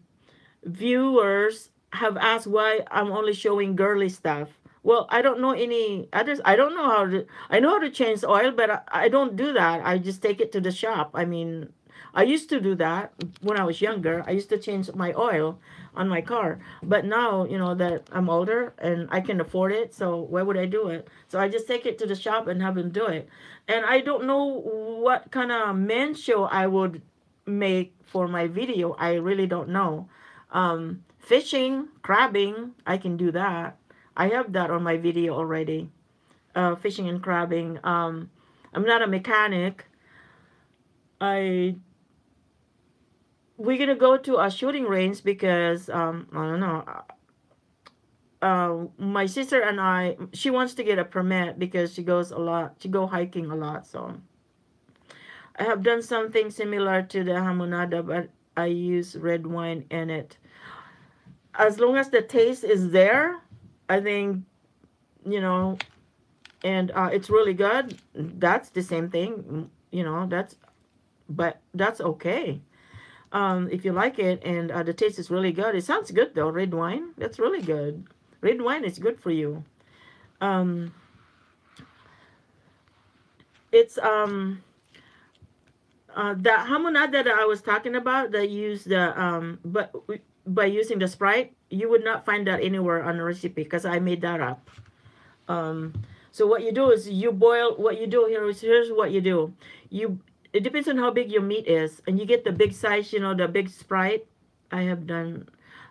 Speaker 1: viewers have asked why I'm only showing girly stuff. Well, I don't know any others. I don't know how to. I know how to change oil, but I don't do that. I just take it to the shop. I mean, I used to do that when I was younger. I used to change my oil on my car. But now, that I'm older and I can afford it, so why would I do it? So I just take it to the shop and have them do it. And I don't know what kind of men show I would make for my video. I really don't know. Fishing, crabbing, I can do that. I have that on my video already. Fishing and crabbing. I'm not a mechanic. I we're gonna go to a shooting range because I don't know. My sister and she wants to get a permit because she goes a lot. She go hiking a lot. So I have done something similar to the hamonada, but I use red wine in it. As long as the taste is there, I think you know, and it's really good. That's the same thing, but that's okay. If you like it and the taste is really good. It sounds good though. Red wine, that's really good. Red wine is good for you. Um, it's that hamonada that I was talking about that use the but by using the Sprite, you would not find that anywhere on the recipe because I made that up. Um, so what you do is you boil. What you do here is here's what you do. You It depends on how big your meat is, and you get the big size. The big Sprite. I have done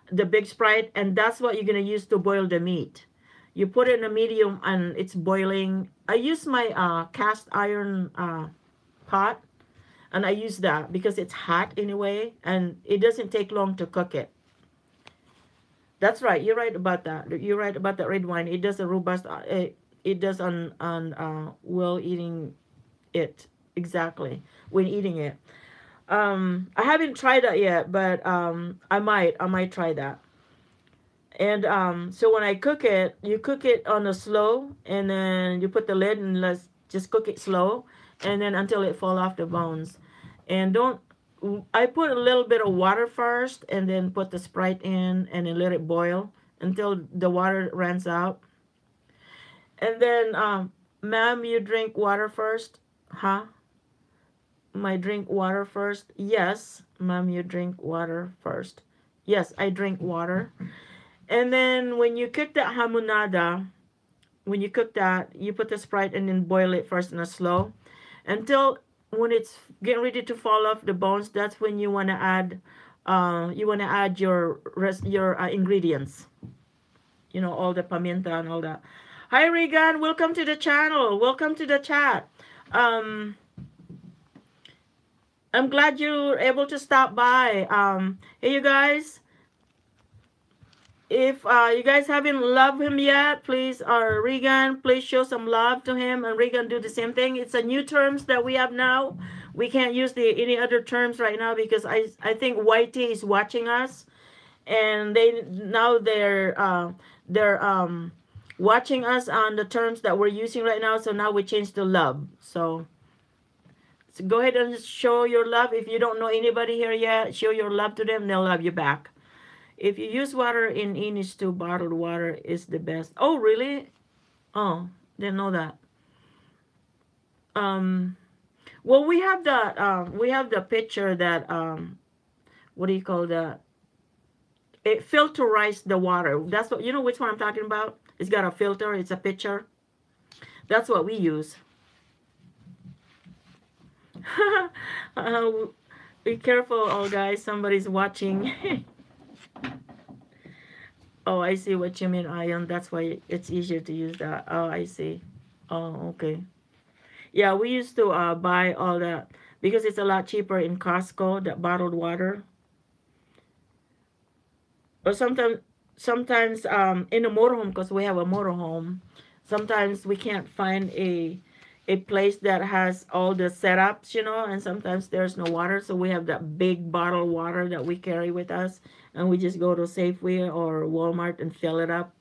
Speaker 1: the big Sprite, and that's what you're gonna use to boil the meat. You put it in a medium, and it's boiling. I use my cast iron pot, and I use that because it's hot anyway, and it doesn't take long to cook it. That's right. You're right about that. You're right about that red wine. It does a robust. It does on well eating it exactly when eating it. I haven't tried that yet, but I might try that. And so when I cook it, you cook it on a slow, and then you put the lid and let's just cook it slow, and then until it fall off the bones. And don't I put a little bit of water first, and then put the Sprite in, and then let it boil until the water runs out. And then, ma'am, you drink water first, huh? My drink water first. Yes, ma'am, you drink water first. Yes, I drink water. And then when you cook that hamonada, when you cook that, you put the Sprite and then boil it first in a slow until when it's getting ready to fall off the bones. That's when you want to add your ingredients. All the pimienta and all that. Hi Regan, welcome to the channel. Welcome to the chat. Um, I'm glad you're able to stop by. Hey you guys, if you guys haven't loved him yet, please, Regan, please show some love to him, and Regan do the same thing. It's a new terms that we have now. We can't use any other terms right now because I think Whitey is watching us, and they're watching us on the terms that we're using right now. So now we change to love. So go ahead and show your love. If you don't know anybody here yet, show your love to them. They'll love you back. If you use water in English too, bottled water is the best. Oh, really? Oh, didn't know that. Um, well, we have the picture that what do you call that? It filterized the water. That's what which one I'm talking about. It's got a filter. It's a pitcher. That's what we use. uh, be careful, oh guys. Somebody's watching. Oh, I see what you mean, Ion. That's why it's easier to use that. Oh, I see. Oh, okay. Yeah, we used to buy all that because it's a lot cheaper in Costco, that bottled water. Or sometimes in a motorhome, because we have a motorhome, sometimes we can't find a a place that has all the setups, and sometimes there's no water, so we have that big bottled water that we carry with us, and we just go to Safeway or Walmart and fill it up.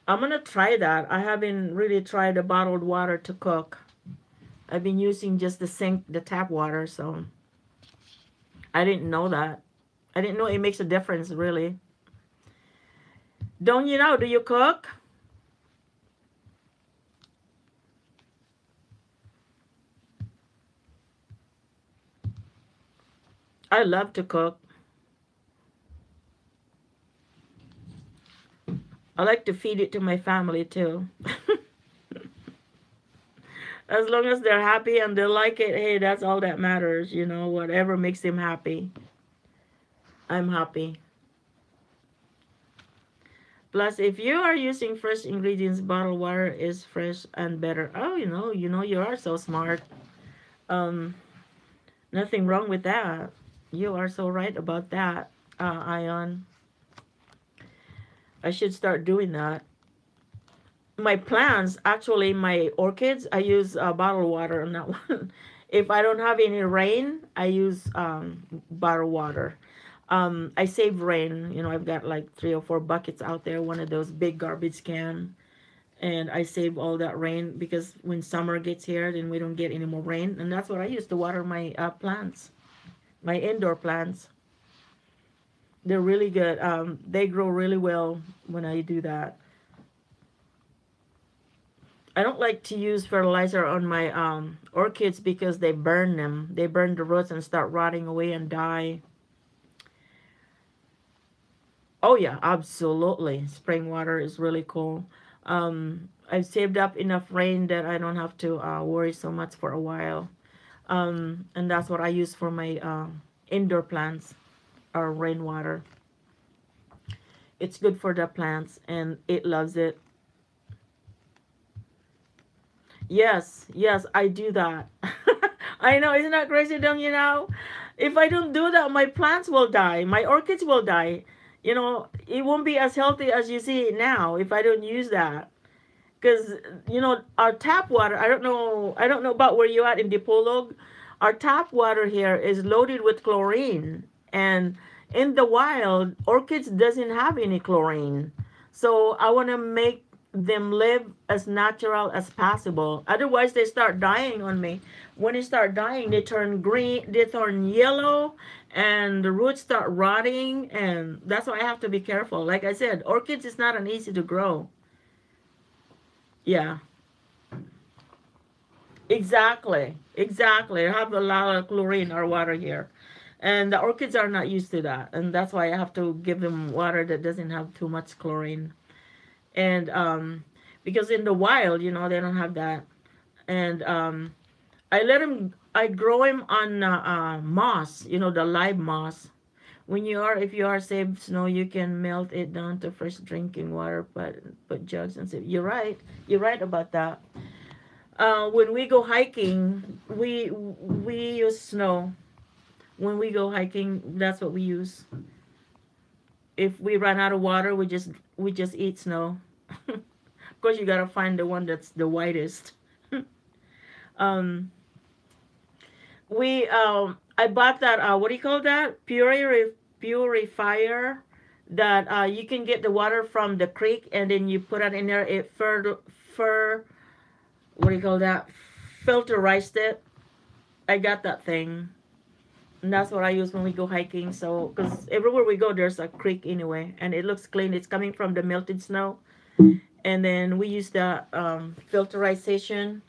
Speaker 1: I'm gonna try that. I haven't really tried the bottled water to cook. I've been using just the tap water, so I didn't know that. I didn't know it makes a difference, really. Don't you know? Do you cook? I love to cook. I like to feed it to my family too. As long as they're happy and they like it, hey, that's all that matters, whatever makes them happy. I'm happy. Plus, if you are using fresh ingredients, bottled water is fresh and better. Oh, you are so smart. Um, Nothing wrong with that. You are so right about that, Ion. I should start doing that. My plants, actually, my orchids, I use bottled water on that one. If I don't have any rain, I use bottled water. I save rain. I've got like 3 or 4 buckets out there, one of those big garbage can, and I save all that rain because when summer gets here, then we don't get any more rain, and that's what I use to water my plants, my indoor plants. They're really good. They grow really well when I do that. I don't like to use fertilizer on my orchids because they burn them. They burn the roots and start rotting away and die. Oh yeah, absolutely. Spring water is really cool. I've saved up enough rain that I don't have to worry so much for a while. And that's what I use for my indoor plants, or rainwater. It's good for the plants and it loves it. Yes, yes, I do that. I know, isn't that crazy, don't you know? If I don't do that, my plants will die. My orchids will die. It won't be as healthy as you see it now if I don't use that. Because our tap water, I don't know about where you at in Dipolog. Our tap water here is loaded with chlorine, and in the wild orchids doesn't have any chlorine, so I want to make them live as natural as possible, otherwise they start dying on me. When they start dying, they turn green, they turn yellow, and the roots start rotting, and that's why I have to be careful. Like I said, orchids is not an easy to grow. Yeah. Exactly, exactly. I have a lot of chlorine in our water here, and the orchids are not used to that, and that's why I have to give them water that doesn't have too much chlorine. And because in the wild, they don't have that. And I grow them on moss, the live moss. If you are saved snow, you can melt it down to fresh drinking water, but put jugs and save. You're right about that. When we go hiking, we use snow. When we go hiking, that's what we use. If we run out of water, we just eat snow. Of course, you gotta find the one that's the whitest. um, I bought that. What do you call that? Purifier. That you can get the water from the creek and then you put it in there. Fur. What do you call that? Filterized it. I got that thing. And that's what I use when we go hiking. So, because everywhere we go, there's a creek anyway, and it looks clean. It's coming from the melted snow, and then we use the filterization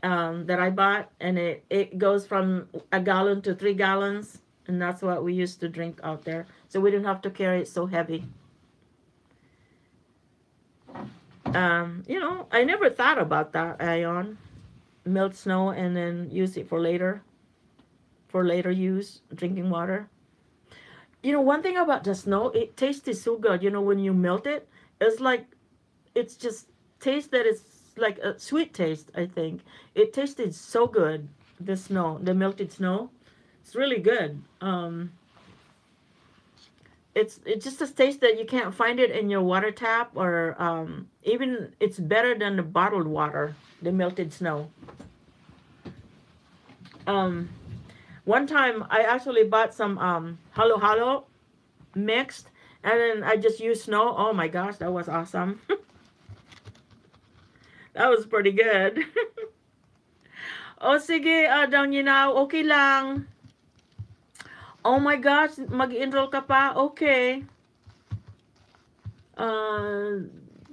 Speaker 1: that I bought, and it goes from a gallon to 3 gallons, and that's what we used to drink out there. So we didn't have to carry it so heavy. I never thought about that, Ion. Melt snow and then use it for later use, drinking water. One thing about the snow, it tasted so good. When you melt it, it's like, it's just taste that is like a sweet taste, I think. It tasted so good, the melted snow. It's really good. It's just a taste that you can't find it in your water tap, or even it's better than the bottled water. the melted snow. Um, One time I actually bought some halo halo mixed, and then I just used snow. Oh my gosh, that was awesome. That was pretty good. O sige, down you now. Okay lang. Oh my gosh, mag-enroll ka pa? Okay.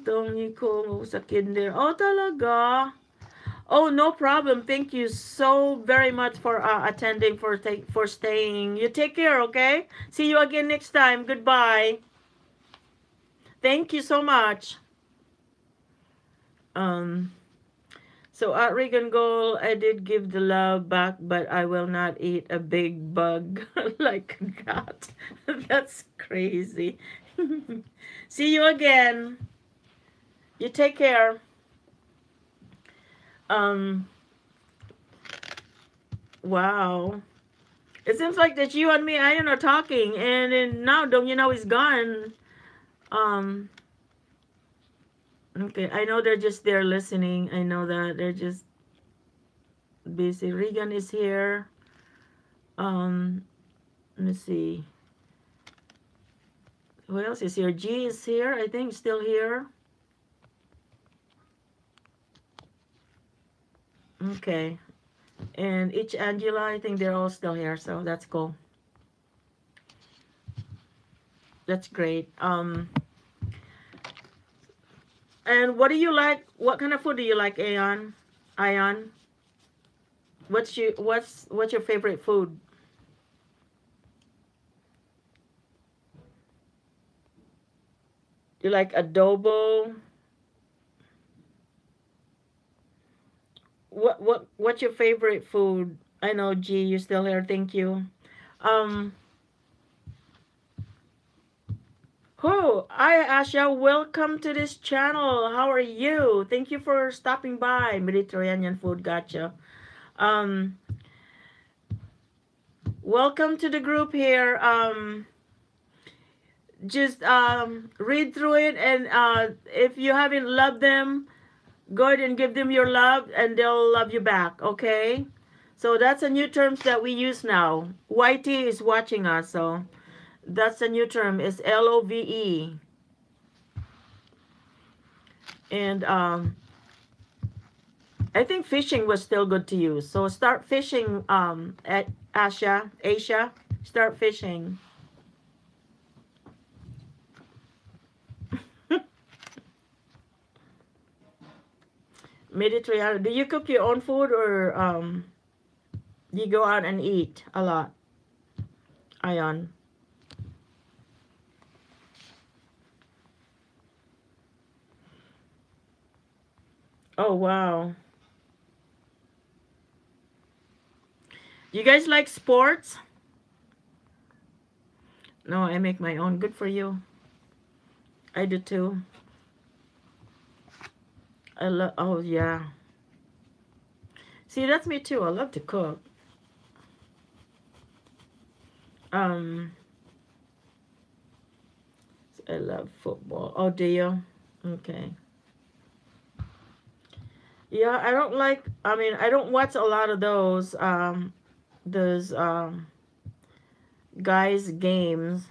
Speaker 1: Doon ko sa kinder. Oh, talaga? Oh, no problem. Thank you so very much for attending, for staying. You take care, okay? See you again next time. Goodbye. Thank you so much. Um, so at Regan Goal, I did give the love back, but I will not eat a big bug like that. That's crazy. See you again. You take care. Um, wow. It seems like that you and me, Ian, are talking, and then now, don't you know, he's gone. Um, okay, I know they're just there listening. I know that they're just busy. Regan is here. Let me see. Who else is here? G is here, I think, still here. Okay. And each Angela, I think they're all still here, so that's cool. That's great. And what do you like? What kind of food do you like, Ayon? Ion? What's your favorite food? You like adobo? What's your favorite food? I know, G, you're still here. Thank you. Um, Hi, Asha. Welcome to this channel. How are you? Thank you for stopping by. Mediterranean food, gotcha. Um, Welcome to the group here. Just read through it, and if you haven't loved them, go ahead and give them your love, and they'll love you back. Okay? So that's a new term that we use now. YT is watching us, so that's a new term. It's LOVE. And I think fishing was still good to use. So start fishing, at Asia, start fishing. Mediterranean. Do you cook your own food, or you go out and eat a lot? Ion. Oh wow. You guys like sports? No, I make my own. Good for you. I do too. I love. Oh yeah. See, that's me too. I love to cook. Um, I love football. Oh, do you? Okay. Yeah, I don't like. I mean, I don't watch a lot of those guys' games.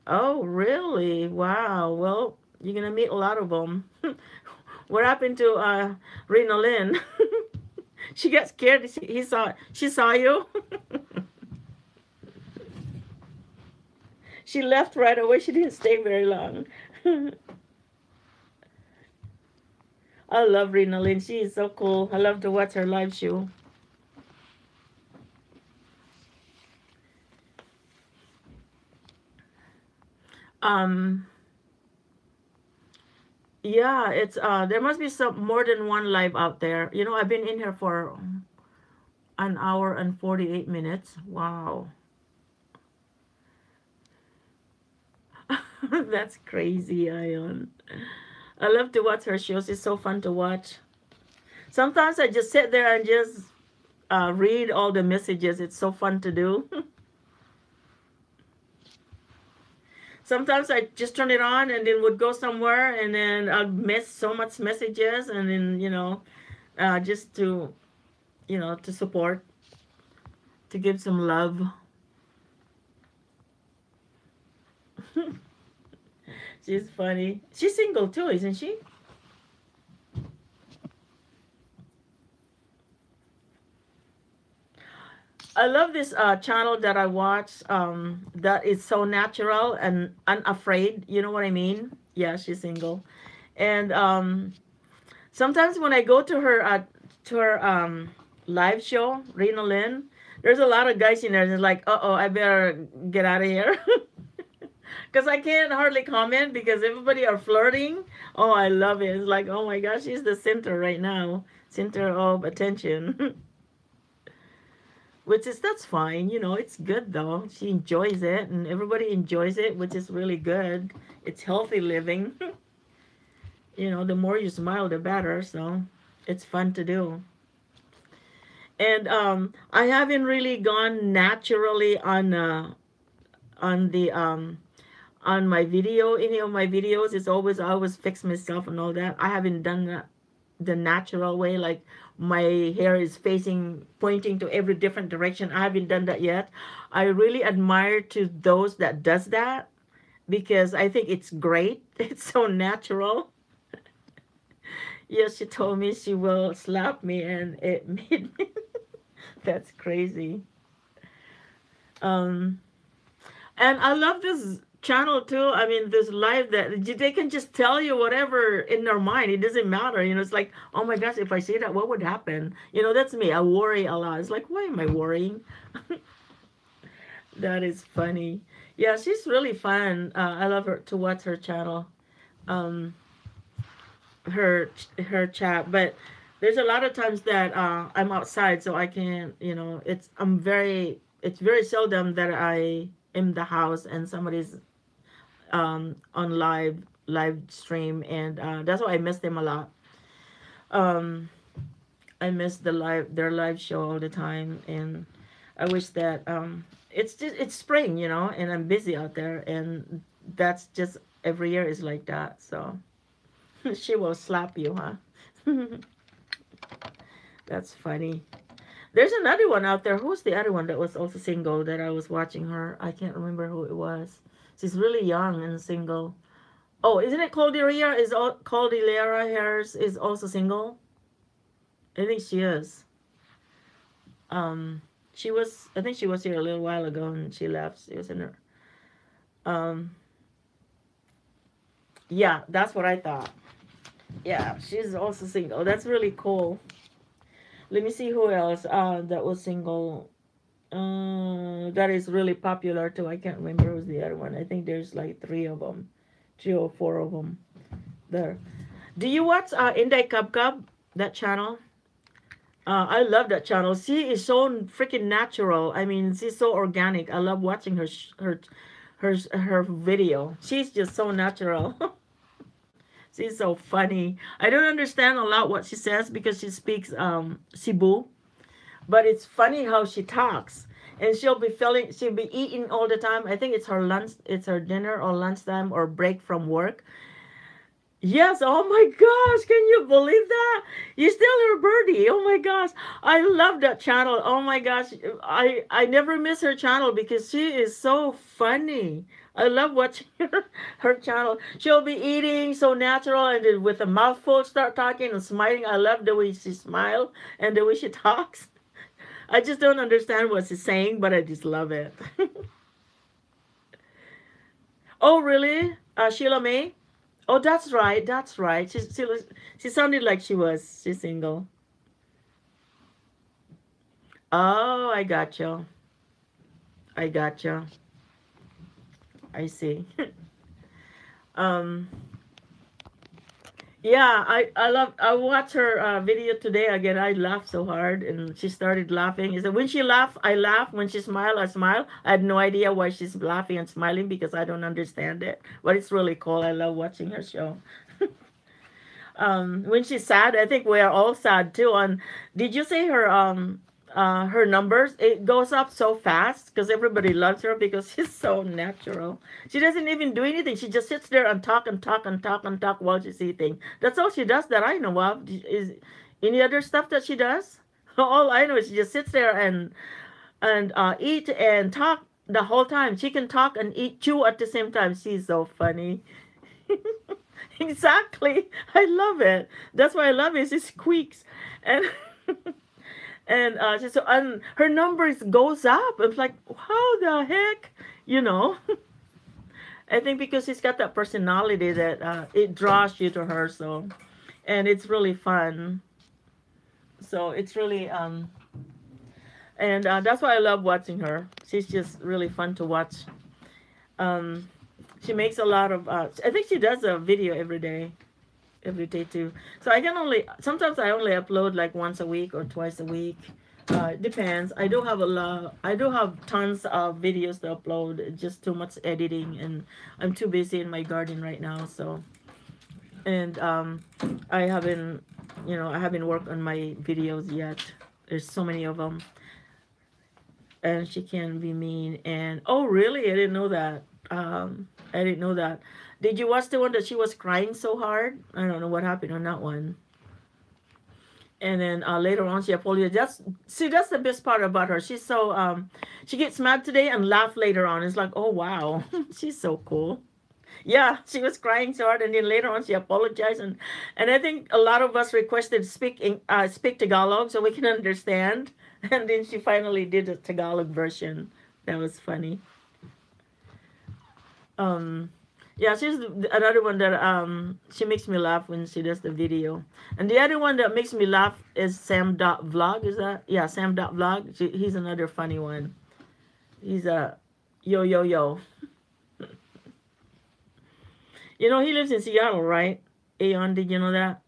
Speaker 1: Oh, really? Wow. Well, you're gonna meet a lot of them. What happened to Rena Lynn? She got scared. She saw you. She left right away. She didn't stay very long. I love Rena Lynn. She is so cool. I love to watch her live show. Um, yeah, it's there must be some more than one live out there. You know, I've been in here for an hour and 48 minutes. Wow. That's crazy, Ion. I love to watch her shows. It's so fun to watch. Sometimes I just sit there and just read all the messages. It's so fun to do. Sometimes I just turn it on and then would go somewhere and then I'd miss so much messages and then just to to support, to give some love. She's funny. She's single too, isn't she? I love this channel that I watch. That is so natural and unafraid. You know what I mean? Yeah, she's single, and sometimes when I go to her live show, Rena Lynn, there's a lot of guys in there. And it's like, uh oh, I better get out of here. Because I can't hardly comment because everybody are flirting. Oh, I love it. It's like, oh my gosh, she's the center right now, center of attention. Which is that's fine, it's good though. She enjoys it and everybody enjoys it, which is really good. It's healthy living. The more you smile, the better. So it's fun to do. And I haven't really gone naturally on the on my video, any of my videos. It's always I always fix myself and all that. I haven't done that the natural way, like my hair is facing pointing to every different direction. I haven't done that yet. I really admire to those that does that because I think it's great. It's so natural. Yes, she told me she will slap me and it made me that's crazy. um And I love this channel too. I mean, this live that they can just tell you whatever in their mind. It doesn't matter. It's like, oh my gosh, if I say that, what would happen? That's me. I worry a lot. It's like, why am I worrying? That is funny. Yeah, she's really fun. I love her to watch her channel, um, her chat. But there's a lot of times that I'm outside, so I can't. It's very seldom that I am in the house and somebody's on live stream, and that's why I miss them a lot. Um, I miss their live show all the time, and I wish that it's spring, and I'm busy out there, and that's just every year is like that. So she will slap you, huh? That's funny. There's another one out there. Who's the other one that was also single that I was watching her? I can't remember who it was. She's really young and single. Oh, isn't it Caldera? Caldera Harris is also single? I think she is. Um, she was. I think she was here a little while ago and she left. She was in her. Um, yeah, that's what I thought. Yeah, she's also single. That's really cool. Let me see who else. That was single. That is really popular too. I can't remember who's the other one. I think there's like three of them, three or four of them there. Do you watch Inday Cub Cub? That channel? I love that channel. She is so freaking natural. I mean, she's so organic. I love watching her video. She's just so natural. She's so funny. I don't understand a lot what she says because she speaks Cebu, but it's funny how she talks. And she'll be eating all the time. I think it's her dinner or lunchtime or break from work. Yes, oh my gosh, can you believe that? You still her birdie. Oh my gosh. I love that channel. Oh my gosh. I never miss her channel because she is so funny. I love watching her channel. She'll be eating so natural and then with a mouthful start talking and smiling. I love the way she smiles and the way she talks. I just don't understand what she's saying, but I just love it. Oh, really? Sheila May? Oh, that's right. That's right. She sounded like she's single. Oh, I gotcha. I gotcha. I see. um, yeah, I watched her video today again. I laughed so hard, and she started laughing. Is that when she laugh, I laugh. When she smile, I smile. I had no idea why she's laughing and smiling because I don't understand it. But it's really cool. I love watching her show. When she's sad, I think we are all sad too. On did you say her her numbers, it goes up so fast because everybody loves her because she's so natural. She doesn't even do anything. She just sits there and talk and talk and talk and talk while she's eating. That's all she does that I know of. Is any other stuff that she does? All I know is she just sits there and eat and talk the whole time. She can talk and eat, chew at the same time. She's so funny. Exactly. I love it. That's why I love it. She squeaks. And and her numbers goes up. It's like, how the heck? You know? I think because she's got that personality that it draws you to her. So, and it's really fun. So it's really and that's why I love watching her. She's just really fun to watch. Um, she makes a lot of. I think she does a video every day too. So I can only sometimes I only upload like once a week or twice a week. It depends. I do have a lot. I do have tons of videos to upload. It's just too much editing, and I'm too busy in my garden right now. So and I haven't, I haven't worked on my videos yet. There's so many of them, and she can be mean. And oh, really? I didn't know that. I didn't know that. Did you watch the one that she was crying so hard? I don't know what happened on that one. And then later on, she apologized. That's the best part about her. She's so she gets mad today and laugh later on. It's like, oh wow, she's so cool. Yeah, she was crying so hard, and then later on she apologized, and I think a lot of us requested speak Tagalog so we can understand, and then she finally did the Tagalog version. That was funny. Um, yeah, she's another one that she makes me laugh when she does the video, and the other one that makes me laugh is Sam Dot Vlog. Is that Sam Dot Vlog? He's another funny one. He's a yo yo yo. You know, he lives in Seattle, right? Aeon, did you know that?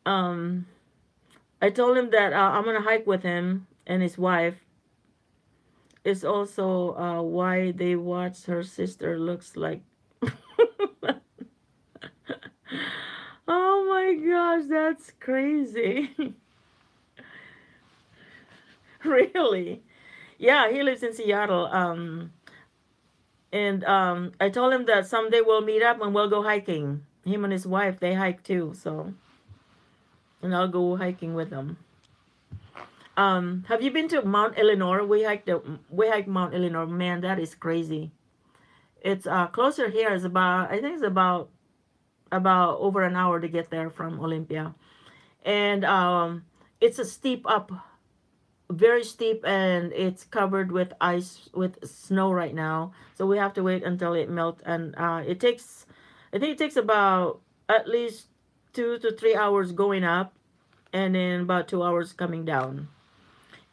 Speaker 1: Um, I told him that I'm gonna hike with him and his wife. It's also why they watch her sister looks like. Oh my gosh, that's crazy. Really? Yeah, he lives in Seattle. And I told him that someday we'll meet up and we'll go hiking. Him and his wife, they hike too, so and I'll go hiking with them. Have you been to Mount Eleanor? We hiked Mount Eleanor. Man, that is crazy. It's closer here. It's about I think it's about over an hour to get there from Olympia, and it's a steep up, very steep, and it's covered with ice with snow right now. So we have to wait until it melts, and it takes I think it takes about at least 2 to 3 hours going up, and then about 2 hours coming down.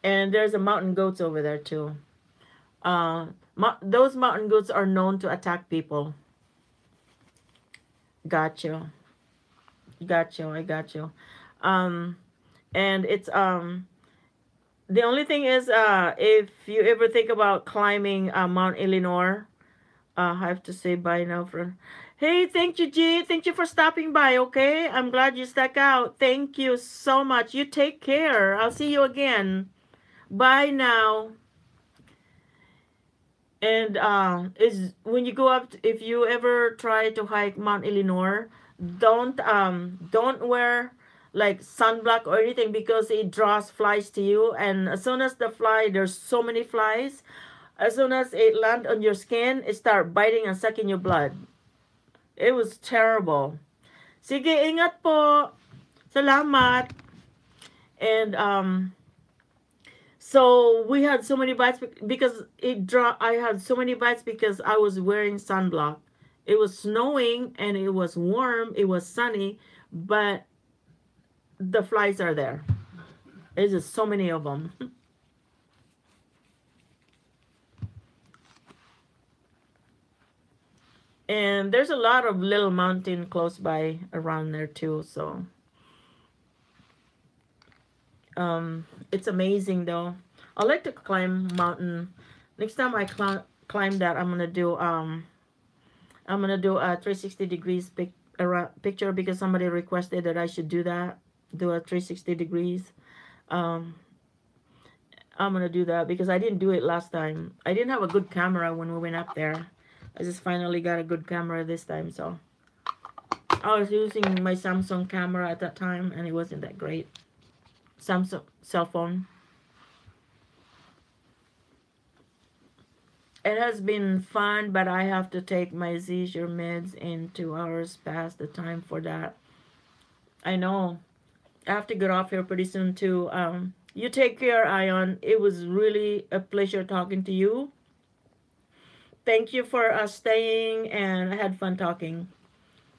Speaker 1: And there's a mountain goats over there too. Those mountain goats are known to attack people. Gotcha, gotcha, I got you. Um, and it's the only thing is if you ever think about climbing Mount Eleanor, I have to say bye now for. Hey, thank you, G. Thank you for stopping by. Okay, I'm glad you stuck out. Thank you so much. You take care. I'll see you again. Bye now. And is when you go up, if you ever try to hike Mount Eleanor, don't wear like sunblock or anything because it draws flies to you. And as soon as there's so many flies. As soon as it land on your skin, it start biting and sucking your blood. It was terrible. Sige, ingat po. Salamat. And so we had so many bites because I had so many bites because I was wearing sunblock. It was snowing and it was warm. It was sunny, but the flies are there. There's just so many of them. And there's a lot of little mountain close by around there too. So it's amazing though. I like to climb mountain. Next time I climb that, I'm gonna do a 360 degrees picture because somebody requested that I should do that. do a 360 degrees. Um, I'm gonna do that because I didn't do it last time. I didn't have a good camera when we went up there. I just finally got a good camera this time, so I was using my Samsung camera at that time, and it wasn't that great. Samsung cell phone. It has been fun, but I have to take my seizure meds in 2 hours past the time for that. I know. I have to get off here pretty soon too. You take care, Ion. It was really a pleasure talking to you. Thank you for staying, and I had fun talking.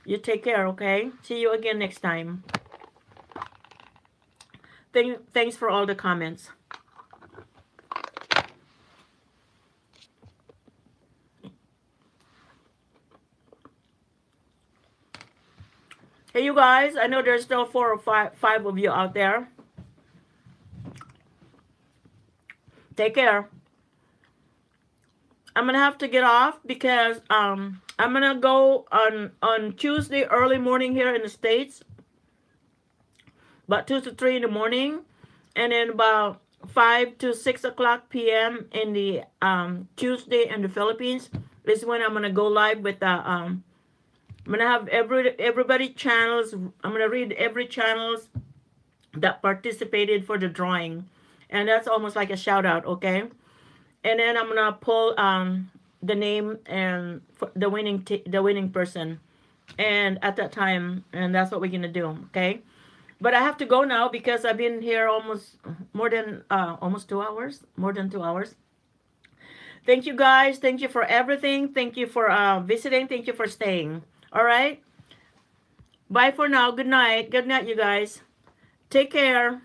Speaker 1: You take care, okay? See you again next time. Thanks for all the comments. Hey, you guys. I know there's still four or five of you out there. Take care. I'm gonna have to get off because I'm gonna go on Tuesday early morning here in the States, about 2 to 3 in the morning, and then about 5 to 6 o'clock p.m. in the Tuesday in the Philippines is when I'm gonna go live with the I'm gonna have everybody channels. I'm gonna read every channels that participated for the drawing, and that's almost like a shout out, okay? And then I'm gonna pull the name and the winning person, and at that time, and that's what we're gonna do, okay? But I have to go now because I've been here almost more than almost 2 hours, more than 2 hours. Thank you guys. Thank you for everything. Thank you for visiting. Thank you for staying. All right. Bye for now. Good night. Good night, you guys. Take care.